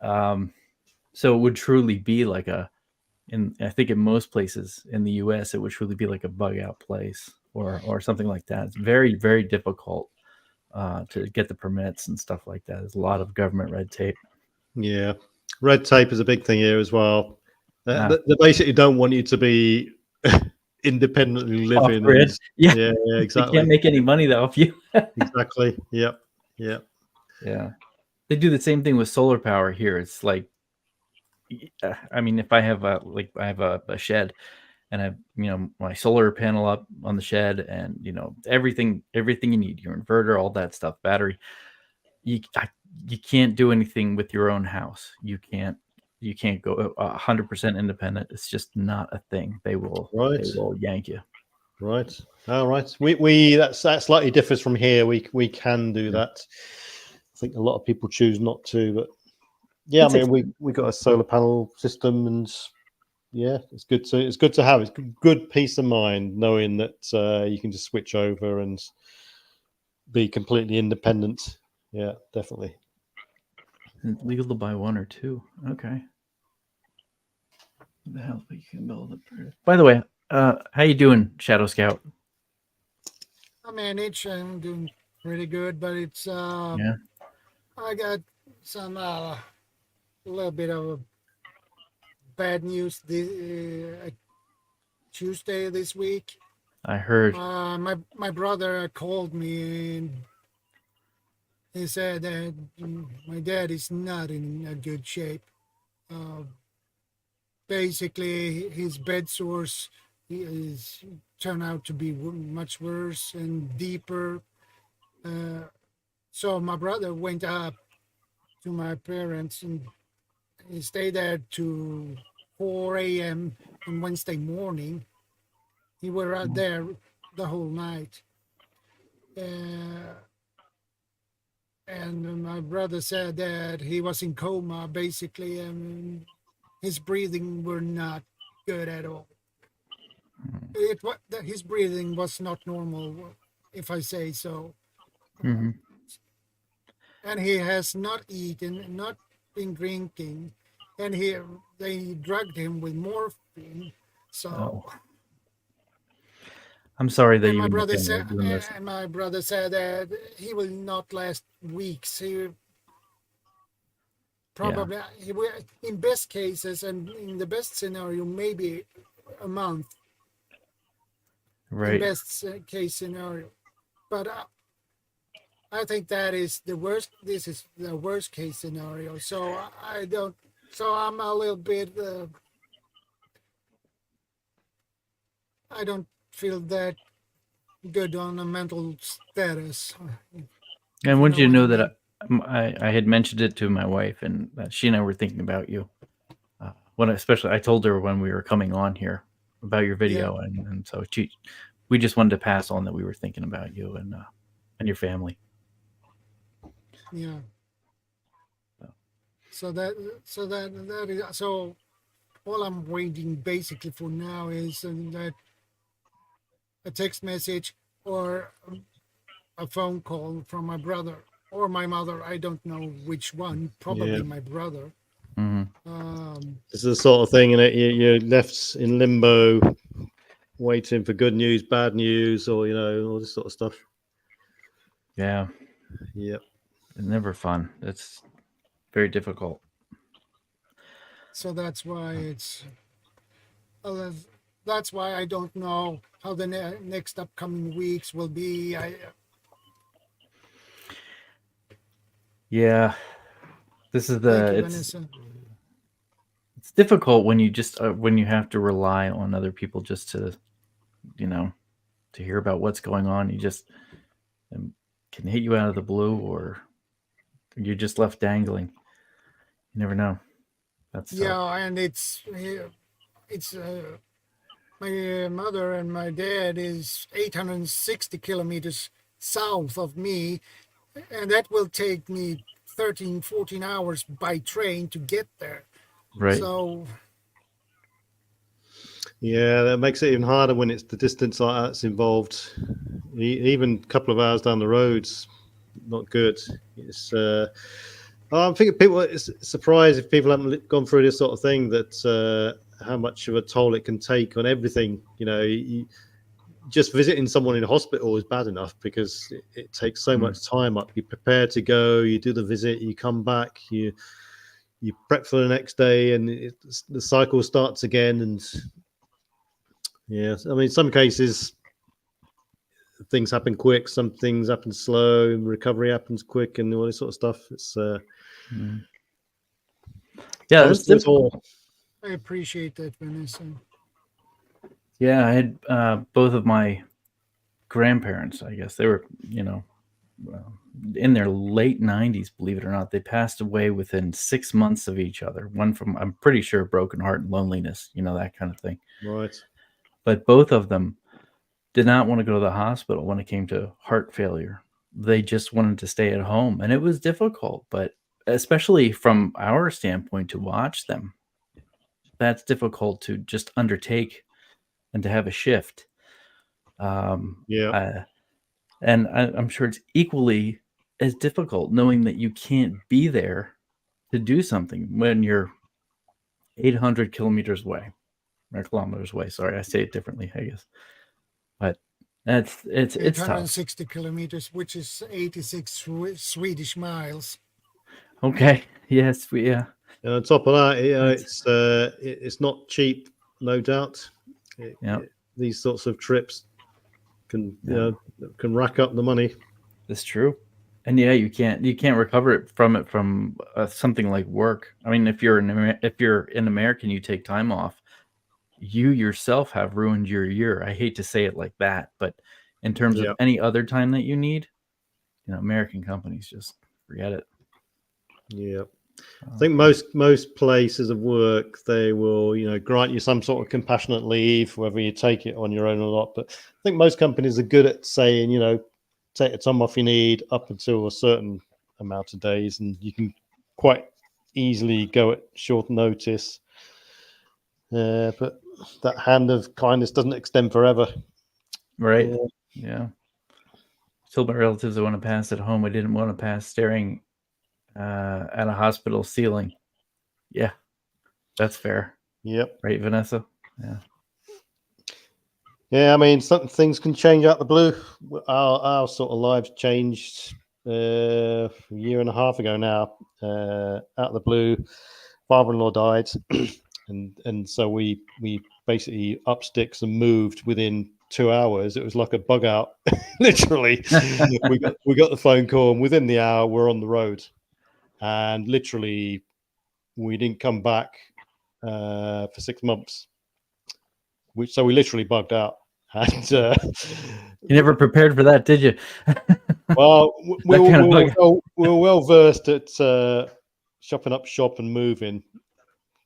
So it would truly be like a I think in most places in the U.S. it would truly be like a bug out place or something like that. It's very, very difficult to get the permits and stuff like that. There's a lot of government red tape. Yeah, red tape is a big thing here as well. They basically don't want you to be independently living. Off-grid. Yeah, yeah, exactly. They can't make any money though if you. Exactly. Yep. Yep. Yeah, they do the same thing with solar power here. It's like, I mean, if I have a shed, and I have, my solar panel up on the shed, and everything you need, your inverter, all that stuff, battery. You can't do anything with your own house. You can't go 100% independent. It's just not a thing. They will yank you. Right. All right. We that slightly differs from here. We can do that. I think a lot of people choose not to, but yeah, I mean, we got a solar panel system, and yeah, it's good to have. It's good peace of mind knowing that you can just switch over and be completely independent. Yeah, definitely. It's legal to buy one or two. Okay. What the hell? You can build it. By the way, how you doing, Shadow Scout? I manage. I'm doing pretty good, but it's Yeah. I got some a little bit of bad news this Tuesday this week. I heard. My brother called me and he said that my dad is not in a good shape. Basically, his bed sores is turned out to be much worse and deeper. So my brother went up to my parents and he stayed there to 4 a.m. on Wednesday morning. He were out there the whole night. And my brother said that he was in coma, basically, and his breathing were not good at all. His breathing was not normal, if I say so. Mm-hmm. And he has not eaten, not been drinking, and they drugged him with morphine. So. Oh. I'm sorry that and you. My brother said that he will not last weeks. He probably, he will, in best cases, and in the best scenario, maybe a month. Right. In best case scenario, but I think that is the worst. This is the worst case scenario. So I don't. So I'm a little bit. I don't feel that good on a mental status. And once you know that I had mentioned it to my wife, and she and I were thinking about you. Especially I told her when we were coming on here about your video, and so we just wanted to pass on that we were thinking about you and your family. Yeah. So all I'm waiting basically for now is that a text message or a phone call from my brother or my mother. I don't know which one. Probably my brother. Mm-hmm. This is the sort of thing, you're left in limbo, waiting for good news, bad news, or all this sort of stuff. Yeah. Yep. It's never fun. It's very difficult. So that's why it's. That's why I don't know how the next upcoming weeks will be. Yeah, this is Vanessa. It's difficult when you just when you have to rely on other people just to, to hear about what's going on. You just can hit you out of the blue, or you're just left dangling. You never know. That's and it's my mother and my dad is 860 kilometers south of me, and that will take me 13-14 hours by train to get there. Right. So yeah, that makes it even harder when it's the distance like that's involved. Even a couple of hours down the road's not good. It's I'm thinking people. It's surprised if people haven't gone through this sort of thing, that how much of a toll it can take on everything. You know, just visiting someone in a hospital is bad enough because it takes so much time up. You prepare to go, you do the visit, you come back, you prep for the next day, and the cycle starts again. And yeah, I mean, in some cases things happen quick, some things happen slow, recovery happens quick, and all this sort of stuff. It's yeah, it's difficult. I appreciate that, Vanessa. Yeah, I had both of my grandparents, I guess they were, you know, in their late 90s, believe it or not. They passed away within 6 months of each other. One from, I'm pretty sure, broken heart and loneliness, you know, that kind of thing. right. But both of them did not want to go to the hospital when it came to heart failure. They just wanted to stay at home. And it was difficult, but especially from our standpoint to watch them, that's difficult to just undertake and to have a shift. Yeah. And I'm sure it's equally as difficult knowing that you can't be there to do something when you're 800 kilometers away or kilometers away. Sorry, I say it differently, I guess. But it's tough. 860 kilometers, which is 86 Swedish miles. Okay. Yes. Yeah. And on top of that, it's not cheap, no doubt. These sorts of trips can can rack up the money. That's true. And yeah, you can't recover it from something like work. I mean, if you're an American, you take time off, you yourself have ruined your year. I hate to say it like that, but in terms of any other time that you need, you know, American companies just forget it. Yeah. I think most places of work, they will, you know, grant you some sort of compassionate leave, whether you take it on your own or not. But I think most companies are good at saying, you know, take the time off you need up until a certain amount of days, and you can quite easily go at short notice. But that hand of kindness doesn't extend forever. Right. Yeah. Told my relatives I want to pass at home. I didn't want to pass staring at a hospital ceiling. Yeah, that's fair. Yep. Right, Vanessa? Yeah. Yeah, I mean, things can change out the blue. Our sort of lives changed a year and a half ago now. Out of the blue, father-in-law died, and so we basically up sticks and moved within 2 hours. It was like a bug out, literally. we got the phone call, and within the hour, we're on the road. And literally, we didn't come back for 6 months. So we literally bugged out. And you never prepared for that, did you? Well, we were well versed at shopping up shop and moving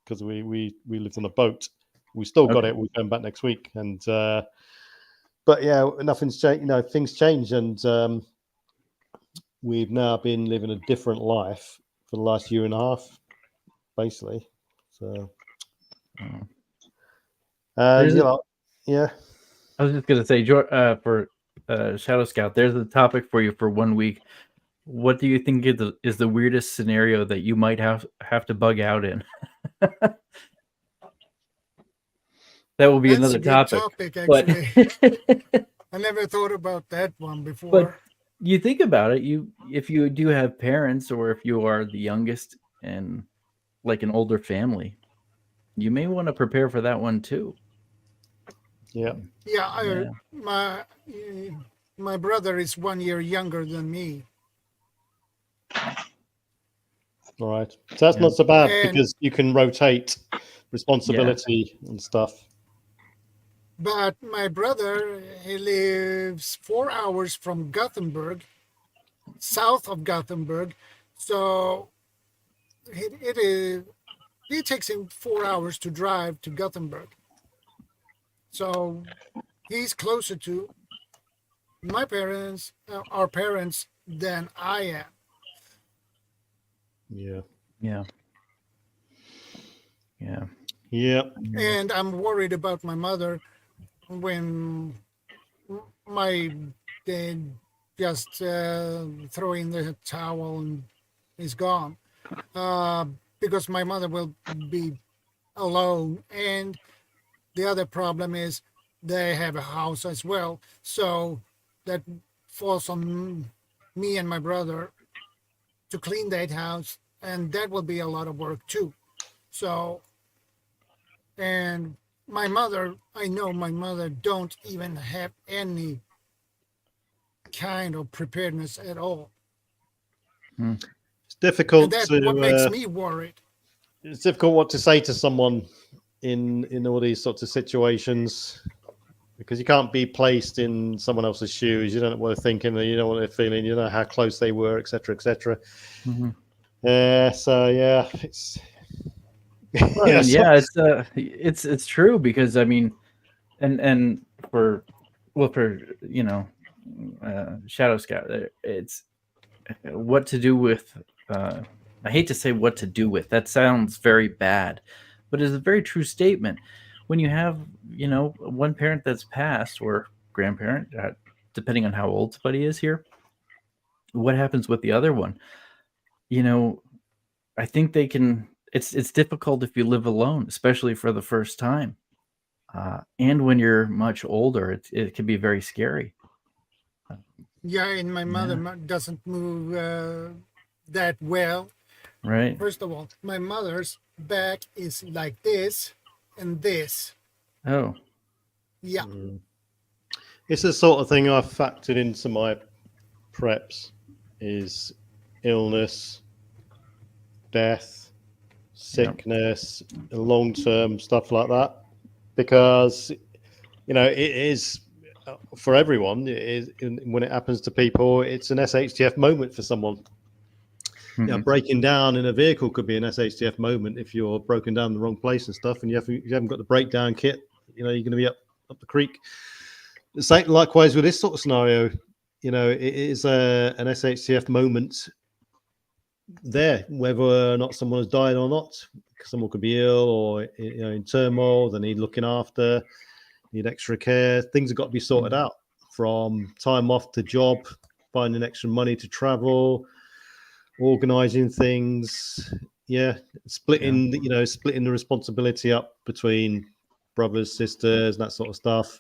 because we lived on a boat. We still got it. We're going back next week, and but yeah, nothing's changed. You know, things change, and we've now been living a different life for the last year and a half, basically. So, and you know, yeah. I was just gonna say, for Shadow Scout, there's a topic for you for 1 week. What do you think is the weirdest scenario that you might have to bug out in? That will be another topic. Actually. I never thought about that one before. But you think about it, if you do have parents, or if you are the youngest and like an older family, you may want to prepare for that one too. Yeah. Yeah. My brother is 1 year younger than me. All right. So that's not so bad because you can rotate responsibility and stuff. But my brother, he lives 4 hours from Gothenburg, south of Gothenburg. So it takes him 4 hours to drive to Gothenburg. So he's closer to my parents, our parents, than I am. Yeah. Yeah. Yeah. Yeah. And I'm worried about my mother when my dad just throw in the towel and is gone. Because my mother will be alone. And the other problem is they have a house as well. So that falls on me and my brother to clean that house. And that will be a lot of work too. So, and my mother, I know my mother don't even have any kind of preparedness at all. It's difficult And that's to. what makes me worried. It's difficult what to say to someone in all these sorts of situations, because you can't be placed in someone else's shoes. You don't know what they're thinking, you know what they're feeling, you know how close they were, etc., etc. So yeah, it's Well, I mean, yeah, it's true, because I mean, and for Shadow Scout, it's what to do with. I hate to say what to do with. That sounds very bad, but it's a very true statement. When you have one parent that's passed, or grandparent, depending on how old somebody is here, what happens with the other one? I think they can. It's difficult if you live alone, especially for the first time, and when you're much older, it can be very scary. Yeah, and my mother doesn't move that well. Right. First of all, my mother's back is like this and this. Oh. Yeah. It's the sort of thing I've factored into my preps, is illness, death, sickness, long-term stuff like that, because it is for everyone. It is, when it happens to people, it's an SHTF moment for someone. Breaking down in a vehicle could be an SHTF moment if you're broken down in the wrong place and stuff, and you haven't got the breakdown kit. You're going to be up the creek. The same, likewise with this sort of scenario. It is an SHTF moment there, whether or not someone has died or not. Someone could be ill or in turmoil. They need looking after, need extra care. Things have got to be sorted out, from time off to job, finding extra money to travel, organizing things, splitting the responsibility up between brothers, sisters, that sort of stuff,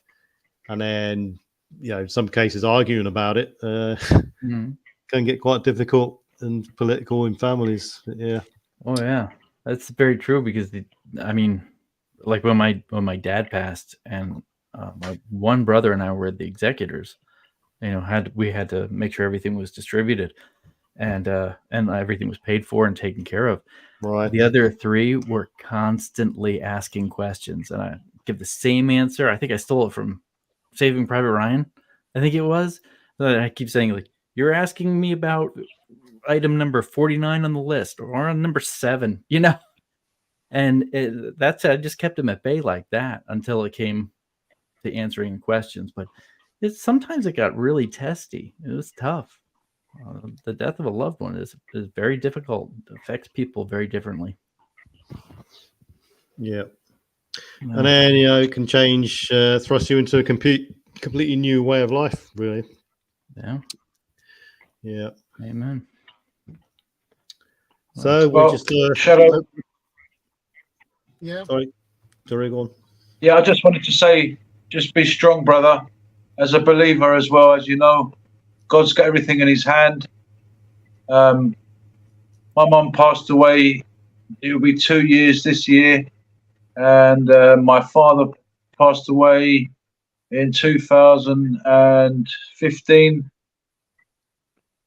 and then in some cases arguing about it can get quite difficult and political in families. Oh yeah, that's very true, because like when my dad passed, and my one brother and I were the executors, we had to make sure everything was distributed, and everything was paid for and taken care of. Right. The other three were constantly asking questions, and I give the same answer. I think I stole it from Saving Private Ryan, I think it was. I keep saying, like, you're asking me about item number 49 on the list, or on number 7, and I just kept him at bay like that until it came to answering questions. But sometimes it got really testy. It was tough. The death of a loved one is very difficult. It affects people very differently. Yeah. And then it can change, thrust you into a completely new way of life, really. Yeah. Amen. So we'll just Shadow. Yeah. Sorry, go on. Yeah, I just wanted to say, just be strong, brother. As a believer as well, as you know, God's got everything in His hand. My mum passed away. It will be 2 years this year, and my father passed away in 2015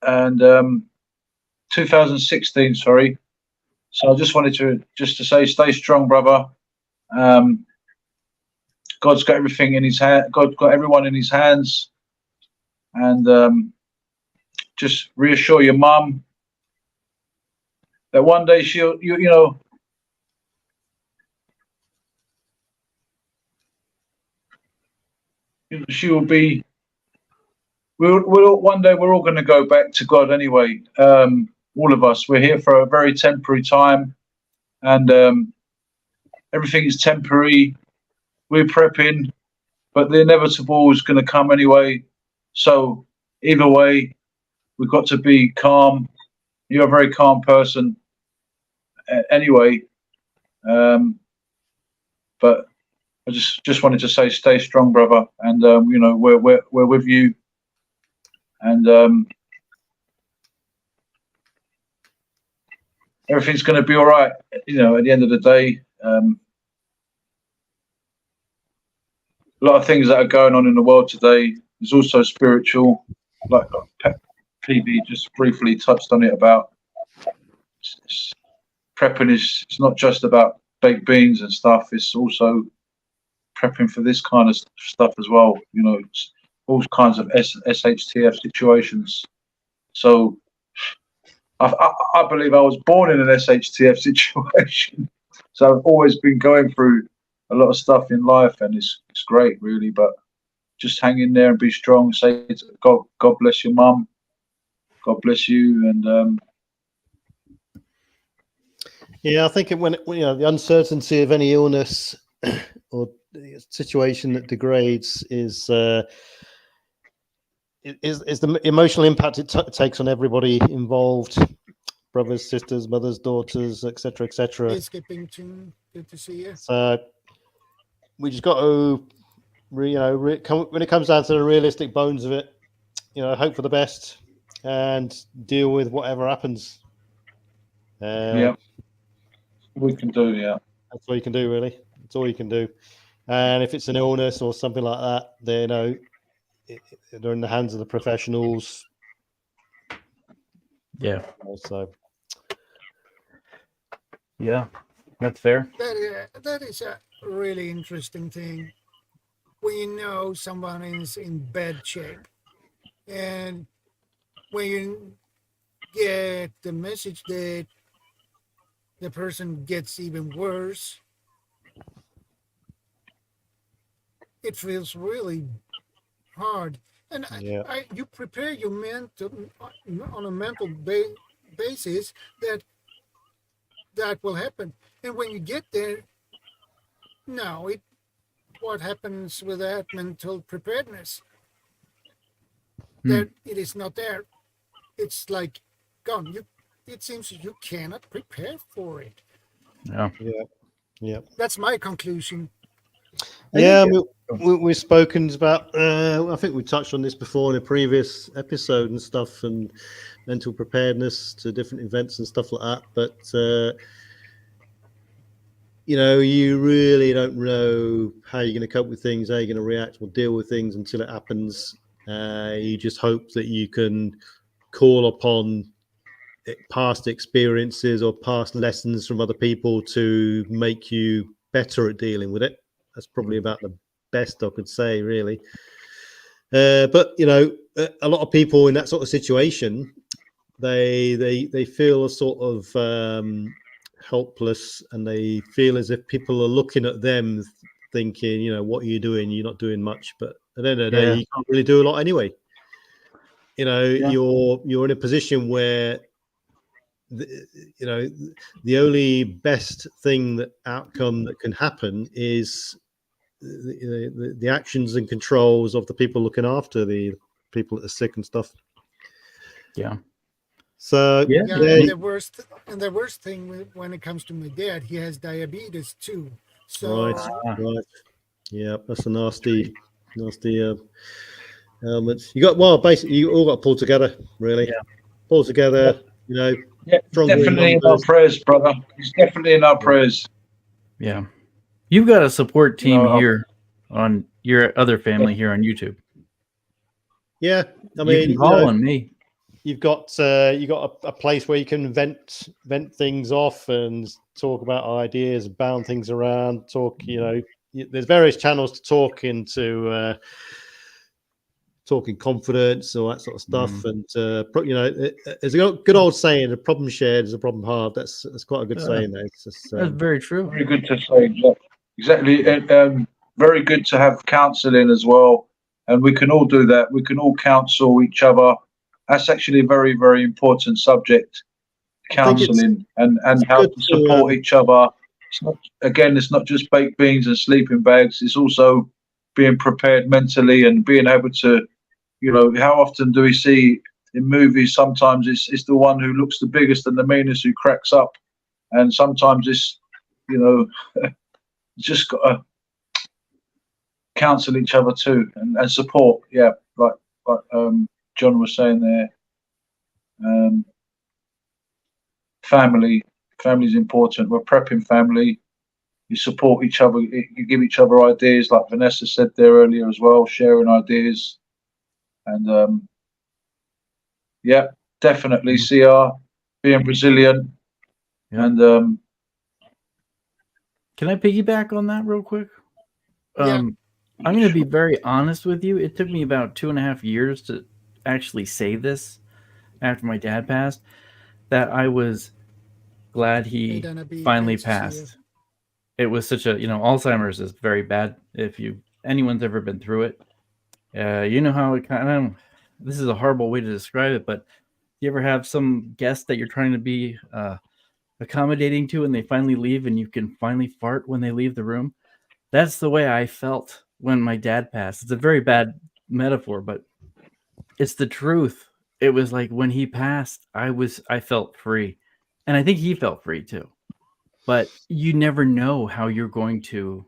and 2016. Sorry. So I just wanted to say, stay strong, brother. God's got everything in His hand. God's got everyone in His hands, and just reassure your mum that one day she'll, she will be. One day we're all going to go back to God anyway. All of us. We're here for a very temporary time, and everything is temporary. We're prepping, but the inevitable is going to come anyway. So either way, we've got to be calm. You're a very calm person. Anyway, But I just wanted to say, stay strong, brother, and you know, we're with you, and everything's going to be all right. You know, at the end of the day, a lot of things that are going on in the world today is also spiritual, like PB just briefly touched on it about prepping. It's not just about baked beans and stuff. It's also prepping for this kind of stuff as well. You know, it's all kinds of SHTF situations. So I believe I was born in an SHTF situation. So I've always been going through a lot of stuff in life, and it's great, really. But just hang in there and be strong. Say God bless your mum. God bless you, and yeah, I think when you know, the uncertainty of any illness or situation that degrades is the emotional impact it takes on everybody involved, brothers, sisters, mothers, daughters, etc., etc. Hey, Skipping Tune, good to see you. So we just got to, when it comes down to the realistic bones of it, you know, hope for the best and deal with whatever happens. yeah, we can do. Yeah, that's all you can do, really. That's all you can do. And if it's an illness or something like that, they you know they're in the hands of the professionals. Yeah. Also, Yeah, that's fair. That is a really interesting thing. When you know someone is in bad shape, and when you get the message that the person gets even worse, it feels really hard. And yeah, you prepare your mental on a mental basis that will happen. And when you get there, no, what happens with that mental preparedness? That it is not there. It's like gone. It seems you cannot prepare for it. Yeah. yeah. That's my conclusion. Yeah, we've spoken about. I think we touched on this before in a previous episode and stuff, and mental preparedness to different events and stuff like that. But you know, you really don't know how you're going to cope with things, how you're going to react or deal with things until it happens. You just hope that you can call upon past experiences or past lessons from other people to make you better at dealing with it. That's probably about the best I could say, really. But you know, a lot of people in that sort of situation, they feel a sort of helpless, and they feel as if people are looking at them, thinking, you know, what are you doing? You're not doing much. But at the end of the day, you can't really do a lot anyway. You know, you're in a position where you know the only best outcome that can happen is the actions and controls of the people looking after the people that are sick and stuff. Yeah. So and the worst thing when it comes to my dad, he has diabetes too. So right. Yeah, that's a nasty element. Basically you all got to pull together, really. Yeah. Pull together, you know. Yeah, definitely in our prayers, brother. He's definitely in our prayers. Yeah. You've got a support team here on your other family here on YouTube. Yeah. I mean, you can call on me. You've got a place where you can vent things off and talk about ideas, bound things around, talk, you know, there's various channels to talk into, talk in confidence, all that sort of stuff. And you know, there's a good old saying: "A problem shared is a problem halved." That's quite a good saying. It's just, that's very true. Very good to say. Yeah, exactly. And very good to have counselling as well. And we can all do that. We can all counsel each other. That's actually a very, very important subject. Counselling and how to support each other. It's not just baked beans and sleeping bags. It's also being prepared mentally and being able to, you know, how often do we see in movies? Sometimes it's the one who looks the biggest and the meanest who cracks up, and sometimes it's, you know, just got to counsel each other too, and support. Yeah, like John was saying there. Family's important. We're prepping family. You support each other. You give each other ideas, like Vanessa said there earlier as well, sharing ideas. And yeah, definitely CR, being resilient. Yeah. And can I piggyback on that real quick? Yeah. I'm going to be very honest with you. It took me about 2.5 years to actually say this after my dad passed, that I was glad he finally passed. It was such a, Alzheimer's is very bad. If anyone's ever been through it, you know how it kind of, this is a horrible way to describe it, but you ever have some guest that you're trying to be accommodating to and they finally leave and you can finally fart when they leave the room? That's the way I felt when my dad passed. It's a very bad metaphor, but it's the truth. It was like when he passed, I felt free. And I think he felt free too. But you never know how you're going to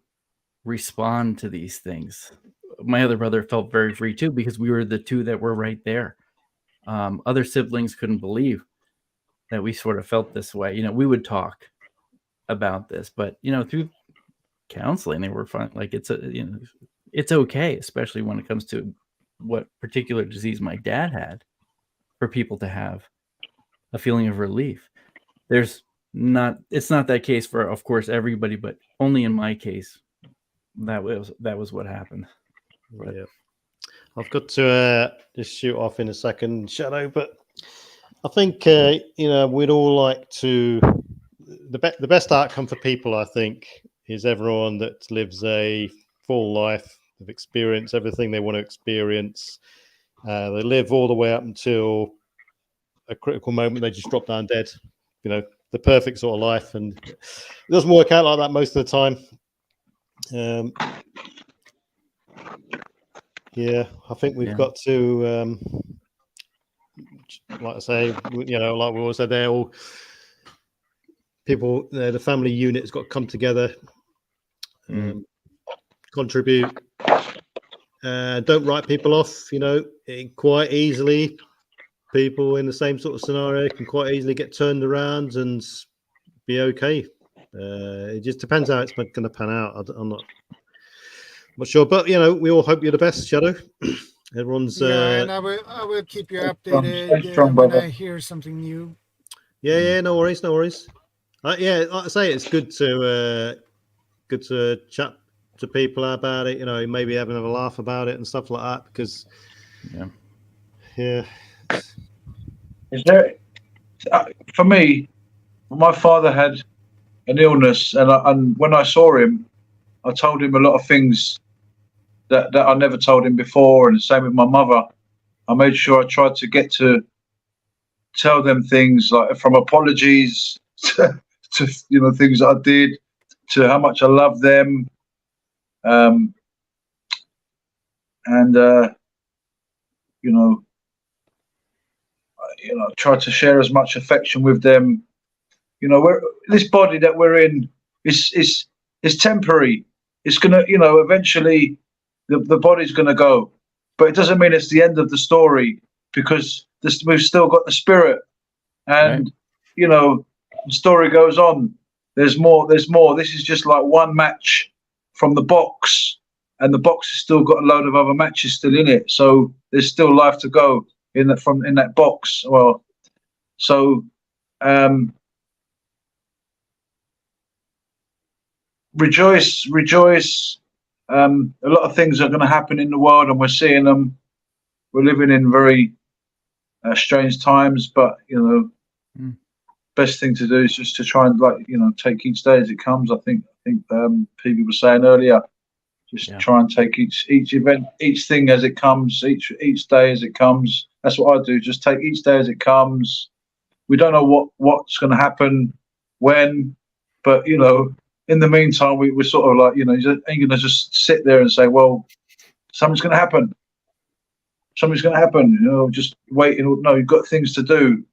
respond to these things. My other brother felt very free too, because we were the two that were right there. Other siblings couldn't believe that we sort of felt this way. We would talk about this, but through counseling, they were fine. Like it's okay, especially when it comes to what particular disease my dad had, for people to have a feeling of relief. It's not that case for, of course, everybody, but only in my case, that was what happened. But, yeah, I've got to just shoot off in a second, Shadow. But I think we'd all like to. The best outcome for people, I think, is everyone that lives a full life. They've experienced everything they want to experience. They live all the way up until a critical moment. They just drop down dead. The perfect sort of life, and it doesn't work out like that most of the time. Yeah, I think we've got to, like I say, like we all said, they're all people. The family unit has got to come together, contribute. Don't write people off. Quite easily. People in the same sort of scenario can quite easily get turned around and be okay. It just depends how it's going to pan out. I'm not sure, but we all hope you're the best, Shadow. Everyone's and I will keep you updated when I hear something new. Yeah, no worries. Yeah, like I say, it's good to chat to people about it. Maybe having a laugh about it and stuff like that, because yeah. Is there, for me, my father had an illness, and when I saw him, I told him a lot of things that I never told him before, and the same with my mother. I made sure I tried to get to tell them things, like from apologies to things that I did, to how much I love them, and try to share as much affection with them. This body that we're in is temporary. It's gonna, eventually the body's gonna go, but it doesn't mean it's the end of the story, because we've still got the spirit, and the story goes on. There's more. This is just like one match from the box, and the box has still got a load of other matches still in it. So there's still life to go in that box. Well, so rejoice. A lot of things are going to happen in the world, and we're seeing them. We're living in very strange times, but best thing to do is just to try and take each day as it comes. I think people were saying earlier, try and take each event, each thing as it comes, each day as it comes. That's what I do. Just take each day as it comes. We don't know what's going to happen when, but in the meantime, we're sort of like, you ain't going to just sit there and say, well, something's going to happen. Something's going to happen. Just wait. No, you've got things to do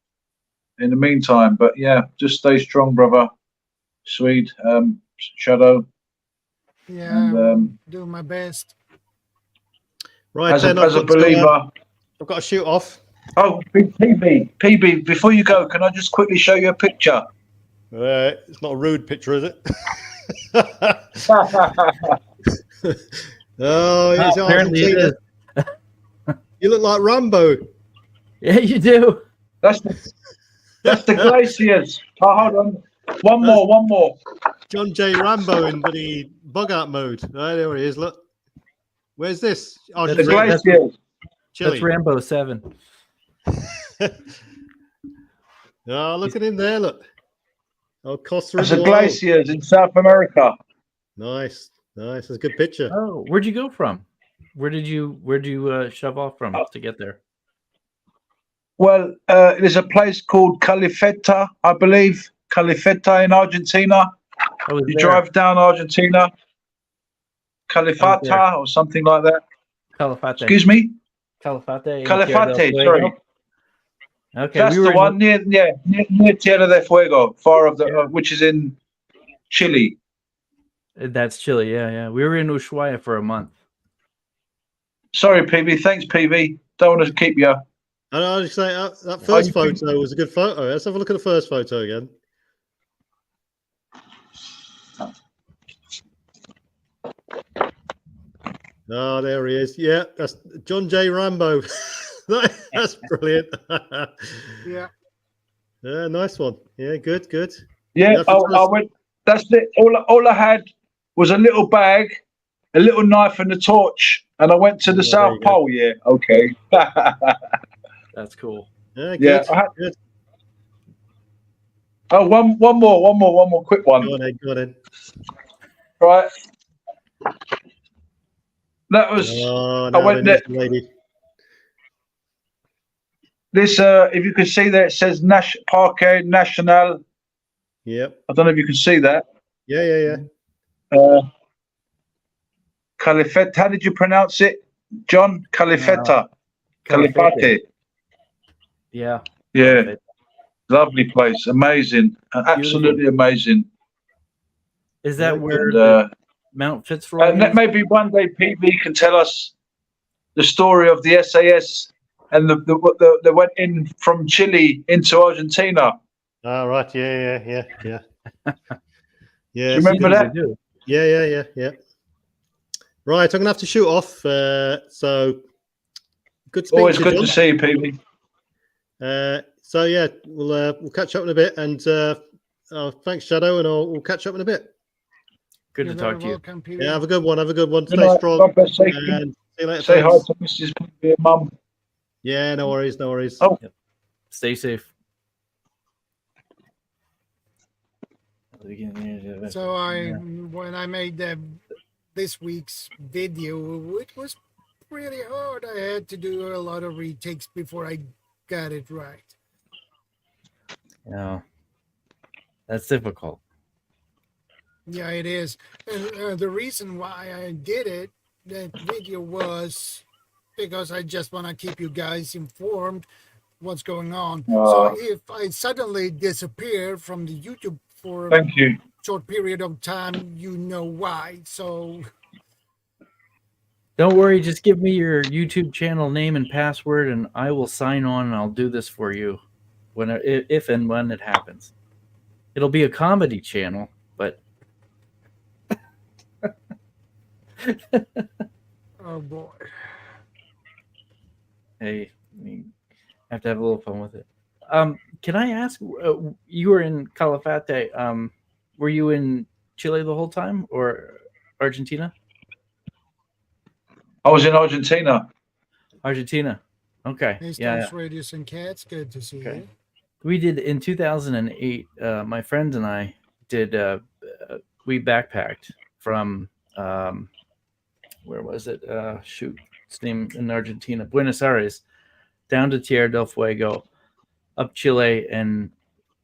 in the meantime. But yeah, just stay strong, brother. Swede, Shadow. Yeah, And, I'll do my best. Right, as a then I've got to, believer. I've got to shoot off. Oh, PB, before you go, can I just quickly show you a picture? It's not a rude picture, is it? Oh, it's Apparently it Argentina. is. You look like Rambo. Yeah, you do. That's the glaciers. Oh, hold on. One more. John J. Rambo in the bug out mode. Oh, there he is. Look. Where's this? The Argentina. glaciers. Chile. That's Rambo 7. Oh, look at him there. Look. Oh, Costa That's the Rica. glaciers in South America. Nice. That's a good picture. Oh, where'd you go from? Where'd you shove off from to get there? Well, there's a place called Califetta, I believe. Califetta in Argentina. I was You there. drive down Argentina. there. Califata or something like that. Calafate. Excuse me? Calafate. in Califate, Tierra del Fuego. sorry. Okay, That's we were the one near Tierra del Fuego, far of the which is in Chile. That's Chile. Yeah. We were in Ushuaia for a month. Sorry, PB. Thanks, PB. Don't want to keep you. And I was saying that first photo was a good photo. Let's have a look at the first photo again. Oh, there he is. Yeah, that's John J. Rambo. That's brilliant. Yeah. Yeah, nice one. Yeah, good. Yeah, I went. That's it. All I had was a little bag, a little knife, and a torch, and I went to the South Pole. Yeah, okay. That's cool. Yeah, Yeah, good. Good. Oh, one more quick one. Go on then. Right. That was. Oh, I went there. lady. This, if you can see there, it says Parque Nacional. Yep. I don't know if you can see that. Yeah. Califetta. How did you pronounce it, John? Califetta. Califate. Yeah. Yeah. Lovely place. Amazing. Absolutely amazing. Is that where And, Mount Fitzroy is? maybe one day PB can tell us the story of the SAS and the went in from Chile into Argentina. Oh, right. Yeah. Yeah. Do you remember that? Yeah. Right, I'm gonna have to shoot off. So good. Always good to see you, PB. So yeah, we'll catch up in a bit, and thanks, Shadow, and we'll catch up in a bit. Good to talk to you. Welcome, Peter. Yeah, have a good one. Good Stay night. strong. God bless you. And see you later. Say hi Thanks. to Mrs. PB and Mum. Yeah, no worries. Oh. Stay safe. So when I made this week's video, it was pretty hard. I had to do a lot of retakes before I got it right. Yeah, that's difficult. Yeah, it is. And the reason why I did it, that video, was because I just want to keep you guys informed what's going on. So if I suddenly disappear from the YouTube for Thank you. short period of time, you know why. So Don't worry, just give me your YouTube channel name and password, and I will sign on, and I'll do this for you if and when it happens. It'll be a comedy channel, but oh boy. hey, I have to have a little fun with it. Can I ask? You were in Calafate. Were you in Chile the whole time, or Argentina? I was in Argentina. Argentina. Okay. Hey, Yeah. Radius and Cats, good to see you. We did in 2008. My friends and I did. We backpacked from where was it? It's named in Argentina, Buenos Aires, down to Tierra del Fuego, up Chile, and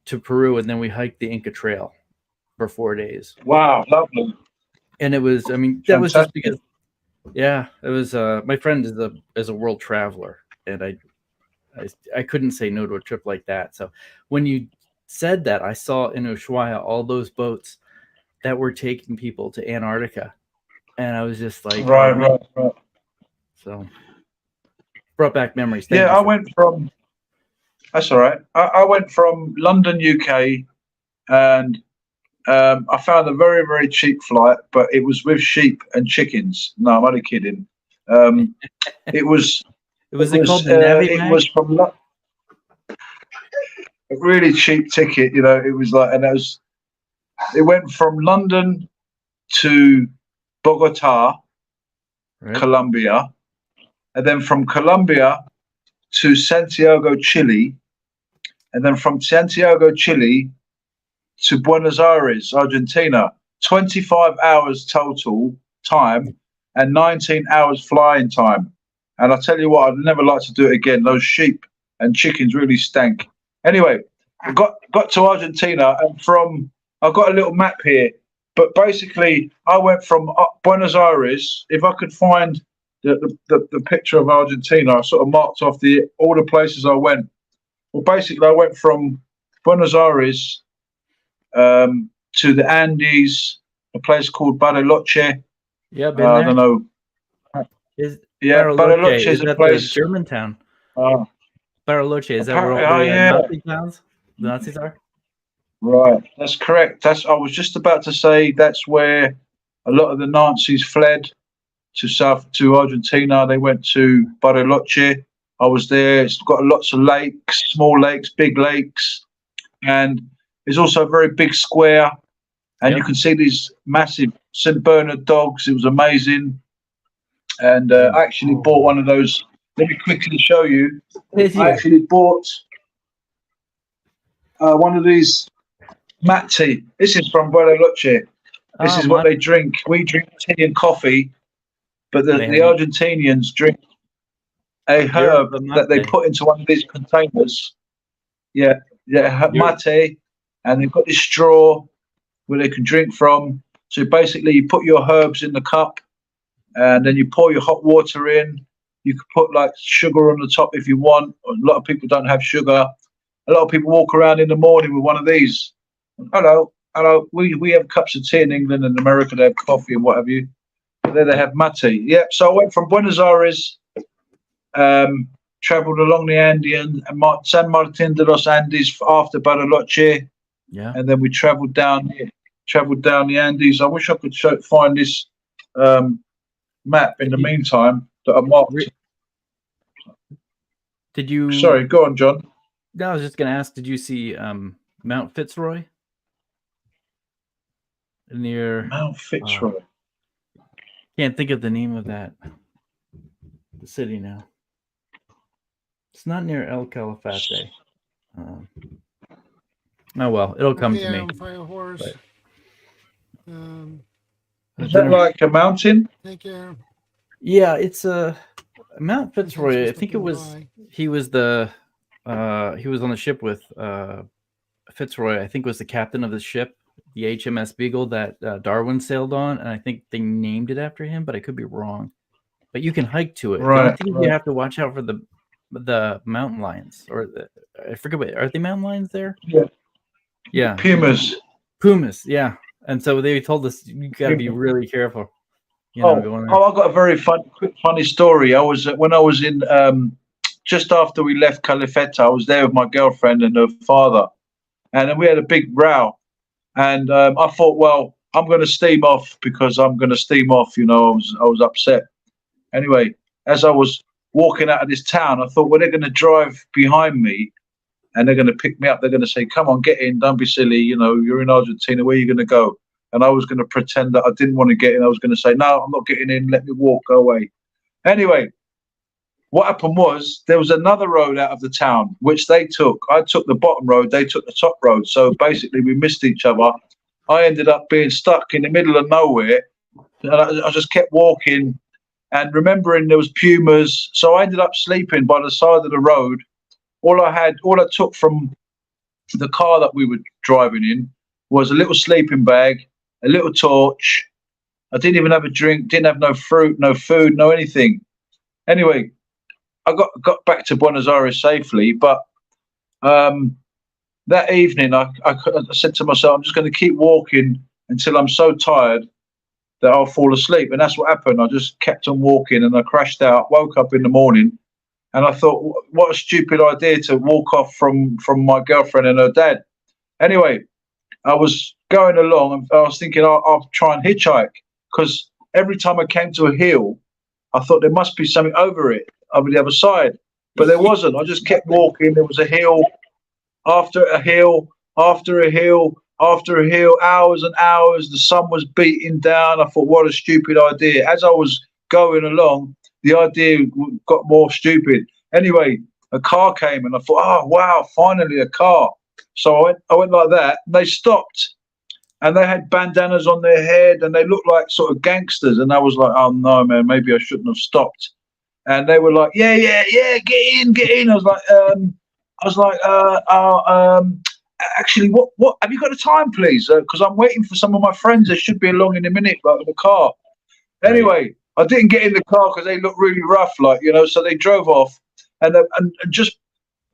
to Peru, and then we hiked the Inca Trail for 4 days. Wow, lovely. And it was, I mean, that was just because, yeah, it was. My friend is a world traveler, and I couldn't say no to a trip like that. So when you said that, I saw in Ushuaia all those boats that were taking people to Antarctica, and I was just like, Right, oh, man. right. So brought back memories. Yeah, Thank you I for went from. That's all right. I went from London, UK, and I found a very, very cheap flight, but it was with sheep and chickens. No, I'm only kidding. It was. Was it called the Navy It Mag? was from a really cheap ticket. You know, it was like, and it went from London to Bogota, Right. Colombia, and then from Colombia to Santiago, Chile, and then from Santiago, Chile to Buenos Aires, Argentina. 25 hours total time and 19 hours flying time. And I tell you what, I'd never like to do it again. Those sheep and chickens really stank. Anyway, I got to Argentina, and I've got a little map here. But basically, I went from Buenos Aires. If I could find the picture of Argentina, I sort of marked off all the places I went. Well, basically, I went from Buenos Aires to the Andes, a place called Bariloche. Yeah, been there. I don't know. Bariloche is is a that place. the German town? Bariloche, is that where all the Nazi towns? The Nazis are? Right, that's correct. I was just about to say that's where a lot of the Nazis fled to Argentina. They went to Bariloche. I was there. It's got lots of lakes, small lakes, big lakes, and it's also a very big square. And you can see these massive St. Bernard dogs. It was amazing. And I actually bought one of those. Let me quickly show you. I actually bought one of these mate. This is from Bariloche. This is what they drink. We drink tea and coffee, but the Argentinians drink a herb that they put into one of these containers. Yeah, mate, and they've got this straw where they can drink from. So basically, you put your herbs in the cup, and then you pour your hot water in. You could put like sugar on the top if you want. A lot of people don't have sugar. A lot of people walk around in the morning with one of these. Hello. We have cups of tea in England and America. They have coffee and what have you. But there they have mate. Yeah. So I went from Buenos Aires, traveled along the Andean and San Martin de los Andes after Bariloche. Yeah. And then we traveled down the Andes. I wish I could find this map in the meantime that I marked. Did you? Sorry, go on, John. No, I was just going to ask. Did you see Mount Fitzroy? Near Mount Fitzroy. Can't think of the name of the city now. It's not near El Calafate. Oh well, it'll come to me. Fire horse. Is that like a mountain? Thank you. Yeah, it's Mount Fitzroy. I think it was. He was he was on the ship with Fitzroy. I think was the captain of the ship, the HMS Beagle that Darwin sailed on, and I think they named it after him, but I could be wrong. But you can hike to it. Right. I think you have to watch out for the mountain lions, or I forget what are they mountain lions there? Yeah. Yeah. Pumas. Yeah. And so they told us you got to be really careful. Going there. I got a very funny story. When I was in just after we left Califetta, I was there with my girlfriend and her father, and then we had a big row. And I thought, well, I'm going to steam off because I'm going to steam off. I was upset. Anyway, as I was walking out of this town, I thought, well, they're going to drive behind me and they're going to pick me up. They're going to say, come on, get in. Don't be silly. You're in Argentina. Where are you going to go? And I was going to pretend that I didn't want to get in. I was going to say, no, I'm not getting in. Let me walk. Go away. Anyway, what happened was there was another road out of the town, which they took. I took the bottom road. They took the top road. So basically, we missed each other. I ended up being stuck in the middle of nowhere. And I just kept walking and remembering there was pumas. So I ended up sleeping by the side of the road. All I took from the car that we were driving in was a little sleeping bag, a little torch. I didn't even have a drink, didn't have no fruit, no food, no anything. Anyway, I got back to Buenos Aires safely, but that evening I said to myself, I'm just going to keep walking until I'm so tired that I'll fall asleep. And that's what happened. I just kept on walking and I crashed out, woke up in the morning, and I thought, what a stupid idea to walk off from my girlfriend and her dad. Anyway, I was going along and I was thinking I'll try and hitchhike, because every time I came to a hill, I thought there must be something over the other side. But there wasn't. I just kept walking. There was a hill after a hill after a hill after a hill, hours and hours. The sun was beating down. I thought, what a stupid idea. As I was going along, the idea got more stupid. Anyway, a car came and I thought, oh, wow, finally a car. So I went like that. And they stopped. And they had bandanas on their head and they looked like sort of gangsters. And I was like, oh, no, man, maybe I shouldn't have stopped. And they were like, yeah, get in. I was like, actually, what have you got a time, please? Because I'm waiting for some of my friends. They should be along in a minute, like in the car. Anyway, I didn't get in the car because they looked really rough, like, you know, so they drove off. And just,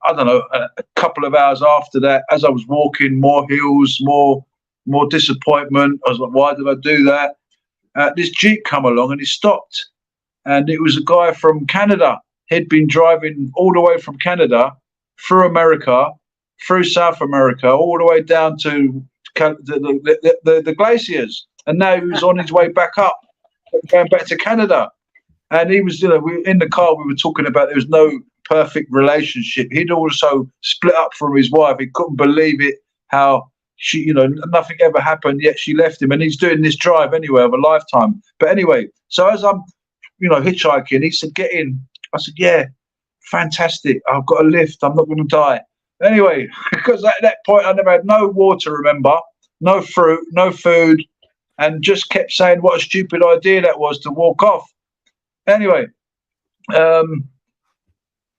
I don't know, a couple of hours after that, as I was walking, more hills, more disappointment. I was like, why did I do that? This Jeep come along and he stopped. And it was a guy from Canada. He'd been driving all the way from Canada through America, through South America, all the way down to the glaciers. And now he was on his way back up, going back to Canada. And he was, you know, in the car, we were talking about there was no perfect relationship. He'd also split up from his wife. He couldn't believe it, how she, you know, nothing ever happened, yet she left him. And he's doing this drive anyway of a lifetime. But anyway, so as I'm, you know, hitchhiking, he said, get in. I said, yeah, fantastic. I've got a lift. I'm not going to die. Anyway, because at that point, I never had no water, remember, no fruit, no food, and just kept saying what a stupid idea that was to walk off. Anyway,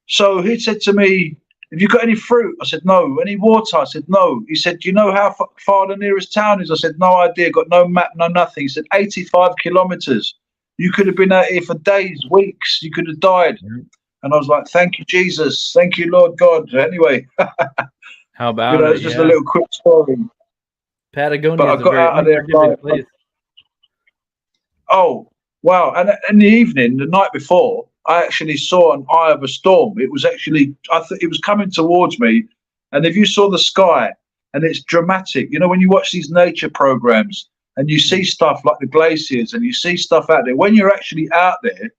so he said to me, have you got any fruit? I said, no. Any water? I said, no. He said, do you know how far the nearest town is? I said, no idea. Got no map, no nothing. He said, 85 kilometers. You could have been out here for days, weeks. You could have died. And I was like, thank you, Jesus. Thank you, Lord God. Anyway. How about you know, it's just a little quick story. Patagonia but I got out of there. Like, oh, wow. And in the evening, the night before, I actually saw an eye of a storm. It was actually, it was coming towards me. And if you saw the sky, and it's dramatic, you know, when you watch these nature programs and you see stuff like the glaciers and you see stuff out there, when you're actually out there,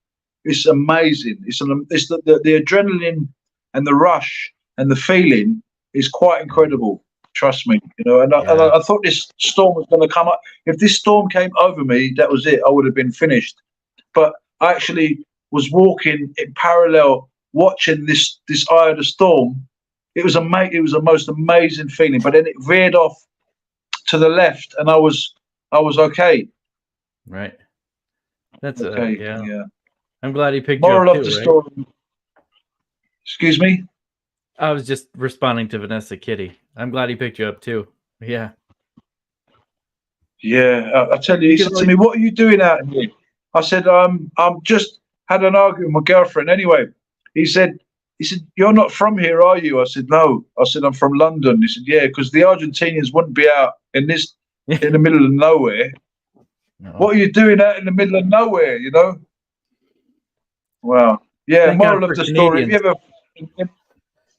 it's amazing. It's the adrenaline and the rush and the feeling is quite incredible. Trust me, you know. And I thought this storm was going to come up. If this storm came over me, that was it. I would have been finished. But I actually was walking in parallel, watching this eye of the storm. It was the most amazing feeling. But then it veered off to the left, and I was okay. Right. That's okay. Yeah. I'm glad he picked Moral you up of too, the right? story. Excuse me? I was just responding to Vanessa Kitty. I'm glad he picked you up too. Yeah. Yeah, I tell you, he said to me, what are you doing out here? I said, I'm just had an argument with my girlfriend. Anyway, he said, you're not from here, are you? I said, no. I said, I'm from London. He said, yeah, because the Argentinians wouldn't be out in the middle of nowhere. No. What are you doing out in the middle of nowhere, you know? Wow. Yeah, Thank moral God of the Canadians. story.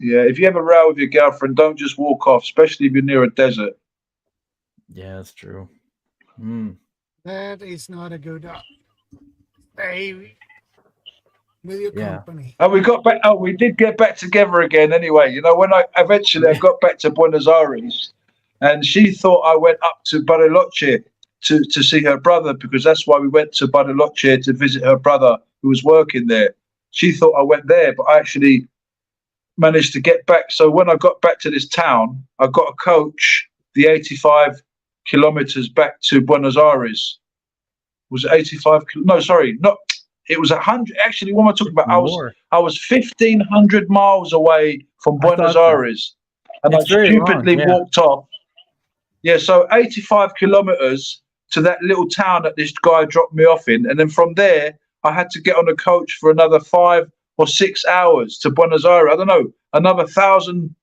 If you ever row with your girlfriend, don't just walk off, especially if you're near a desert. Yeah, that's true. That is not a good stay with your company. And we got back. Oh, we did get back together again. Anyway, you know, when I got back to Buenos Aires, and she thought I went up to Bariloche to see her brother, because that's why we went to Bariloche, to visit her brother who was working there. She thought I went there, but I actually managed to get back. So when I got back to this town, I got a coach, the 85 kilometers back to Buenos Aires. Was it 85? No, sorry, not. It was 100. Actually, what am I talking about? I was 1,500 miles away from Buenos Aires, and I stupidly walked off. Yeah, so 85 kilometers to that little town that this guy dropped me off in, and then from there I had to get on a coach for another 5 or 6 hours to Buenos Aires. I don't know, another 1,000.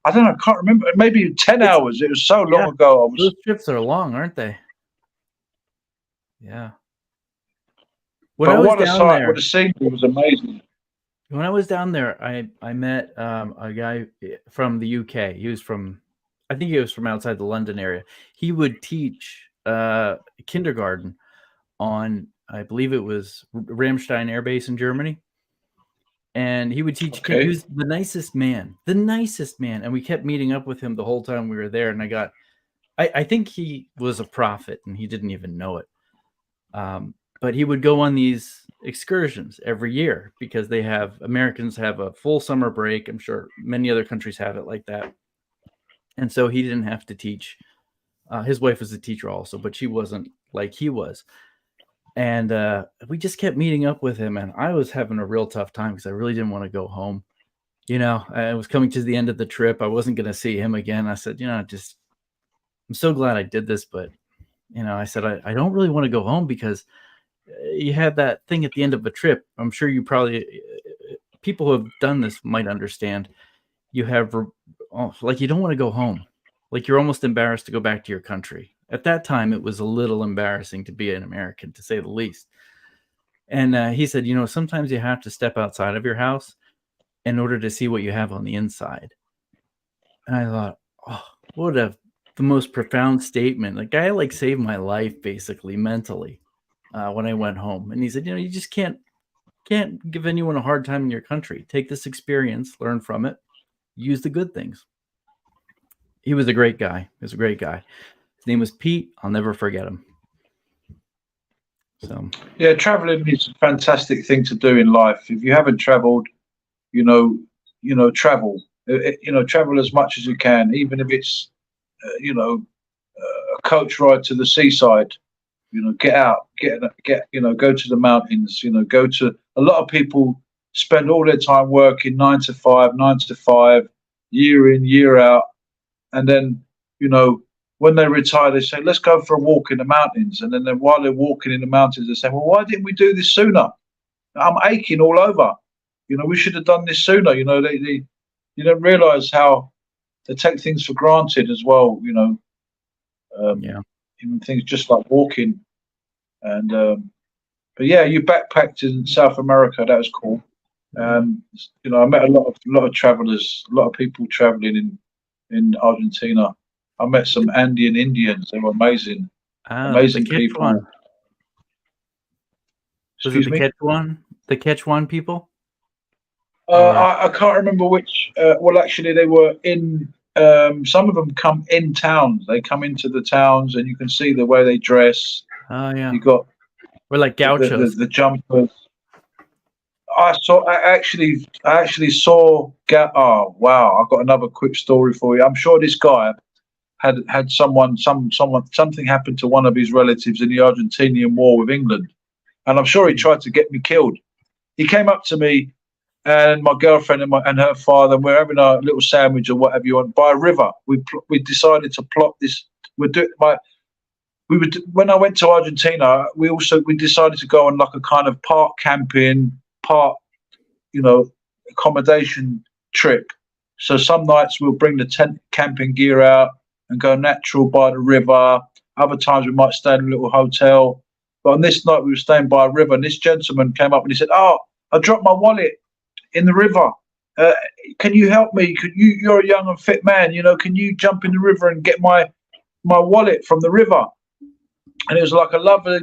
I don't know. I can't remember. Maybe 10 hours. It was so long ago. Those trips are long, aren't they? Yeah. But what a sight! What a scene! It was amazing. When I was down there, I met a guy from the UK. He was from, I think he was from outside the London area. He would teach kindergarten on, I believe it was Ramstein Air Base in Germany. And he would teach. He was the nicest man, and we kept meeting up with him the whole time we were there. And I think he was a prophet, and he didn't even know it. But he would go on these excursions every year because Americans have a full summer break. I'm sure many other countries have it like that. And so he didn't have to teach. His wife was a teacher also, but she wasn't like he was. And we just kept meeting up with him, and I was having a real tough time because I really didn't want to go home. I was coming to the end of the trip. I wasn't going to see him again. I said, I'm so glad I did this, but I said, I don't really want to go home because you have that thing at the end of a trip. I'm sure you probably, people who have done this might understand. You have, you don't want to go home. Like you're almost embarrassed to go back to your country. At that time, it was a little embarrassing to be an American, to say the least. And he said, sometimes you have to step outside of your house in order to see what you have on the inside. And I thought, oh, what the most profound statement. The guy saved my life basically mentally when I went home. And he said, you just can't give anyone a hard time in your country. Take this experience, learn from it, use the good things. He was a great guy. He was a great guy. His name was Pete. I'll never forget him. So yeah, traveling is a fantastic thing to do in life. If you haven't traveled, travel. Travel as much as you can, even if it's a coach ride to the seaside. Get out, go to the mountains. Go to. A lot of people spend all their time working 9 to 5, year in, year out, and then when they retire, they say, let's go for a walk in the mountains. And then while they're walking in the mountains, they say, well, why didn't we do this sooner? I'm aching all over. We should have done this sooner. You don't realize how they take things for granted as well. Even things just like walking. And, but yeah, you backpacked in South America. That was cool. I met a lot of travelers, a lot of people traveling in Argentina. I met some Andean Indians. They were amazing. Amazing people. Was it the Quechuan? The Quechuan people? I can't remember which. Well, actually, they were in. Some of them come in towns. They come into the towns, and you can see the way they dress. Oh yeah. You got. We're like gauchos. The jumpers. I actually saw. Oh wow! I've got another quick story for you. I'm sure this guy had something happened to one of his relatives in the Argentinian war with England, and I'm sure he tried to get me killed. He came up to me and my girlfriend and her father, and we're having a little sandwich or whatever you want by a river. We decided to plot this. When I went to Argentina, we decided to go on like a kind of part camping, part accommodation trip. So some nights we'll bring the tent camping gear out and go natural by the river. Other times we might stay in a little hotel. But on this night we were staying by a river, and this gentleman came up and he said, "Oh, I dropped my wallet in the river. Can you help me? You're a young and fit man. Can you jump in the river and get my wallet from the river?" And it was like a lovely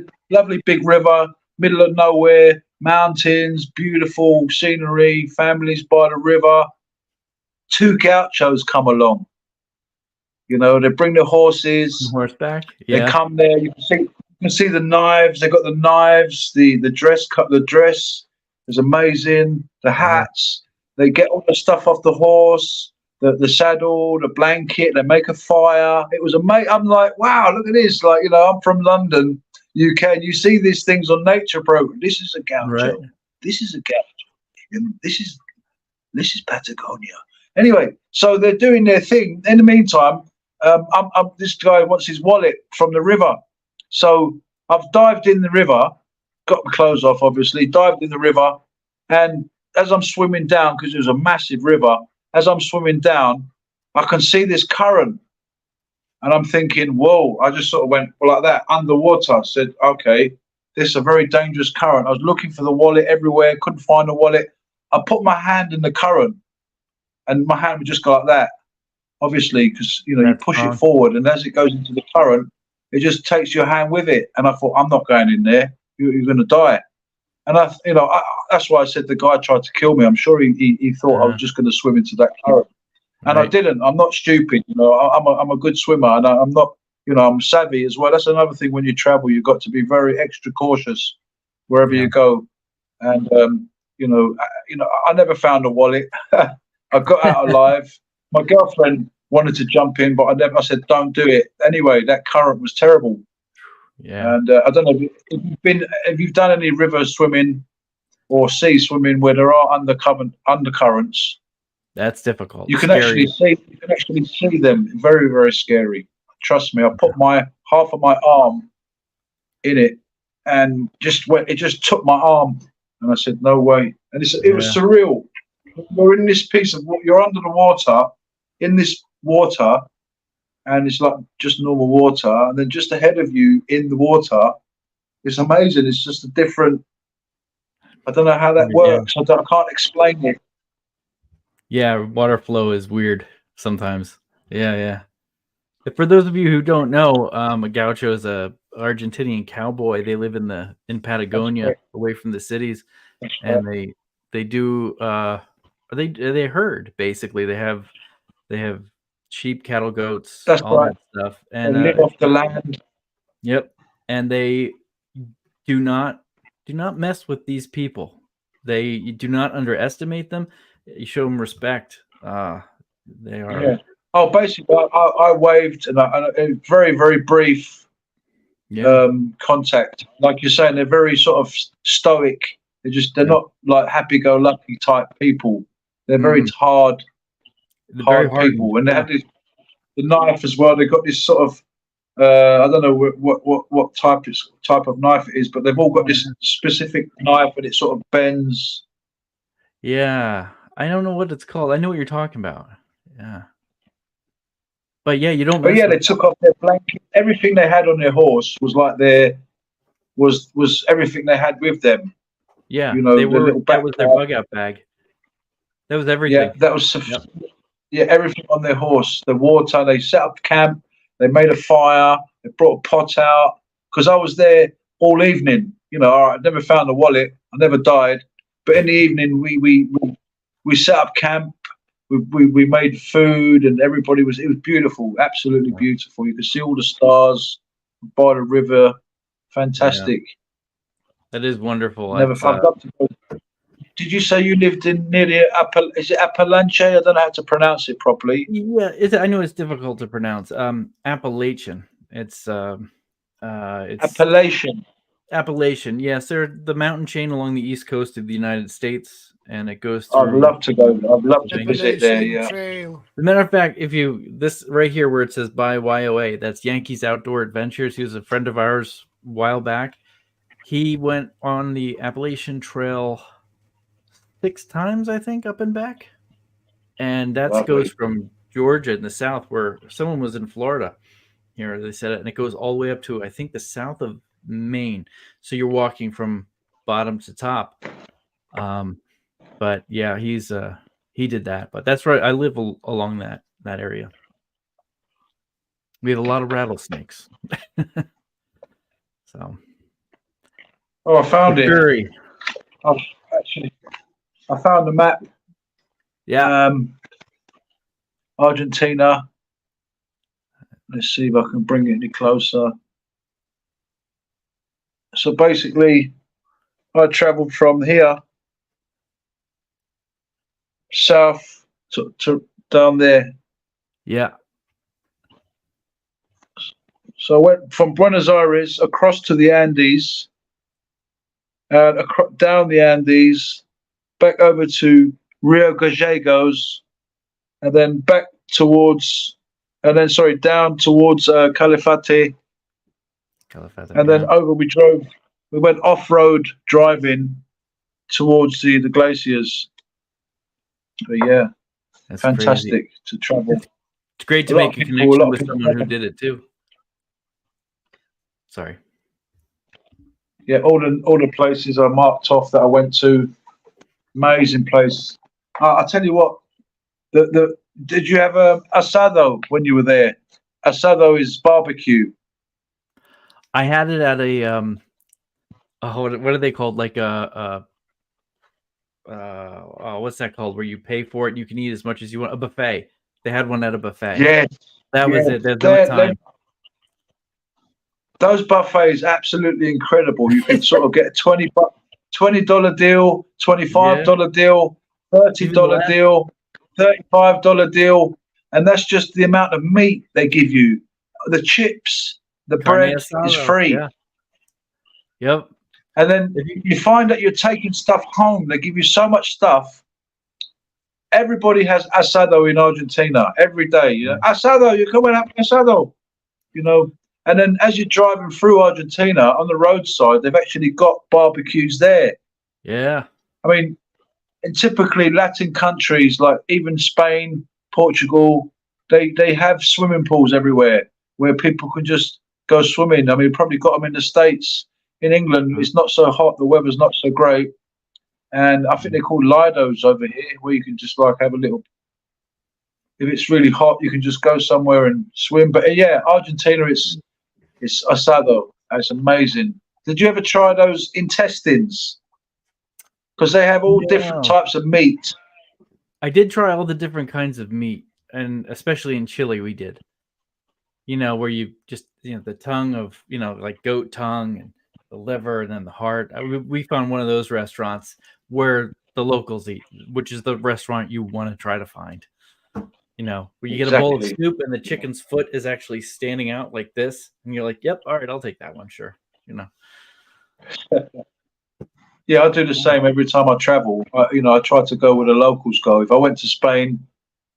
big river, middle of nowhere, mountains, beautiful scenery, families by the river. 2 gauchos come along. They bring the horses. Horseback. Yeah. They come there. You can see the knives. They got the knives. The dress The dress is amazing. The hats. They get all the stuff off the horse. The saddle, the blanket. They make a fire. It was amazing. I'm like, wow, look at this. I'm from London, UK. And you see these things on nature program. This is a gaucho. Right. This is a gaucho. This is Patagonia. Anyway, so they're doing their thing. In the meantime, this guy wants his wallet from the river. So I've dived in the river, got my clothes off, obviously, dived in the river. And as I'm swimming down, because it was a massive river, as I'm swimming down, I can see this current And I'm thinking, whoa, I just sort of went like that underwater. I said, okay, this is a very dangerous current. I was looking for the wallet everywhere, couldn't find the wallet. I put my hand in the current and my hand would just go like that, obviously, because, you know, you push it forward and as it goes into the current, it just takes your hand with it. And I thought, I'm not going in there. You're going to die. And that's why I said the guy tried to kill me. I'm sure he thought I was just going to swim into that current. And I didn't. I'm not stupid. You know, I'm a good swimmer, and I'm not. You know, I'm savvy as well. That's another thing when you travel. You've got to be very extra cautious wherever you go. And I never found a wallet. I got out alive. My girlfriend wanted to jump in, but I said, don't do it. Anyway, that current was terrible. Yeah. And I don't know if you've done any river swimming or sea swimming where there are undercurrents. That's difficult. You can actually see them. Very, very scary. Trust me. I put half of my arm in it, and it just took my arm, and I said, "No way!" And it was surreal. You're in this you're under the water, in this water, and it's like just normal water, and then just ahead of you in the water, it's amazing. It's just a different. I don't know how that works. I can't explain it. Yeah, water flow is weird sometimes. Yeah. For those of you who don't know, a gaucho is a Argentinian cowboy. They live in Patagonia, away from the cities, and they do they herd basically. They have sheep, cattle, goats, all that stuff, and they live off the land. Yep, and they do not mess with these people. You do not underestimate them. You show them respect. They are. Yeah. Oh, basically, I waved and a very, very brief contact. Like you're saying, they're very sort of stoic. They're not like happy-go-lucky type people. They're very hard people. And they have the knife as well. They've got this sort of I don't know what type of knife it is, but they've all got this specific knife, and it sort of bends. Yeah, I don't know what it's called. I know what you're talking about. Yeah. But yeah, you don't. But yeah, they took off their blanket. Everything they had on their horse was like was everything they had with them. Yeah, you know, that was their bug out bag. That was everything. Yeah, that was everything on their horse. The water. They set up camp. They made a fire. They brought a pot out because I was there all evening. You know, I never found a wallet. I never died. But in the evening, we set up camp. We made food, and it was beautiful, absolutely beautiful. You could see all the stars by the river. Fantastic. Yeah. That is wonderful. I'd love to go. Did you say you lived near the is it Appalachia? I don't know how to pronounce it properly. Yeah, I know it's difficult to pronounce. Appalachian. It's Appalachian. Appalachian. Yes, they're the mountain chain along the east coast of the United States, and it goes through. I'd love to go. I'd love to visit there. Yeah. As a matter of fact, this right here where it says by YOA, that's Yankees Outdoor Adventures. He was a friend of ours a while back. He went on the Appalachian Trail 6 times, I think, up and back, and that goes from Georgia in the south, where someone was in Florida. Here they said it, and it goes all the way up to I think the south of Maine. So you're walking from bottom to top. But yeah, he did that. But that's right. I live along that area. We have a lot of rattlesnakes. So. Oh, I found it. Oh, actually, I found the map. Yeah. Argentina. Let's see if I can bring it any closer. So basically, I travelled from here south to down there. Yeah. So I went from Buenos Aires across to the Andes, and down the Andes, back over to Rio Gallegos, and then back towards, down towards Calafate. And then over we went off-road driving towards the glaciers. But yeah, that's fantastic to travel. It's great to A lot make of a people- connection lot of with people someone who don't. did it too. Sorry. Yeah, all the places I marked off that I went to, amazing place. I'll tell you what. Did you have a asado when you were there? Asado is barbecue. I had it at a what are they called? Like what's that called? Where you pay for it and you can eat as much as you want. A buffet. They had one at a buffet. Yeah, That was it. There's no time. Those buffets absolutely incredible. You can sort of get a $20 deal, $25 deal, $30 deal, $35 deal, and that's just the amount of meat they give you. The chips, the bread is free. Yeah. Yep. And then you find that you're taking stuff home. They give you so much stuff. Everybody has asado in Argentina every day. You know, asado, you come and have asado. You know, and then as you're driving through Argentina on the roadside, they've actually got barbecues there. Yeah. I mean, in typically Latin countries, like even Spain, Portugal, they have swimming pools everywhere where people can just go swimming. I mean, probably got them in the States. In England, it's not so hot. The weather's not so great. And I think they're called Lidos over here, where you can just like have a little. If it's really hot, you can just go somewhere and swim. But yeah, Argentina, it's asado. It's amazing. Did you ever try those intestines? Because they have all different types of meat. I did try all the different kinds of meat, and especially in Chile, we did. You know, where you just the tongue of like goat tongue and the liver and then the heart. We found one of those restaurants where the locals eat, which is the restaurant you want to try to find. You know, where you get a bowl of soup and the chicken's foot is actually standing out like this, and you're like, "Yep, all right, I'll take that one, sure." You know. Yeah, I do the same every time I travel. I try to go where the locals go. If I went to Spain,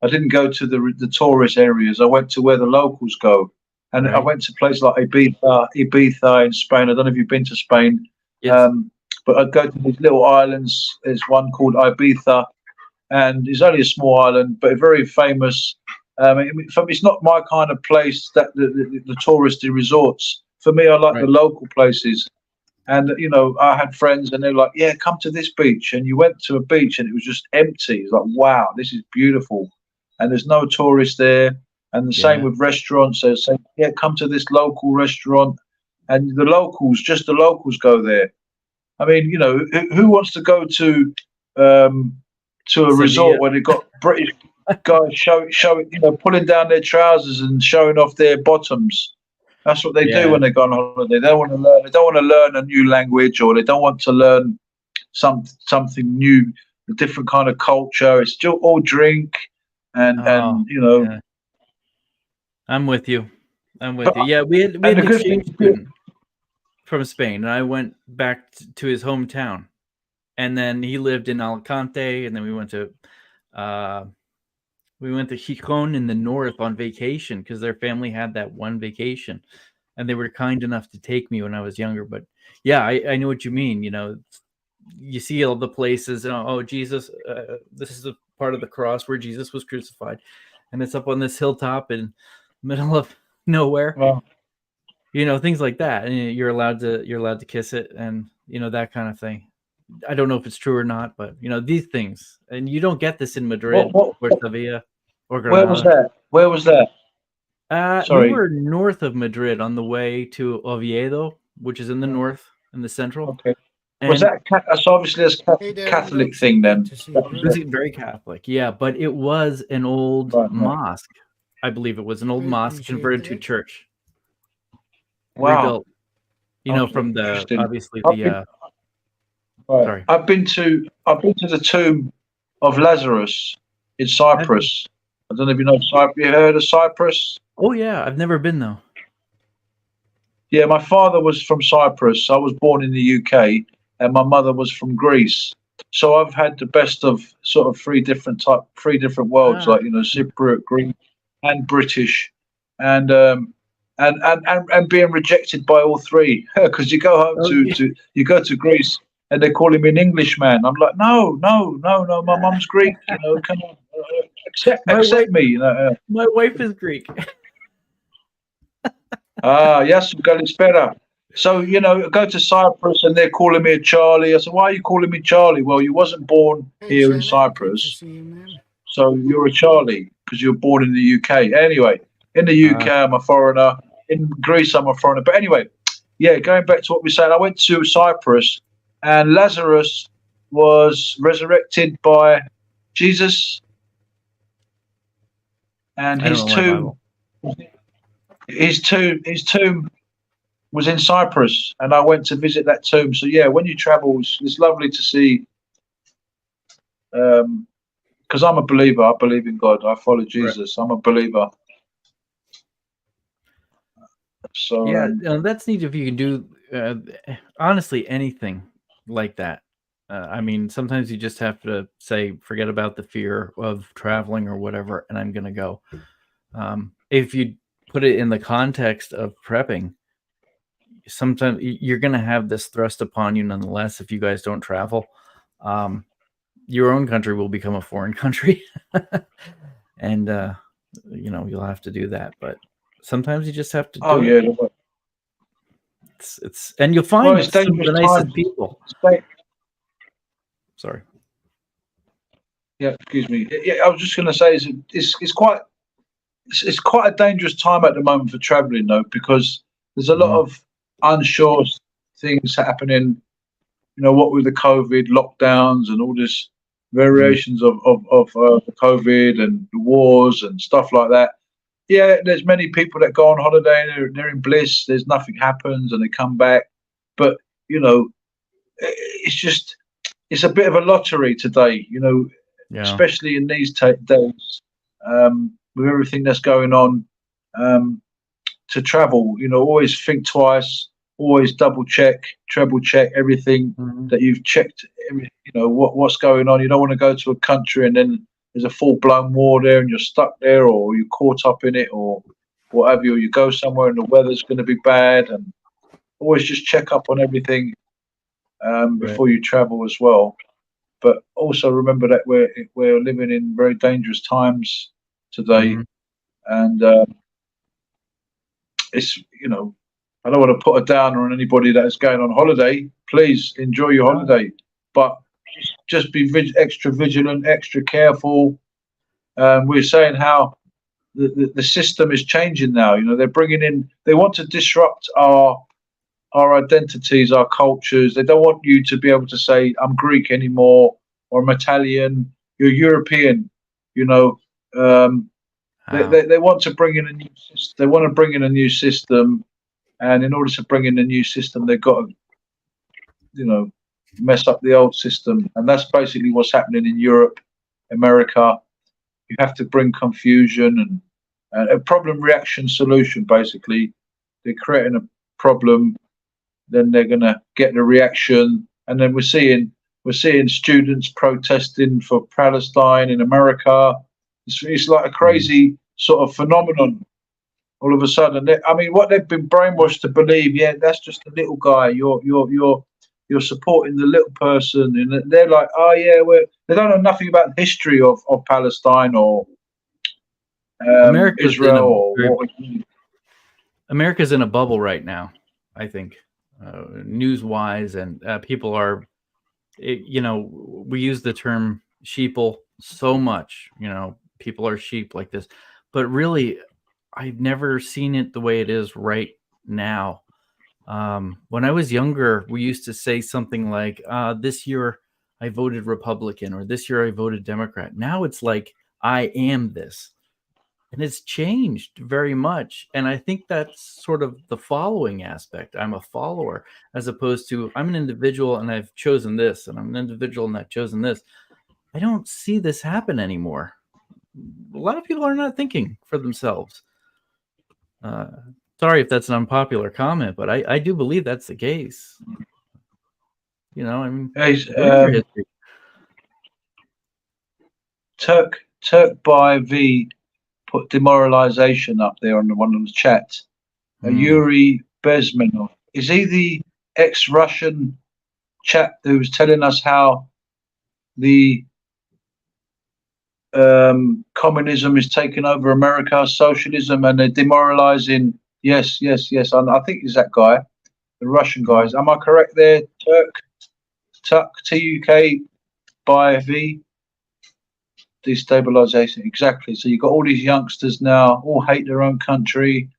I didn't go to the tourist areas. I went to where the locals go. And I went to places like Ibiza in Spain. I don't know if you've been to Spain. Yes. But I'd go to these little islands. There's one called Ibiza, and it's only a small island, but very famous. It's not my kind of place, that the touristy resorts. For me, I like the local places. And, I had friends and they were like, yeah, come to this beach. And you went to a beach and it was just empty. It's like, wow, this is beautiful. And there's no tourists there. And the same with restaurants. They're saying, yeah, come to this local restaurant. And just the locals go there. I mean, who wants to go to a resort where they've got British guys showing, pulling down their trousers and showing off their bottoms? That's what they do when they go on holiday. They don't want to learn. They don't want to learn a new language, or they don't want to learn something new, a different kind of culture. It's still all drink and. I'm with you. Yeah, we had an exchange student from Spain, and I went back to his hometown, and then he lived in Alicante, and then we went to Gijón in the north on vacation because their family had that one vacation, and they were kind enough to take me when I was younger. But yeah, I know what you mean. You see all the places, and Jesus, this is the part of the cross where Jesus was crucified, and it's up on this hilltop in the middle of nowhere. Wow. Things like that, and you're allowed to kiss it, and that kind of thing. I don't know if it's true or not, but these things, and you don't get this in Madrid or Sevilla or Granada. Where was that? We were north of Madrid on the way to Oviedo, which is in the north, in the central. Okay. Was that that's obviously a Catholic thing then? It was very Catholic, yeah, but it was an old mosque. I believe it was an old mosque converted to a church. Wow. Rebuilt, from the obviously the. Sorry. I've been to the tomb of Lazarus in Cyprus. I don't know if you know Cyprus. You heard of Cyprus? Oh yeah, I've never been though. Yeah, my father was from Cyprus. I was born in the UK, and my mother was from Greece. So I've had the best of sort of three different worlds, like Cypriot, Greek, and British, and being rejected by all three, because you go home you go to Greece and they call him an Englishman. I'm like, no, my mum's Greek. Come on, accept me. You know. My wife is Greek. Yes, Galispera. So, you know, I go to Cyprus and they're calling me a Charlie. I said, why are you calling me Charlie? Well, you wasn't born Hey, here in Shannon, good to Cyprus, see you, man. so you're a Charlie because you're born in the UK. Anyway, in the UK, I'm a foreigner. In Greece, I'm a foreigner. But anyway, yeah, going back to what we said, I went to Cyprus and Lazarus was resurrected by Jesus, and I don't know my Bible. his tomb was in Cyprus, and I went to visit that tomb. So yeah, when you travel, it's lovely to see. Because I'm a believer, I believe in God. I follow Jesus. I'm a believer. So Yeah, that's neat if you can do honestly anything like that. I mean, sometimes you just have to say, forget about the fear of traveling or whatever, and I'm going to go. If you put it in the context of prepping, sometimes you're going to have this thrust upon you nonetheless if you guys don't travel. Your own country will become a foreign country. And, you know, you'll have to do that. But sometimes you just have to do it. Yeah. It's and you'll find it's some of dangerous the nicest times. people. Sorry. Yeah, excuse me. Yeah, I was just going to say it's quite a dangerous time at the moment for travelling though, because there's a lot of unsure things happening. You know, what with the COVID lockdowns and all this variations of the COVID and the wars and stuff like that. Yeah, there's many people that go on holiday and they're in bliss. There's nothing happens and they come back. But, you know, it's a bit of a lottery today, you know, especially in these days with everything that's going on to travel. You know, always think twice, always double check, treble check everything that you've checked. You know, what's going on. You don't want to go to a country and then there's a full-blown war there and you're stuck there, or you're caught up in it, or what have you, or you go somewhere and the weather's going to be bad. And always just check up on everything before you travel as well. But also remember that we're living in very dangerous times today. And it's, you know, I don't want to put a downer on anybody that is going on holiday. Please enjoy your holiday, but just be extra vigilant, extra careful. We're saying how the system is changing now. You know, they want to disrupt our identities, our cultures. They don't want you to be able to say, I'm Greek anymore, or I'm Italian, you're European. You know, they want to bring in a new system. They want to bring in a new system. And in order to bring in a new system, they've got to, you know, mess up the old system. And that's basically what's happening in Europe, America. You have to bring confusion and a problem reaction solution. Basically, they're creating a problem, then they're going to get the reaction, and then we're seeing students protesting for Palestine in America. It's like a crazy sort of phenomenon. All of a sudden, I mean, what they've been brainwashed to believe, yeah, that's just a little guy. You're supporting the little person, and they're like, oh yeah, they don't know nothing about the history of Palestine or Israel America's in a bubble right now, I think, news-wise, and people are, you know, we use the term sheeple so much. You know, people are sheep like this, but really, I've never seen it the way it is right now. When I was younger, we used to say something like, this year I voted Republican, or this year I voted Democrat. Now it's like, I am this. And it's changed very much. And I think that's sort of the following aspect. I'm a follower, as opposed to I'm an individual and I've chosen this, and I'm an individual and I've chosen this. I don't see this happen anymore. A lot of people are not thinking for themselves. Sorry if that's an unpopular comment, but I do believe that's the case. You know, I mean, Turk by V put demoralization up there on one of the chat. Yuri Bezmenov, is he the ex-Russian chap who was telling us how the communism is taking over America, socialism, and they're demoralizing. Yes. I think it's that guy, the Russian guys. Am I correct there? Tuck, TUK by V. Destabilization. Exactly. So you've got all these youngsters now, all hate their own country.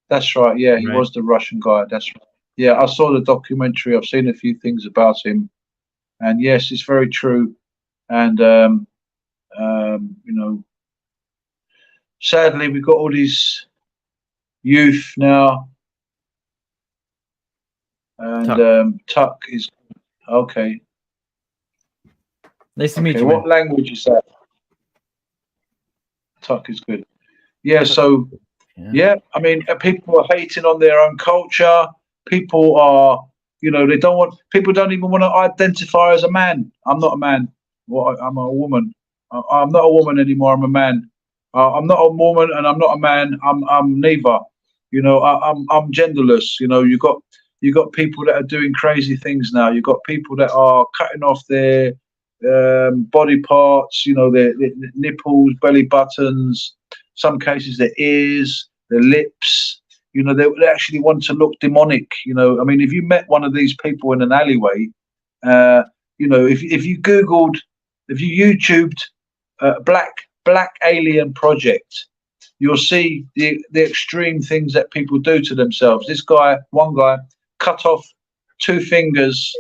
That's right. Yeah, he was the Russian guy. That's right. Yeah, I saw the documentary. I've seen a few things about him. And yes, it's very true. And, sadly, we've got all these youth now. And Tuck is okay. Nice to meet you. What language is that? Tuck is good. Yeah. So, yeah. I mean, people are hating on their own culture. People are, they don't want. People don't even want to identify as a man. I'm not a man. Well, I'm a woman. I'm not a woman anymore. I'm a man. I'm not a woman, and I'm not a man. I'm neither. I'm genderless. You got people that are doing crazy things now. You've got people that are cutting off their body parts. Their nipples, belly buttons. Some cases their ears, their lips. They actually want to look demonic. I mean, if you met one of these people in an alleyway, if you Googled, if you YouTubed black alien project, you'll see the extreme things that people do to themselves. One guy, cut off 2 fingers,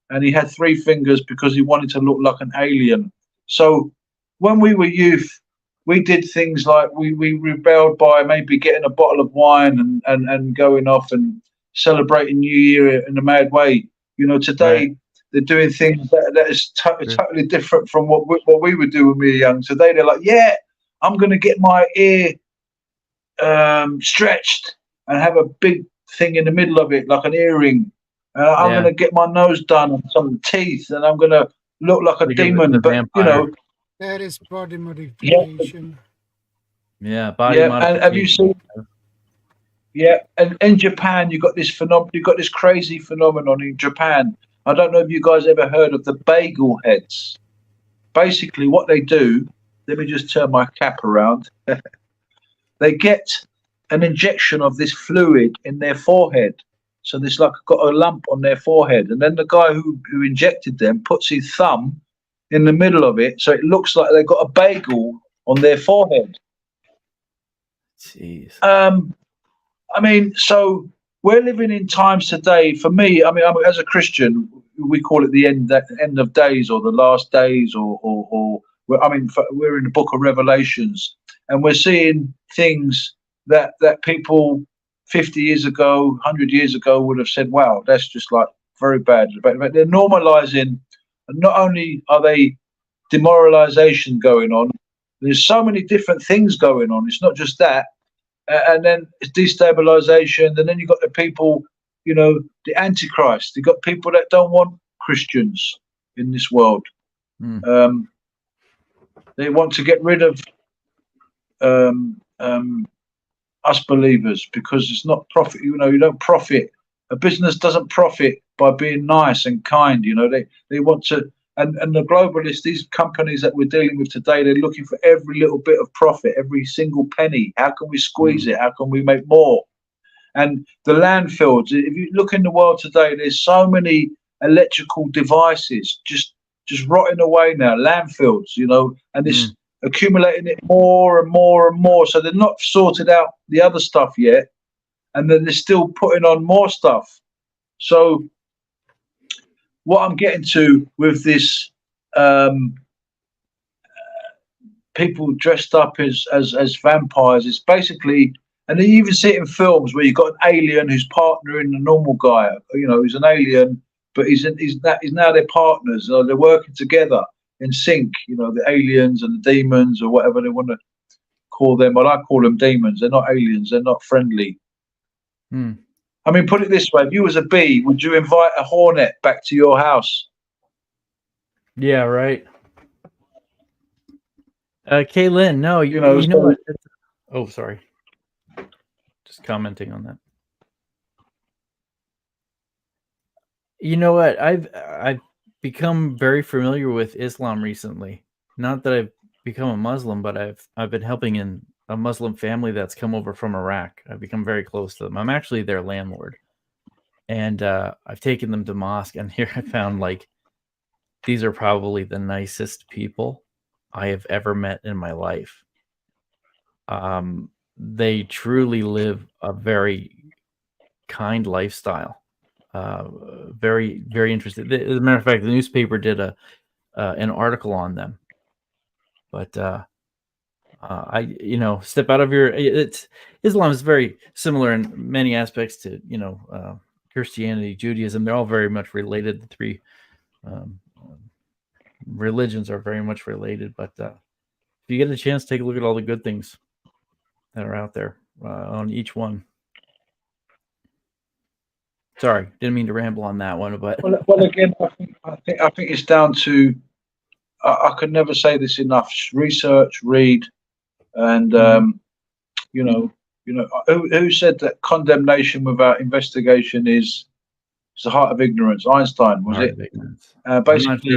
and he had 3 fingers because he wanted to look like an alien. So when we were youth, we did things like we rebelled by maybe getting a bottle of wine and going off and celebrating New Year in a mad way. Today they're doing things that is totally different from what we would do when we were young. Today they're like, yeah, I'm going to get my ear stretched and have a big thing in the middle of it, like an earring. I'm going to get my nose done and some teeth, and I'm going to look like a demon. But that is body modification. Yeah, body modification. And have you seen? Yeah, and in Japan, you got this crazy phenomenon in Japan. I don't know if you guys ever heard of the bagel heads. Basically, what they do. Let me just turn my cap around. They get an injection of this fluid in their forehead. So there's got a lump on their forehead. And then the guy who injected them puts his thumb in the middle of it. So it looks like they've got a bagel on their forehead. Jeez. I mean, so we're living in times today. For me, I mean, as a Christian, we call it the end of days or the last days or we're in the book of Revelations, and we're seeing things that people 50 years ago, 100 years ago would have said, wow, that's just like very bad. But they're normalizing, and not only are they demoralization going on, there's so many different things going on. It's not just that. And then it's destabilization. And then you've got the people, the Antichrist. You've got people that don't want Christians in this world. They want to get rid of us believers because it's not profit. You don't profit. A business doesn't profit by being nice and kind. They want to. And the globalists, these companies that we're dealing with today, they're looking for every little bit of profit, every single penny. How can we squeeze it? How can we make more? And the landfills, if you look in the world today, there's so many electrical devices just rotting away now, landfills, and it's accumulating it more and more and more. So they're not sorted out the other stuff yet. And then they're still putting on more stuff. So what I'm getting to with this people dressed up as vampires is basically, and you even see it in films where you've got an alien who's partnering a normal guy, who's an alien, but he's now their partners. They're working together in sync, the aliens and the demons or whatever they want to call them. But I call them demons. They're not aliens. They're not friendly. I mean, put it this way: if you was a bee, would you invite a hornet back to your house? Yeah, right. Kaylin, no, you know what? Oh, sorry. Just commenting on that. You know what? I've become very familiar with Islam recently. Not that I've become a Muslim, but I've been helping in a Muslim family that's come over from Iraq. I've become very close to them. I'm actually their landlord, and I've taken them to mosque. And here I found like these are probably the nicest people I have ever met in my life. They truly live a very kind lifestyle. Very, very interesting. As a matter of fact, the newspaper did an article on them. But step out of your. Islam is very similar in many aspects to Christianity, Judaism. They're all very much related. The three religions are very much related. But if you get a chance, take a look at all the good things that are out there on each one. Sorry, didn't mean to ramble on that one, but well again, I think it's down to I could never say this enough: research, read, and who said that condemnation without investigation is the heart of ignorance? Einstein, was it? Basically,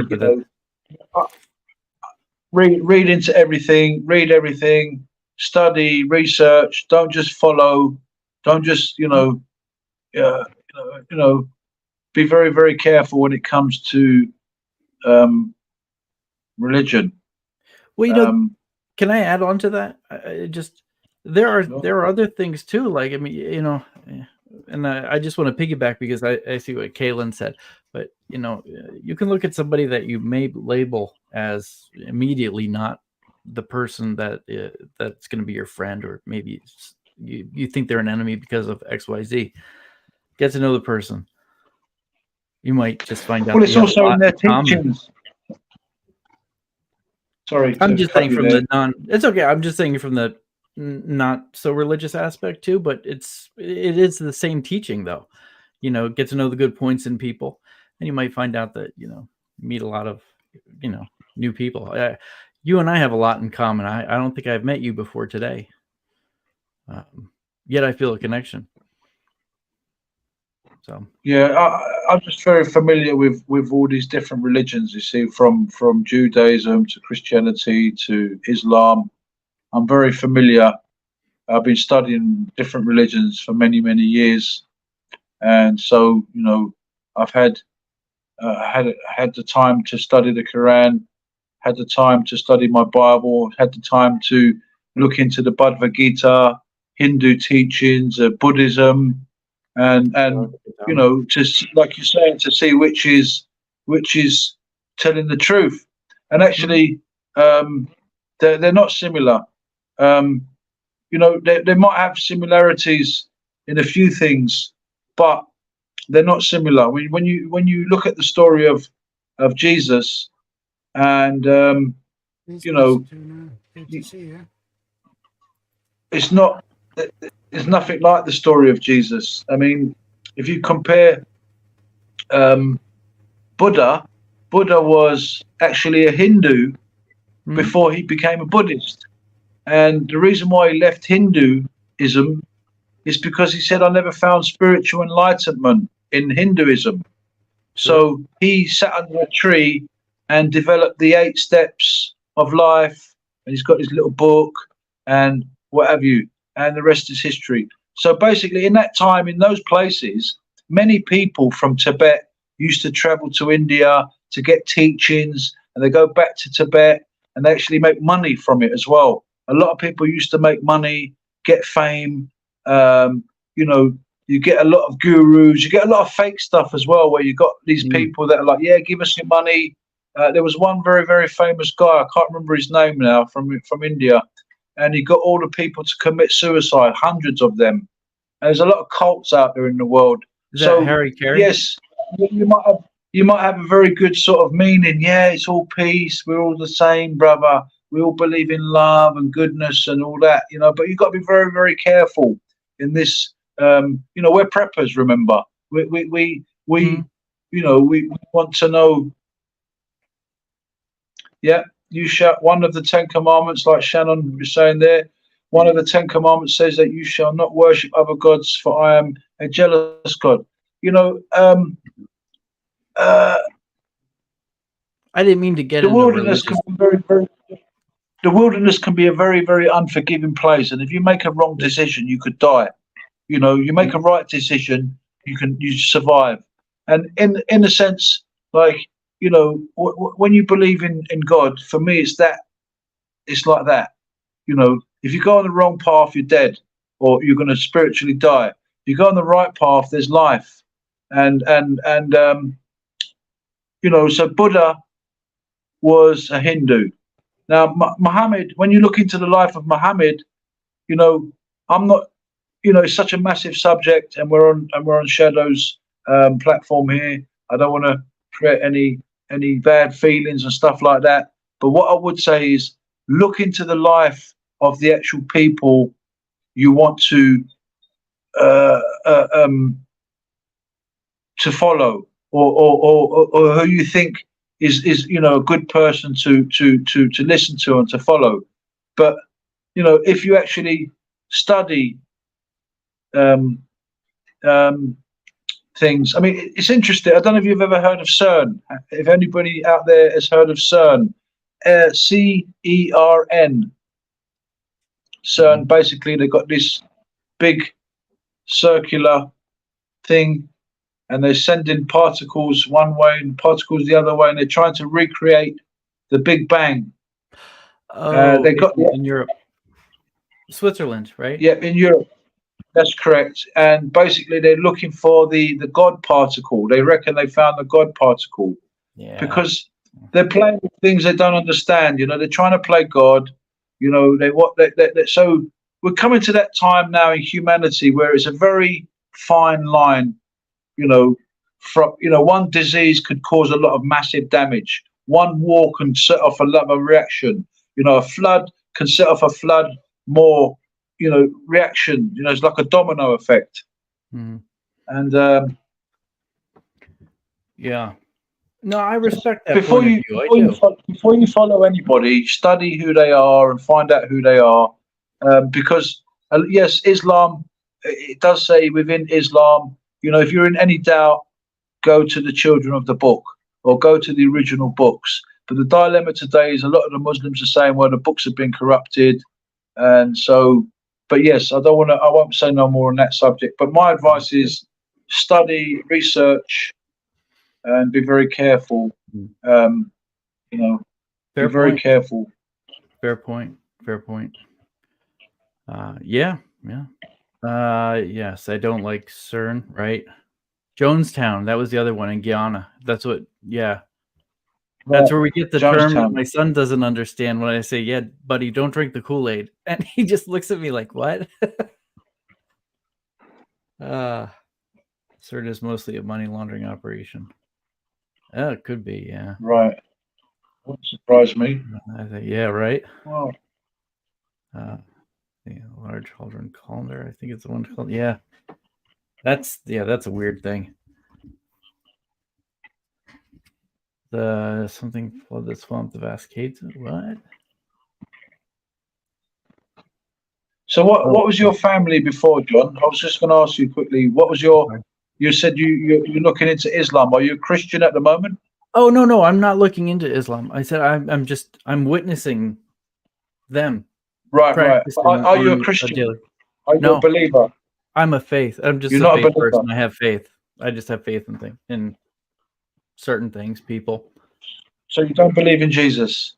read into everything, read everything, study, research. Don't just follow. Don't just be very, very careful when it comes to religion. Well, can I add on to that? There are other things too. Like, I mean, and I just want to piggyback because I see what Kaylin said, but you can look at somebody that you may label as immediately not the person that's going to be your friend, or maybe you think they're an enemy because of XYZ. Get to know the person. You might just find out. Well, it's also in their teachings. Sorry, I'm just saying from the it's okay. I'm just saying from the not so religious aspect too, but it is the same teaching though. Get to know the good points in people, and you might find out that meet a lot of new people. You and I have a lot in common. I don't think I've met you before today, yet I feel a connection. So yeah, I'm just very familiar with all these different religions. You see, from Judaism to Christianity to Islam, I'm very familiar. I've been studying different religions for many years, and so I've had the time to study the Quran, had the time to study my Bible, had the time to look into the Bhagavad Gita, Hindu teachings, Buddhism. And just like you're saying, to see which is telling the truth, and actually they're not similar. They might have similarities in a few things, but they're not similar. When you look at the story of Jesus, and it's not. There's nothing like the story of Jesus. I mean, if you compare Buddha was actually a Hindu before he became a Buddhist. And the reason why he left Hinduism is because he said, I never found spiritual enlightenment in Hinduism. So he sat under a tree and developed the 8 steps of life. And he's got his little book and what have you. And the rest is history. So basically, in that time, in those places, many people from Tibet used to travel to India to get teachings, and they go back to Tibet and they actually make money from it as well. A lot of people used to make money, get fame. You get a lot of gurus, you get a lot of fake stuff as well, where you got these people that are like, yeah, give us your money. There was one very, very famous guy, I can't remember his name now, from India. And he got all the people to commit suicide, hundreds of them. And there's a lot of cults out there in the world. Is that Harry Carey? Yes, you might have a very good sort of meaning. Yeah, it's all peace. We're all the same, brother. We all believe in love and goodness and all that, But you've got to be very, very careful in this. We're preppers. Remember, we want to know. Yeah. You shall, one of the 10 commandments, like Shannon was saying there, one of the 10 commandments says that you shall not worship other gods, for I am a jealous God. I didn't mean to get the into wilderness religious. can be very, very. the wilderness can be a very, very unforgiving place, and if you make a wrong decision, you could die. You know, you make a right decision, you survive. And in a sense, like, you know, when you believe in God, for me, it's like that. You know, if you go on the wrong path, you're dead, or you're going to spiritually die. If you go on the right path, there's life. And you know, so Buddha was a Hindu. Now, Muhammad, when you look into the life of Muhammad, you know, I'm not, you know, it's such a massive subject, and we're on Shadow's platform here. I don't want to create any bad feelings and stuff like that. But what I would say is, look into the life of the actual people you want to follow, or who you think is you know, a good person to listen to and to follow. But you know, if you actually study things, I mean, it's interesting. I don't know if you've ever heard of CERN. If anybody out there has heard of CERN, CERN. CERN, basically, they've got this big circular thing, and they're sending particles one way and particles the other way, and they're trying to recreate the Big Bang. They got in Europe, Switzerland, right? Yeah, in Europe. That's correct. And basically, they're looking for the God particle. They reckon they found the God particle. Yeah. Because they're playing with things they don't understand. You know, they're trying to play God. You know, so we're coming to that time now in humanity where it's a very fine line. You know, from, you know, one disease could cause a lot of massive damage. One war can set off a lot of reaction. You know, a flood can set off a flood more, you know, reaction. You know, it's like a domino effect. Mm-hmm. And yeah, no, I respect that. Before you follow anybody, study who they are and find out who they are, because yes, Islam, it does say within Islam, you know, if you're in any doubt, go to the children of the book or go to the original books. But the dilemma today is a lot of the Muslims are saying, well, the books have been corrupted, and so. But yes, I won't say no more on that subject. But my advice is study, research, and be very careful. You know, be very careful. Fair point. Yeah. Yes, I don't like CERN, right? Jonestown, that was the other one in Guyana. That's what, yeah. That's where we get the term that my son doesn't understand when I say, yeah, buddy, don't drink the Kool-Aid. And he just looks at me like, what? CERN is mostly a money laundering operation. Oh, it could be, yeah. Right. Wouldn't surprise me. I think, yeah, right. Wow. The Large Hadron Collider, I think it's the one called, yeah. That's a weird thing. Something flood the swamp, the Cascades. What? So what was your family before, John? I was just going to ask you quickly. What was your? You said you're looking into Islam. Are you a Christian at the moment? Oh no, I'm not looking into Islam. I said I'm witnessing them. Right. Are you a Christian? Are you a believer? I'm a faith. I'm just a faith person. I have faith. I just have faith in certain things, people. So you don't believe in Jesus?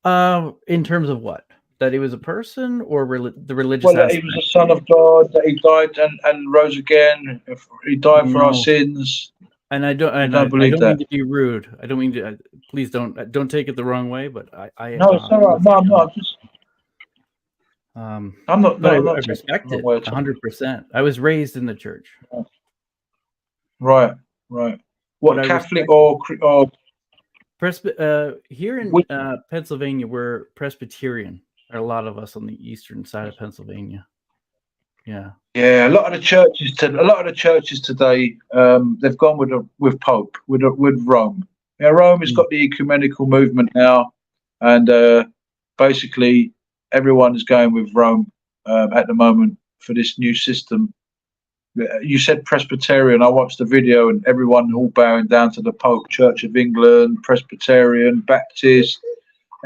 In terms of what? That he was a person, or the religious well, aspect? That he was the Son of God, that he died and rose again. He died for our sins. And I don't believe that. Mean to be rude. I don't mean to. Please don't take it the wrong way. But I no, it's all right. No, I'm not. I'm not. But I respect it 100%. I was raised in the church. Right. What, Catholic or here in Pennsylvania, we're Presbyterian. There are a lot of us on the eastern side of Pennsylvania. Yeah. A lot of the churches today, they've gone with Pope, with Rome. Yeah, Rome has got the ecumenical movement now, and basically everyone is going with Rome at the moment for this new system. You said Presbyterian. I watched the video, and everyone all bowing down to the Pope. Church of England, Presbyterian, Baptist,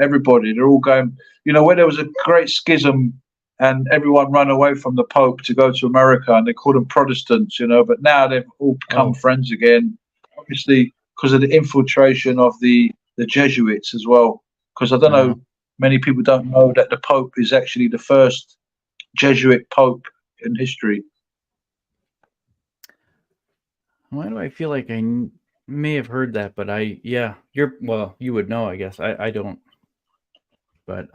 Everybody, they're all going. You know, when there was a great schism and everyone ran away from the Pope to go to America, and they called them Protestants, you know. But now they've all become friends again, obviously because of the infiltration of the Jesuits as well. Because I don't know, many people don't know that the Pope is actually the first Jesuit Pope in history. Why do I feel like I may have heard that? But you would know, I guess. I don't. But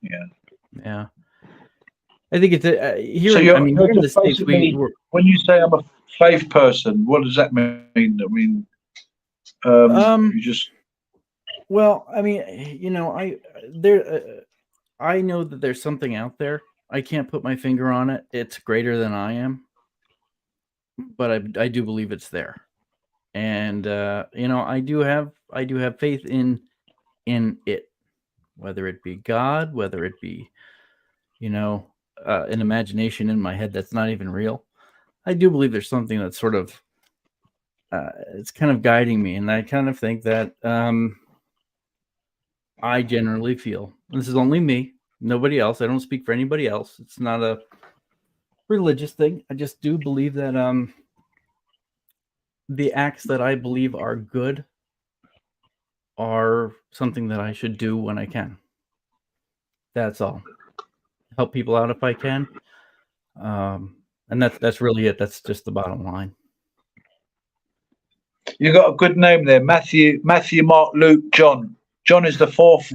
yeah. I think it's here. So here in the States, when you say I'm a faith person, what does that mean? I mean, you just. Well, I mean, you know, I know that there's something out there. I can't put my finger on it. It's greater than I am, but I do believe it's there, and you know, I do have faith in it, whether it be God, whether it be, you know, an imagination in my head that's not even real. I do believe there's something that's sort of it's kind of guiding me, and I kind of think that I generally feel, and this is only me, nobody else. I don't speak for anybody else. It's not a religious thing. I just do believe that the acts that I believe are good are something that I should do when I can. That's all. Help people out if I can. And that's really it. That's just the bottom line. You got a good name there, Matthew, Mark, Luke, John. John is the fourth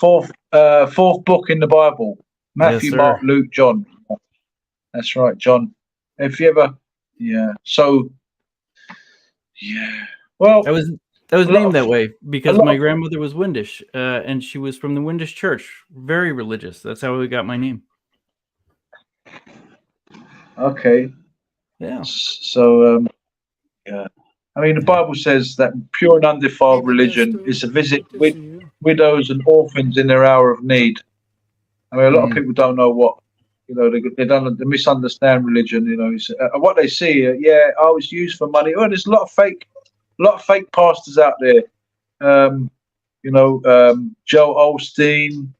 book in the Bible. Matthew, Yes, Mark, Luke, John. That's right, John. If you ever, So, well, that was named that way because my grandmother was Windish, and she was from the Windish Church, very religious. That's how we got my name. Okay. Yeah. So, I mean, the Bible says that pure and undefiled religion is to visit widows and orphans in their hour of need. I mean, a lot of people don't know what, you know, they misunderstand religion. You know, what they see, it's used for money. Well, there's a lot of fake pastors out there. You know, Joel Osteen,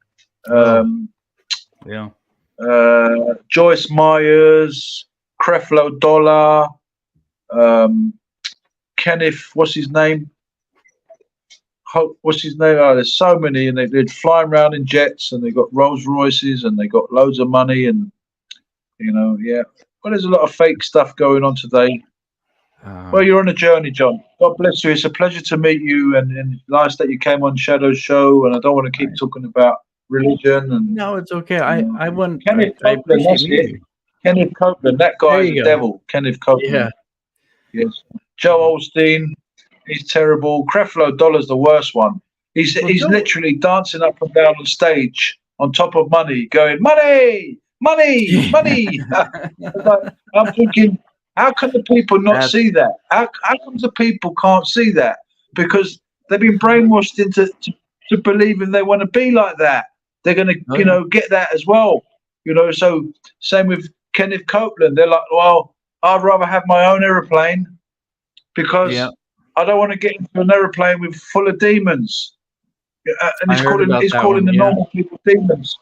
Joyce Myers, Creflo Dollar, Kenneth, what's his name? Oh, there's so many, and they're flying around in jets, and they got Rolls Royces, and they got loads of money, and you know, Well, there's a lot of fake stuff going on today. Well, you're on a journey, John. God bless you. It's a pleasure to meet you, and nice that you came on Shadow's show. And I don't want to keep talking about religion. And no, it's okay. I want. Kenneth Copeland, that's it. Kenneth Copeland, that guy is a devil. Kenneth Copeland. Yeah. Yes. Joe Osteen, he's terrible. Creflo Dollar's the worst one. He's literally dancing up and down on stage on top of money, going, money, money, money. I'm thinking, how can the people not see that? How come the people can't see that? Because they've been brainwashed into to believing they want to be like that. They're going to, get that as well. You know, so same with Kenneth Copeland. They're like, well, I'd rather have my own aeroplane because I don't want to get into an aeroplane with full of demons. And he's calling the normal people demons.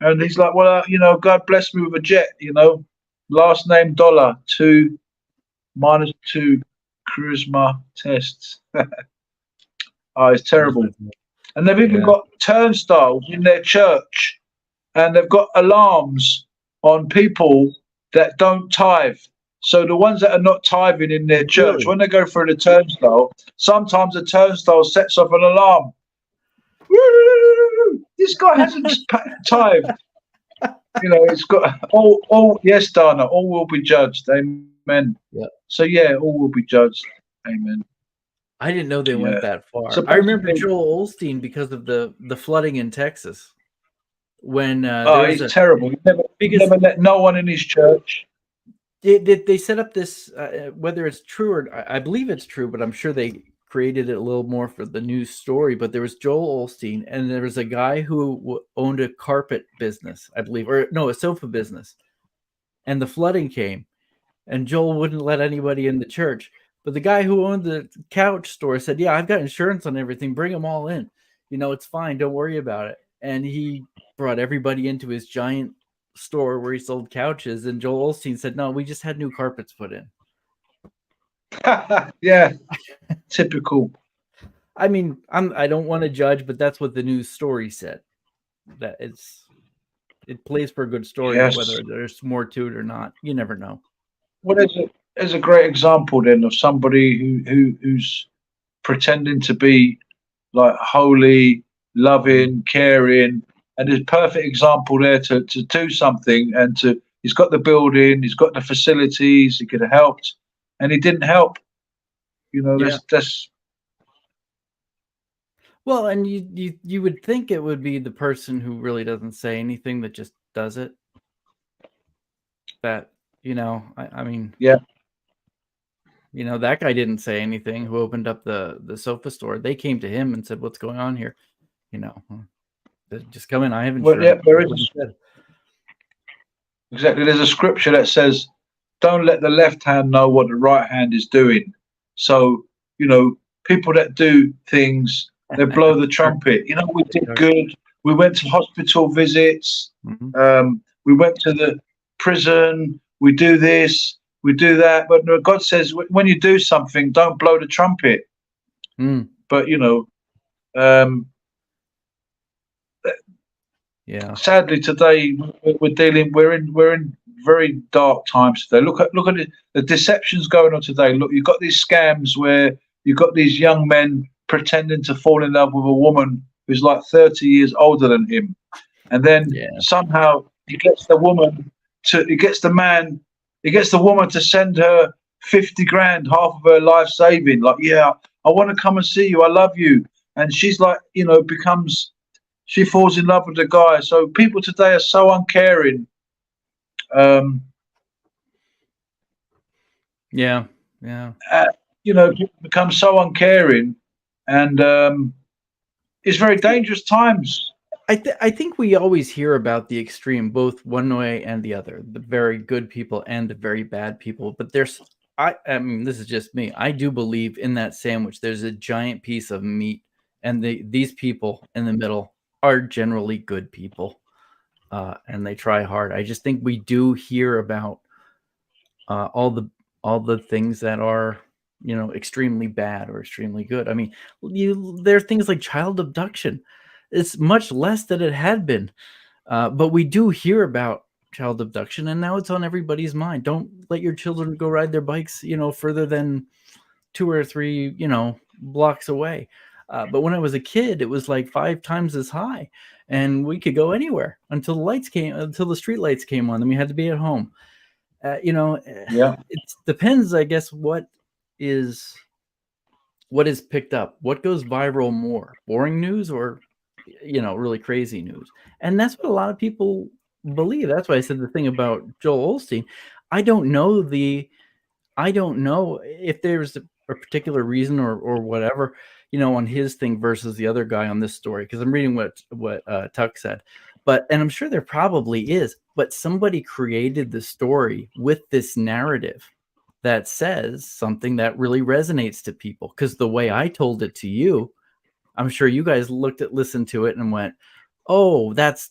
And he's like, well, God bless me with a jet, last name Dollar, -2 charisma tests. It's terrible. And they've even got turnstiles in their church, and they've got alarms on people that don't tithe. So the ones that are not tithing in their church, when they go through the turnstile, sometimes the turnstile sets off an alarm. This guy hasn't tithed. It's got all. Yes, Dana, all will be judged. Amen. Yeah. So all will be judged. Amen. I didn't know they went that far. So I remember Joel Osteen because of the flooding in Texas. When he's terrible. He never let no one in his church. They set up this, whether it's true or I believe it's true, but I'm sure they created it a little more for the news story. But there was Joel Osteen, and there was a guy who owned a carpet business, I believe, or no, a sofa business. And the flooding came, and Joel wouldn't let anybody in the church. But the guy who owned the couch store said, "Yeah, I've got insurance on everything. Bring them all in." It's fine. Don't worry about it. And he brought everybody into his giant store where he sold couches. And Joel Osteen said, no, we just had new carpets put in. Yeah, typical. I mean, I don't want to judge, but that's what the news story said. That it plays for a good story, Yes. whether there's more to it or not. You never know. Well, there's a great example then of somebody who's pretending to be like holy, loving, caring, and there's a perfect example there to do something, and he's got the building, he's got the facilities, he could have helped, and he didn't help. That's well, and you would think it would be the person who really doesn't say anything that just does it. That I mean, yeah. That guy didn't say anything. Who opened up the sofa store? They came to him and said, "What's going on here?" Just come in. I have insurance. Well, yeah, there is exactly. There's a scripture that says, "Don't let the left hand know what the right hand is doing." So people that do things, they blow the trumpet. We did good. We went to hospital visits. Mm-hmm. We went to the prison. We do this. We do that. But no, God says when you do something, don't blow the trumpet. Mm. But yeah. Sadly, today we're in very dark times today. Look at the deceptions going on today. Look, you've got these scams where you've got these young men pretending to fall in love with a woman who's like 30 years older than him, and then somehow he gets the woman to send her 50 grand, half of her life saving. Like, yeah, I want to come and see you. I love you, and she's like, she falls in love with the guy. So people today are so uncaring. Yeah. People become so uncaring, and it's very dangerous times. I think we always hear about the extreme, both one way and the other, the very good people and the very bad people. But I mean, this is just me. I do believe in that sandwich. There's a giant piece of meat, and these people in the middle are generally good people, and they try hard. I just think we do hear about all the things that are extremely bad or extremely good. I mean, there are things like child abduction. It's much less than it had been, but we do hear about child abduction, and now it's on everybody's mind. Don't let your children go ride their bikes further than 2 or 3 blocks away. But when I was a kid, it was like 5 times as high, and we could go anywhere until the street lights came on, and we had to be at home. It depends, I guess, what is picked up, what goes viral more, boring news or really crazy news. And that's what a lot of people believe. That's why I said the thing about Joel Osteen. I don't know if there's a particular reason or whatever, on his thing versus the other guy on this story, because I'm reading what Tuck said. And I'm sure there probably is, but somebody created the story with this narrative that says something that really resonates to people. Because the way I told it to you, I'm sure you guys listened to it and went, "Oh, that's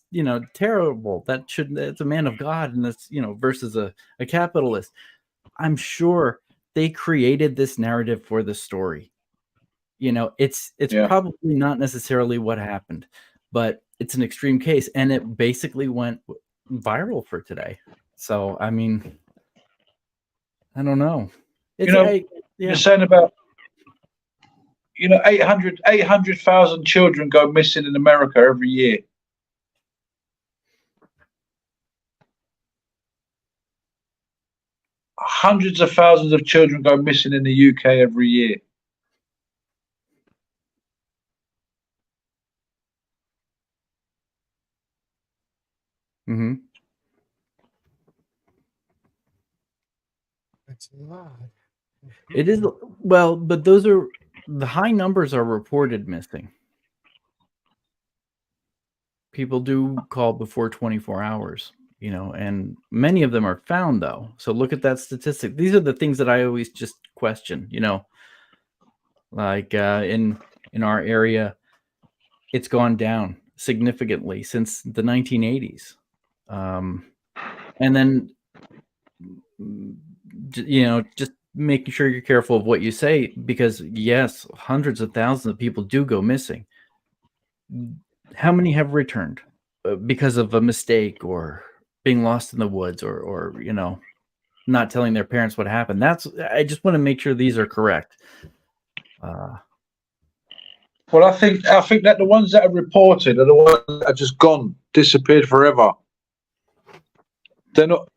terrible. It's a man of God, and that's versus a capitalist." I'm sure they created this narrative for the story. It's probably not necessarily what happened, but it's an extreme case, and it basically went viral for today. So, I mean, I don't know. You're saying about 800,000 children go missing in America every year. Hundreds of thousands of children go missing in the UK every year. Mm-hmm. That's a lot. It is, well, but the high numbers are reported missing. People do call before 24 hours, and many of them are found, though. So look at that statistic. These are the things that I always just question, like in our area, it's gone down significantly since the 1980s. And then, just making sure you're careful of what you say, because yes, hundreds of thousands of people do go missing. How many have returned because of a mistake or being lost in the woods or not telling their parents what happened? I just want to make sure these are correct. Well, I think that the ones that are reported are the ones that are just gone, disappeared forever. They're not.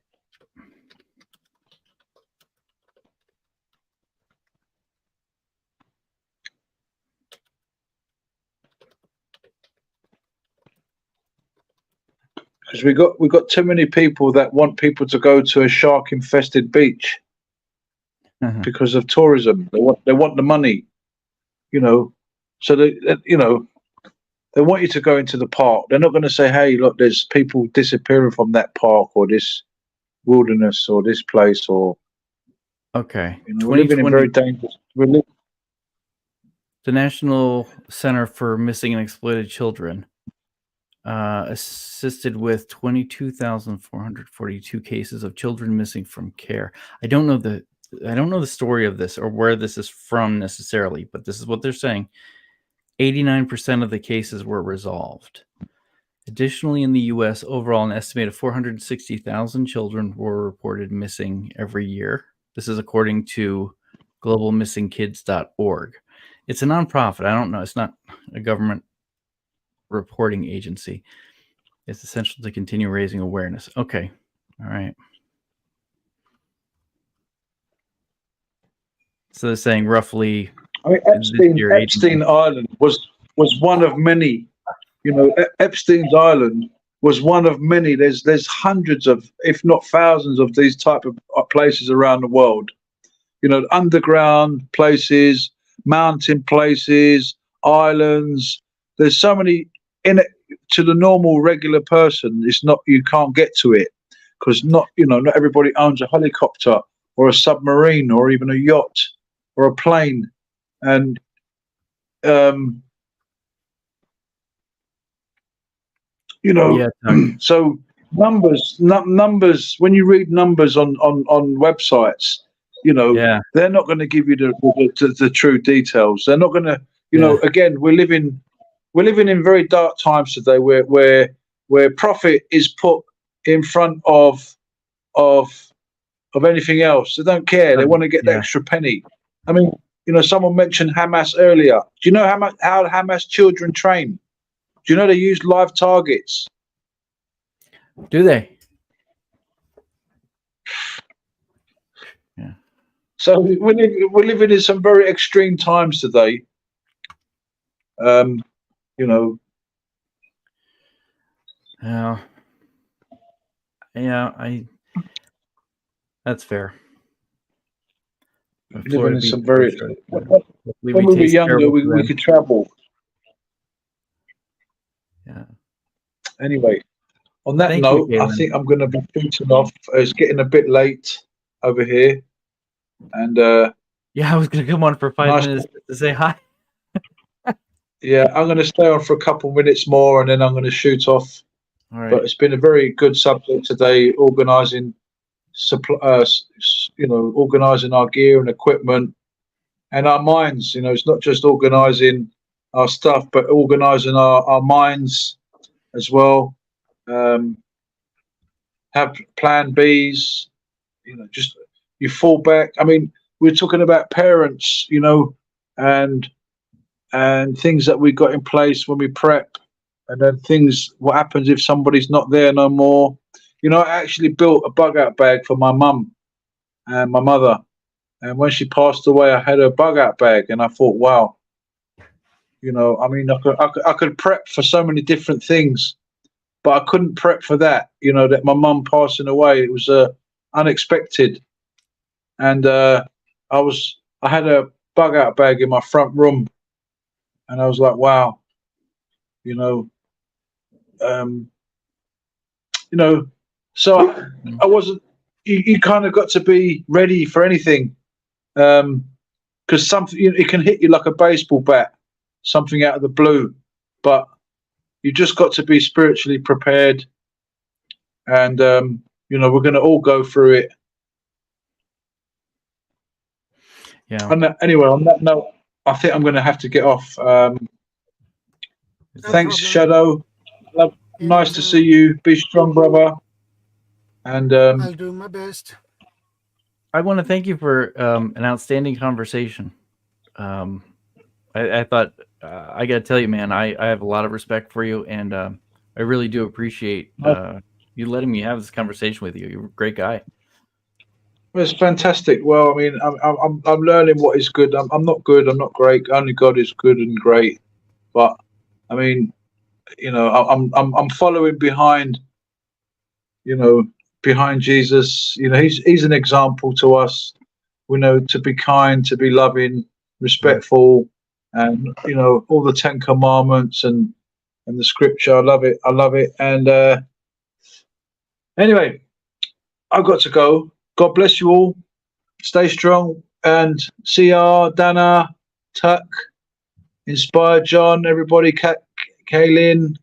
Because we got too many people that want people to go to a shark-infested beach because of tourism. They want the money, So they want you to go into the park. They're not going to say, "Hey, look, there's people disappearing from that park or this wilderness or this place." Or okay, we're living in very dangerous. The National Center for Missing and Exploited Children assisted with 22,442 cases of children missing from care. I don't know the story of this or where this is from necessarily, but this is what they're saying. 89% of the cases were resolved. Additionally, in the U.S., overall, an estimated 460,000 children were reported missing every year. This is according to globalmissingkids.org. It's a nonprofit. I don't know. It's not a government reporting agency. It's essential to continue raising awareness. Okay. All right. So they're saying roughly. Epstein Island was one of many. Epstein's Island was one of many. There's hundreds of, if not thousands, of these type of places around the world. Underground places, mountain places, islands. There's so many in it. To the normal regular person, you can't get to it because not everybody owns a helicopter or a submarine or even a yacht or a plane. And so numbers. When you read numbers on websites, they're not going to give you the true details. They're not going to. Again, we're living in very dark times today, where profit is put in front of anything else. They don't care. They want to get the extra penny. I mean. Someone mentioned Hamas earlier. Do you know how Hamas children train? Do you know they use live targets? Do they? Yeah. So we're living in some very extreme times today. That's fair. Living in some very. When we were younger, we could travel. Yeah. Anyway, on that note, I think I'm going to be finishing off. It's getting a bit late over here, and I was going to come on for 5 minutes to say hi. Yeah, I'm going to stay on for a couple minutes more, and then I'm going to shoot off. All right. But it's been a very good subject today, organising organising our gear and equipment and our minds. It's not just organising our stuff, but organising our minds as well. Have plan Bs. Just you fall back. I mean, we're talking about parents, and things that we got in place when we prep, and then what happens if somebody's not there no more. I actually built a bug out bag for my mum and my mother, and when she passed away, I had a bug out bag, and I thought, wow, I could prep for so many different things, but I couldn't prep for that. That my mum passing away, it was unexpected, and I had a bug out bag in my front room, and I was like, wow, So I wasn't. You kind of got to be ready for anything, because something it can hit you like a baseball bat, something out of the blue. but you just got to be spiritually prepared. And, we're going to all go through it. Yeah. And anyway, on that note, I think I'm going to have to get off. Thanks, Shadow. Nice to see you. Be strong, brother. And I'll do my best. I want to thank you for an outstanding conversation. I thought, I got to tell you, man, I have a lot of respect for you, and I really do appreciate you letting me have this conversation with you. You're a great guy. It's fantastic. Well, I mean, I'm learning what is good. I'm not good. I'm not great. Only God is good and great. But I mean, I'm following behind. Behind Jesus. He's an example to us. We know to be kind, to be loving, respectful, and all the 10 Commandments and the Scripture. I love it. I love it. And anyway, I've got to go. God bless you all. Stay strong. And CR, Dana, Tuck, Inspired John, everybody, Kaylin,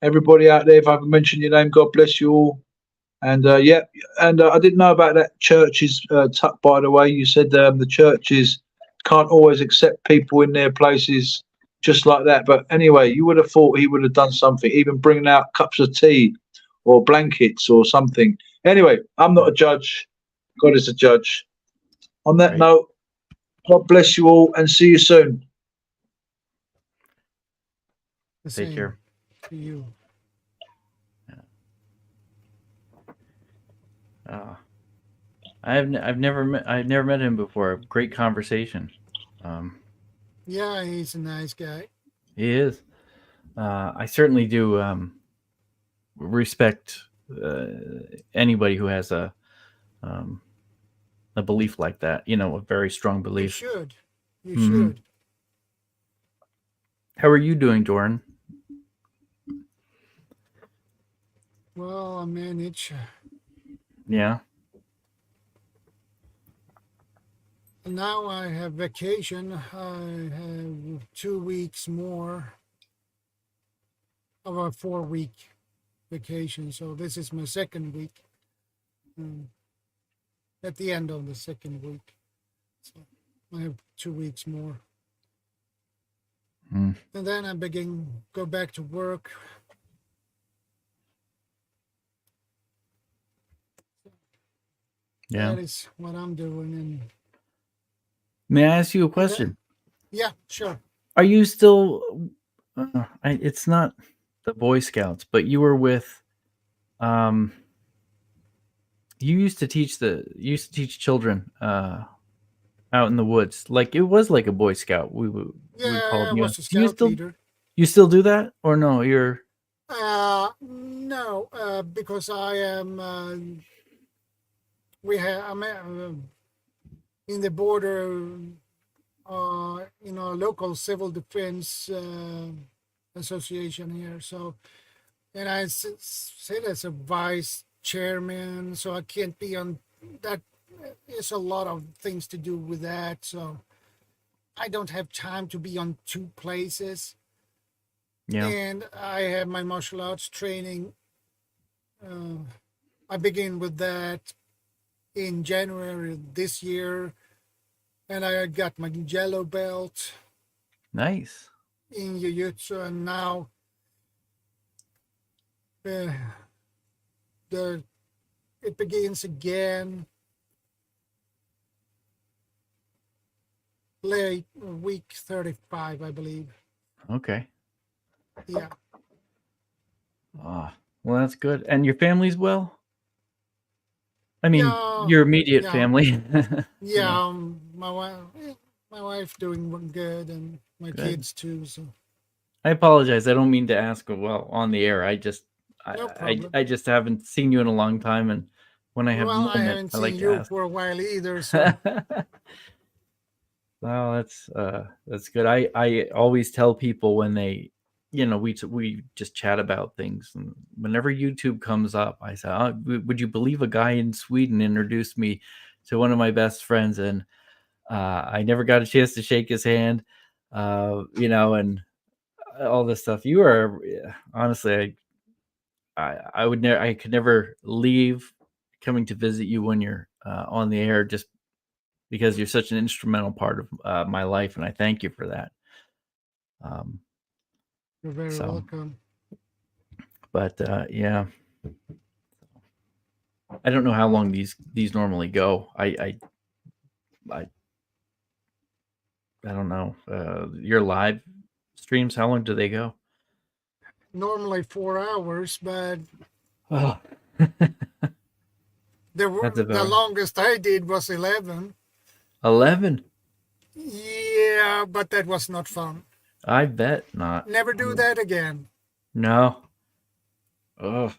everybody out there. If I haven't mentioned your name, God bless you all. And I didn't know about that churches, Tuck, by the way. You said the churches can't always accept people in their places just like that. But anyway, you would have thought he would have done something, even bringing out cups of tea or blankets or something. Anyway, I'm not a judge. God is a judge. On that note, God bless you all and see you soon. Take care. To you. I've never met him before. Great conversation. Yeah, he's a nice guy. He is. I certainly do respect anybody who has a belief like that. A very strong belief. You should. You should. How are you doing, Doran? Well, I manage. Yeah. Now I have vacation. I have 2 weeks more of a 4-week vacation. So this is my second week. At the end of the second week. So I have 2 weeks more. And then I go back to work. Yeah. That is what I'm doing. And may I ask you a question? Yeah, sure. Are you still? It's not the Boy Scouts, but you were with. You used to teach children out in the woods. Like it was like a Boy Scout. We called I you. was a scout leader. You still do that, or no? You're. No, because I am. I'm in the border. Local civil defense association here. So, and I sit as a vice chairman. So I can't be on that. There's a lot of things to do with that. So I don't have time to be on 2 places. Yeah. And I have my martial arts training. I begin with that in January this year. And I got my yellow belt. Nice. In Jiu-Jitsu. And now it begins again. Late week 35, I believe. Okay. Yeah. Well, that's good. And your family's well? I mean, your immediate family. Yeah, my wife doing good, and my kids too. So I apologize. I don't mean to ask. Well, on the air, I just haven't seen you in a long time, and when I have a moment, I haven't like seen to you ask. for a while either. So. Well, that's good. I always tell people when they, we just chat about things, and whenever YouTube comes up, I say, would you believe a guy in Sweden introduced me to one of my best friends, and I never got a chance to shake his hand, and all this stuff. You are honestly, I would never, I could never leave coming to visit you when you're on the air, just because you're such an instrumental part of my life, and I thank you for that. You're very welcome. But yeah, I don't know how long these normally go. I don't know. Your live streams, how long do they go? Normally 4 hours, but Oh, the longest I did was 11. 11. Yeah, but that was not fun. I bet not. Never do that again. No. Oh,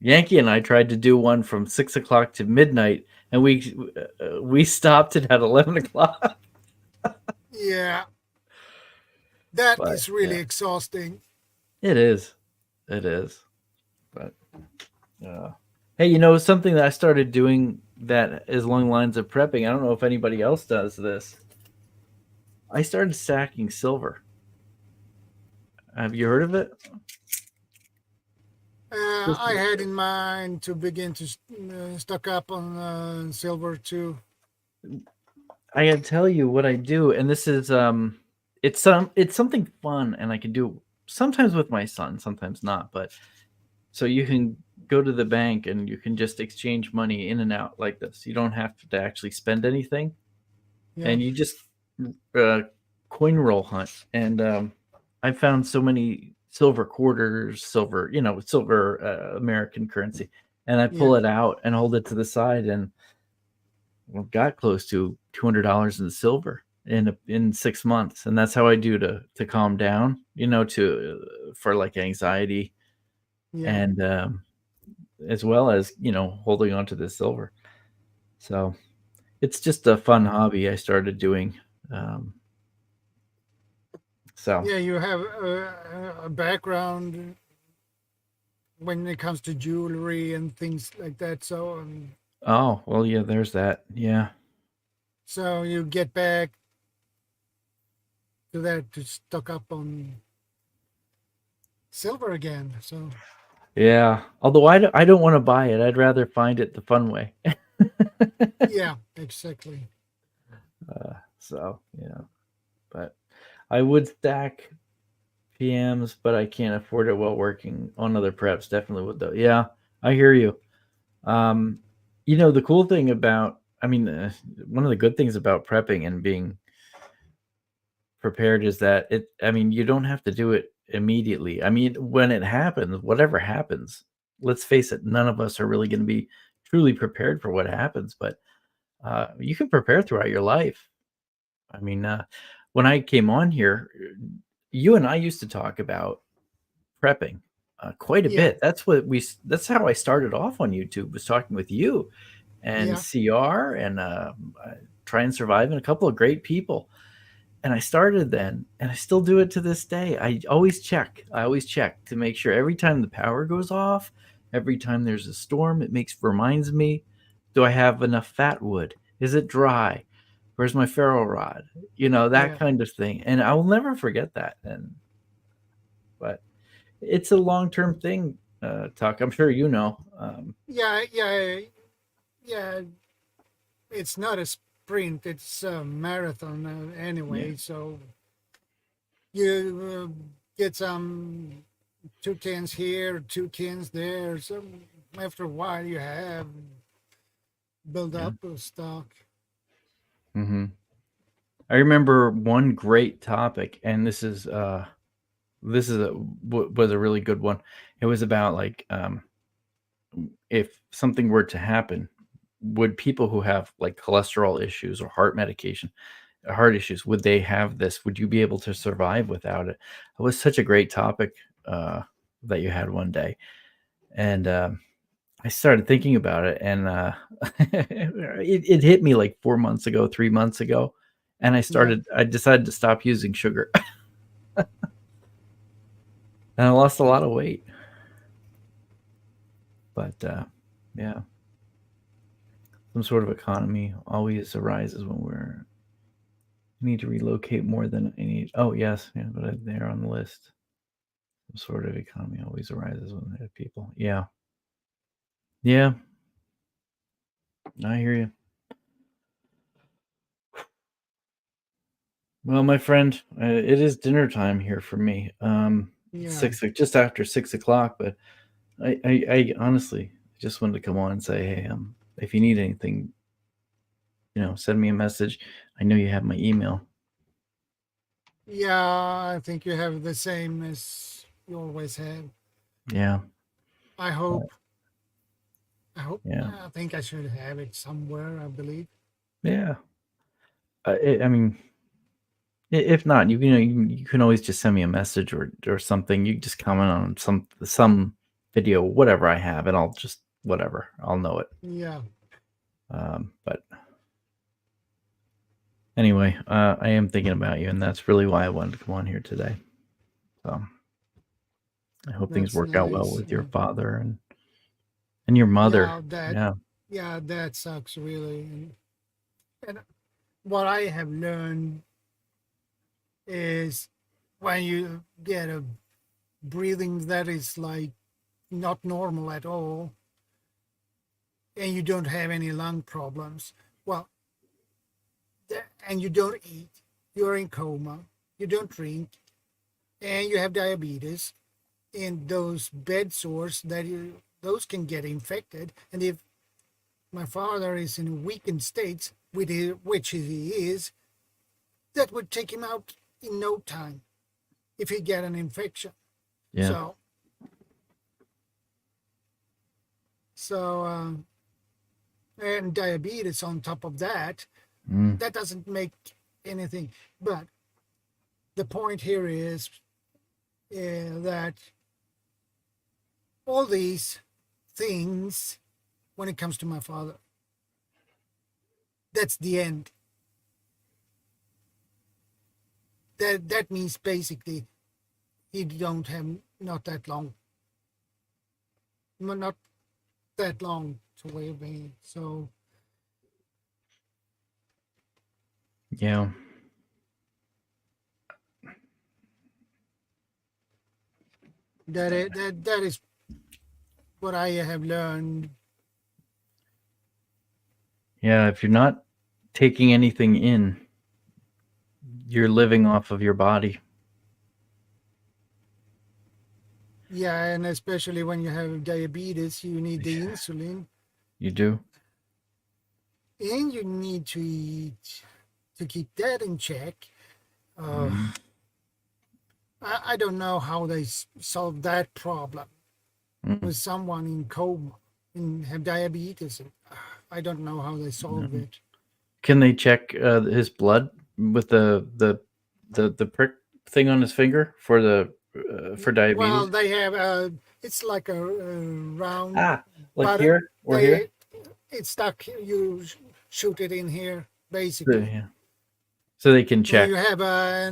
Yankee and I tried to do one from 6 o'clock to midnight, and we stopped it at 11 o'clock. Yeah, that is really exhausting. It is. It is. But hey, you know, something that I started doing that is along the lines of prepping. I don't know if anybody else does this. I started stacking silver. Have you heard of it? I had in mind to begin to stock up on silver too. I gotta tell you what I do, and this is it's something fun, and I can do sometimes with my son, sometimes not. But so you can go to the bank and you can just exchange money in and out like this. You don't have to actually spend anything, and you just coin roll hunt. And I found so many silver quarters, silver American currency, and I pull it out and hold it to the side, and got close to $200 in silver in 6 months. And that's how I do to calm down, for like anxiety, and as well as holding on to the silver. So it's just a fun hobby I started doing. So yeah, you have a background when it comes to jewelry and things like that. So oh well, yeah, there's that. Yeah. So you get back to that to stock up on silver again. So yeah, although I don't want to buy it. I'd rather find it the fun way. yeah, exactly. So yeah, but I would stack PMs, but I can't afford it while working on other preps. Definitely would though. Yeah, I hear you. The cool thing about, one of the good things about prepping and being prepared is that you don't have to do it immediately. When it happens, whatever happens, let's face it, none of us are really going to be truly prepared for what happens, but you can prepare throughout your life. When I came on here, you and I used to talk about prepping quite a bit. That's how I started off on YouTube, was talking with you and CR and Try and Survive and a couple of great people. And I started then, and I still do it to this day. I always check to make sure every time the power goes off, every time there's a storm, reminds me, do I have enough fat wood? Is it dry? Where's my ferro rod? That kind of thing. And I will never forget that. But it's a long-term thing, Tuck. I'm sure you know. Yeah. It's not a sprint; it's a marathon anyway. So you get some 2 cans here, 2 cans there. So after a while, you have build up a stock. Mm-hmm. I remember one great topic, and this was a really good one. It was about like if something were to happen, would people who have like cholesterol issues or heart issues, would they have this? Would you be able to survive without it? It was such a great topic that you had one day, and I started thinking about it, and it hit me like 3 months ago, and I decided to stop using sugar. And I lost a lot of weight. But yeah, some sort of economy always arises when we need to relocate more than I need. Oh yes, but they're on the list. Some sort of economy always arises when there are people. Yeah. Yeah. I hear you. Well, my friend, it is dinner time here for me. Yeah. Just after 6 o'clock. But I honestly just wanted to come on and say, hey, if you need anything, send me a message. I know you have my email. Yeah, I think you have the same as you always have. Yeah. I hope. Yeah. I think I should have it somewhere, I believe. Yeah. I mean, if not, you can always just send me a message or something. You just comment on some video, whatever I have, and I'll just whatever. I'll know it. Yeah. But anyway, I am thinking about you, and that's really why I wanted to come on here today. So I hope things That's work out well nice. with your father and your mother. Yeah, that sucks really. And what I have learned is when you get a breathing that is like not normal at all, and you don't have any lung problems, well, and you don't eat, you're in coma, you don't drink, and you have diabetes, and those bed sores those can get infected. And if my father is in a weakened state, which he is, that would take him out in no time if he get an infection. Yeah. So and diabetes on top of that, that doesn't make anything. But the point here is that all these things, when it comes to my father, that's the end. That means basically he don't have not that long to live in. So Yeah. that is what I have learned. Yeah, if you're not taking anything in, you're living off of your body. Yeah, and especially when you have diabetes, you need the insulin. You do? And you need to eat to keep that in check. I don't know how they solve that problem with someone in coma and have diabetes. I don't know how they solve it. Can they check his blood with the prick thing on his finger for diabetes? Well, they have it's like a round. Like here or here? It's stuck. You shoot it in here, basically. Yeah. So they can check. When you have a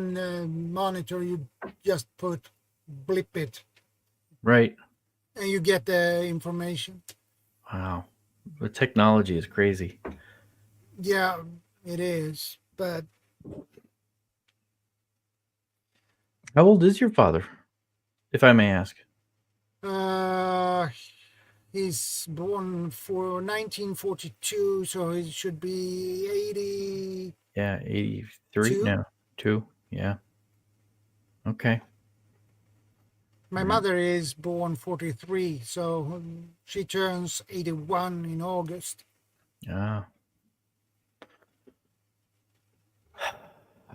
monitor, you just blip it. Right. And you get the information. Wow. The technology is crazy. Yeah, it is. But how old is your father, if I may ask? He's born for 1942, so he should be 80. Yeah, 83 now. 2. Yeah. Okay. My mother is born 43, so she turns 81 in August. Ah.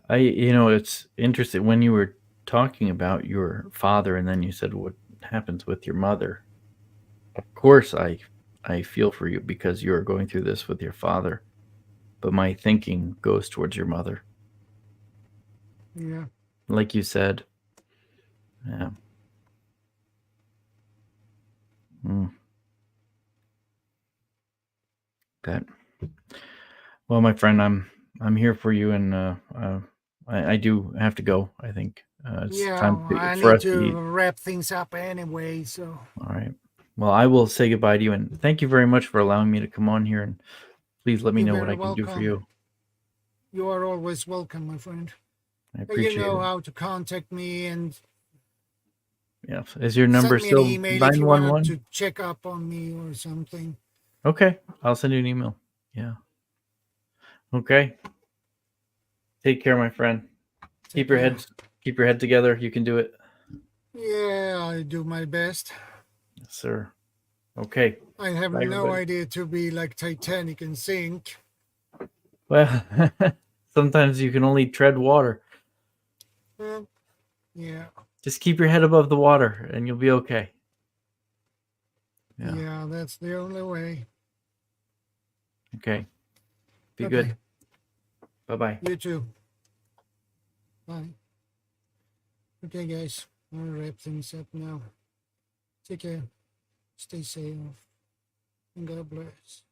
It's interesting when you were talking about your father and then you said what happens with your mother. Of course, I feel for you because you are going through this with your father, but my thinking goes towards your mother. Yeah. Like you said. Yeah. That. Well, my friend, I'm here for you, and I do have to go. I think it's time I for need us to eat. wrap things up anyway. So. All right. Well, I will say goodbye to you, and thank you very much for allowing me to come on here. And please let me know what I can do for you. You are always welcome, my friend. I appreciate it. You know how to contact me, and Yeah. Is your number Send me an still email if you want 911? to check up on me or something. Okay. I'll send you an email. Yeah. Okay. Take care, my friend. Keep your head together. You can do it. Yeah, I do my best. Yes, sir. Okay. I have Bye, no everybody. idea to be like Titanic and sink. Well, sometimes you can only tread water. Well, yeah. Just keep your head above the water and you'll be okay. Yeah. Yeah, that's the only way. Okay. Be Okay. good. Bye-bye. You too. Bye. Okay, guys. I'll wrap things up now. Take care. Stay safe. And God bless.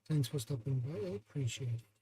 Thanks for stopping by. I appreciate it.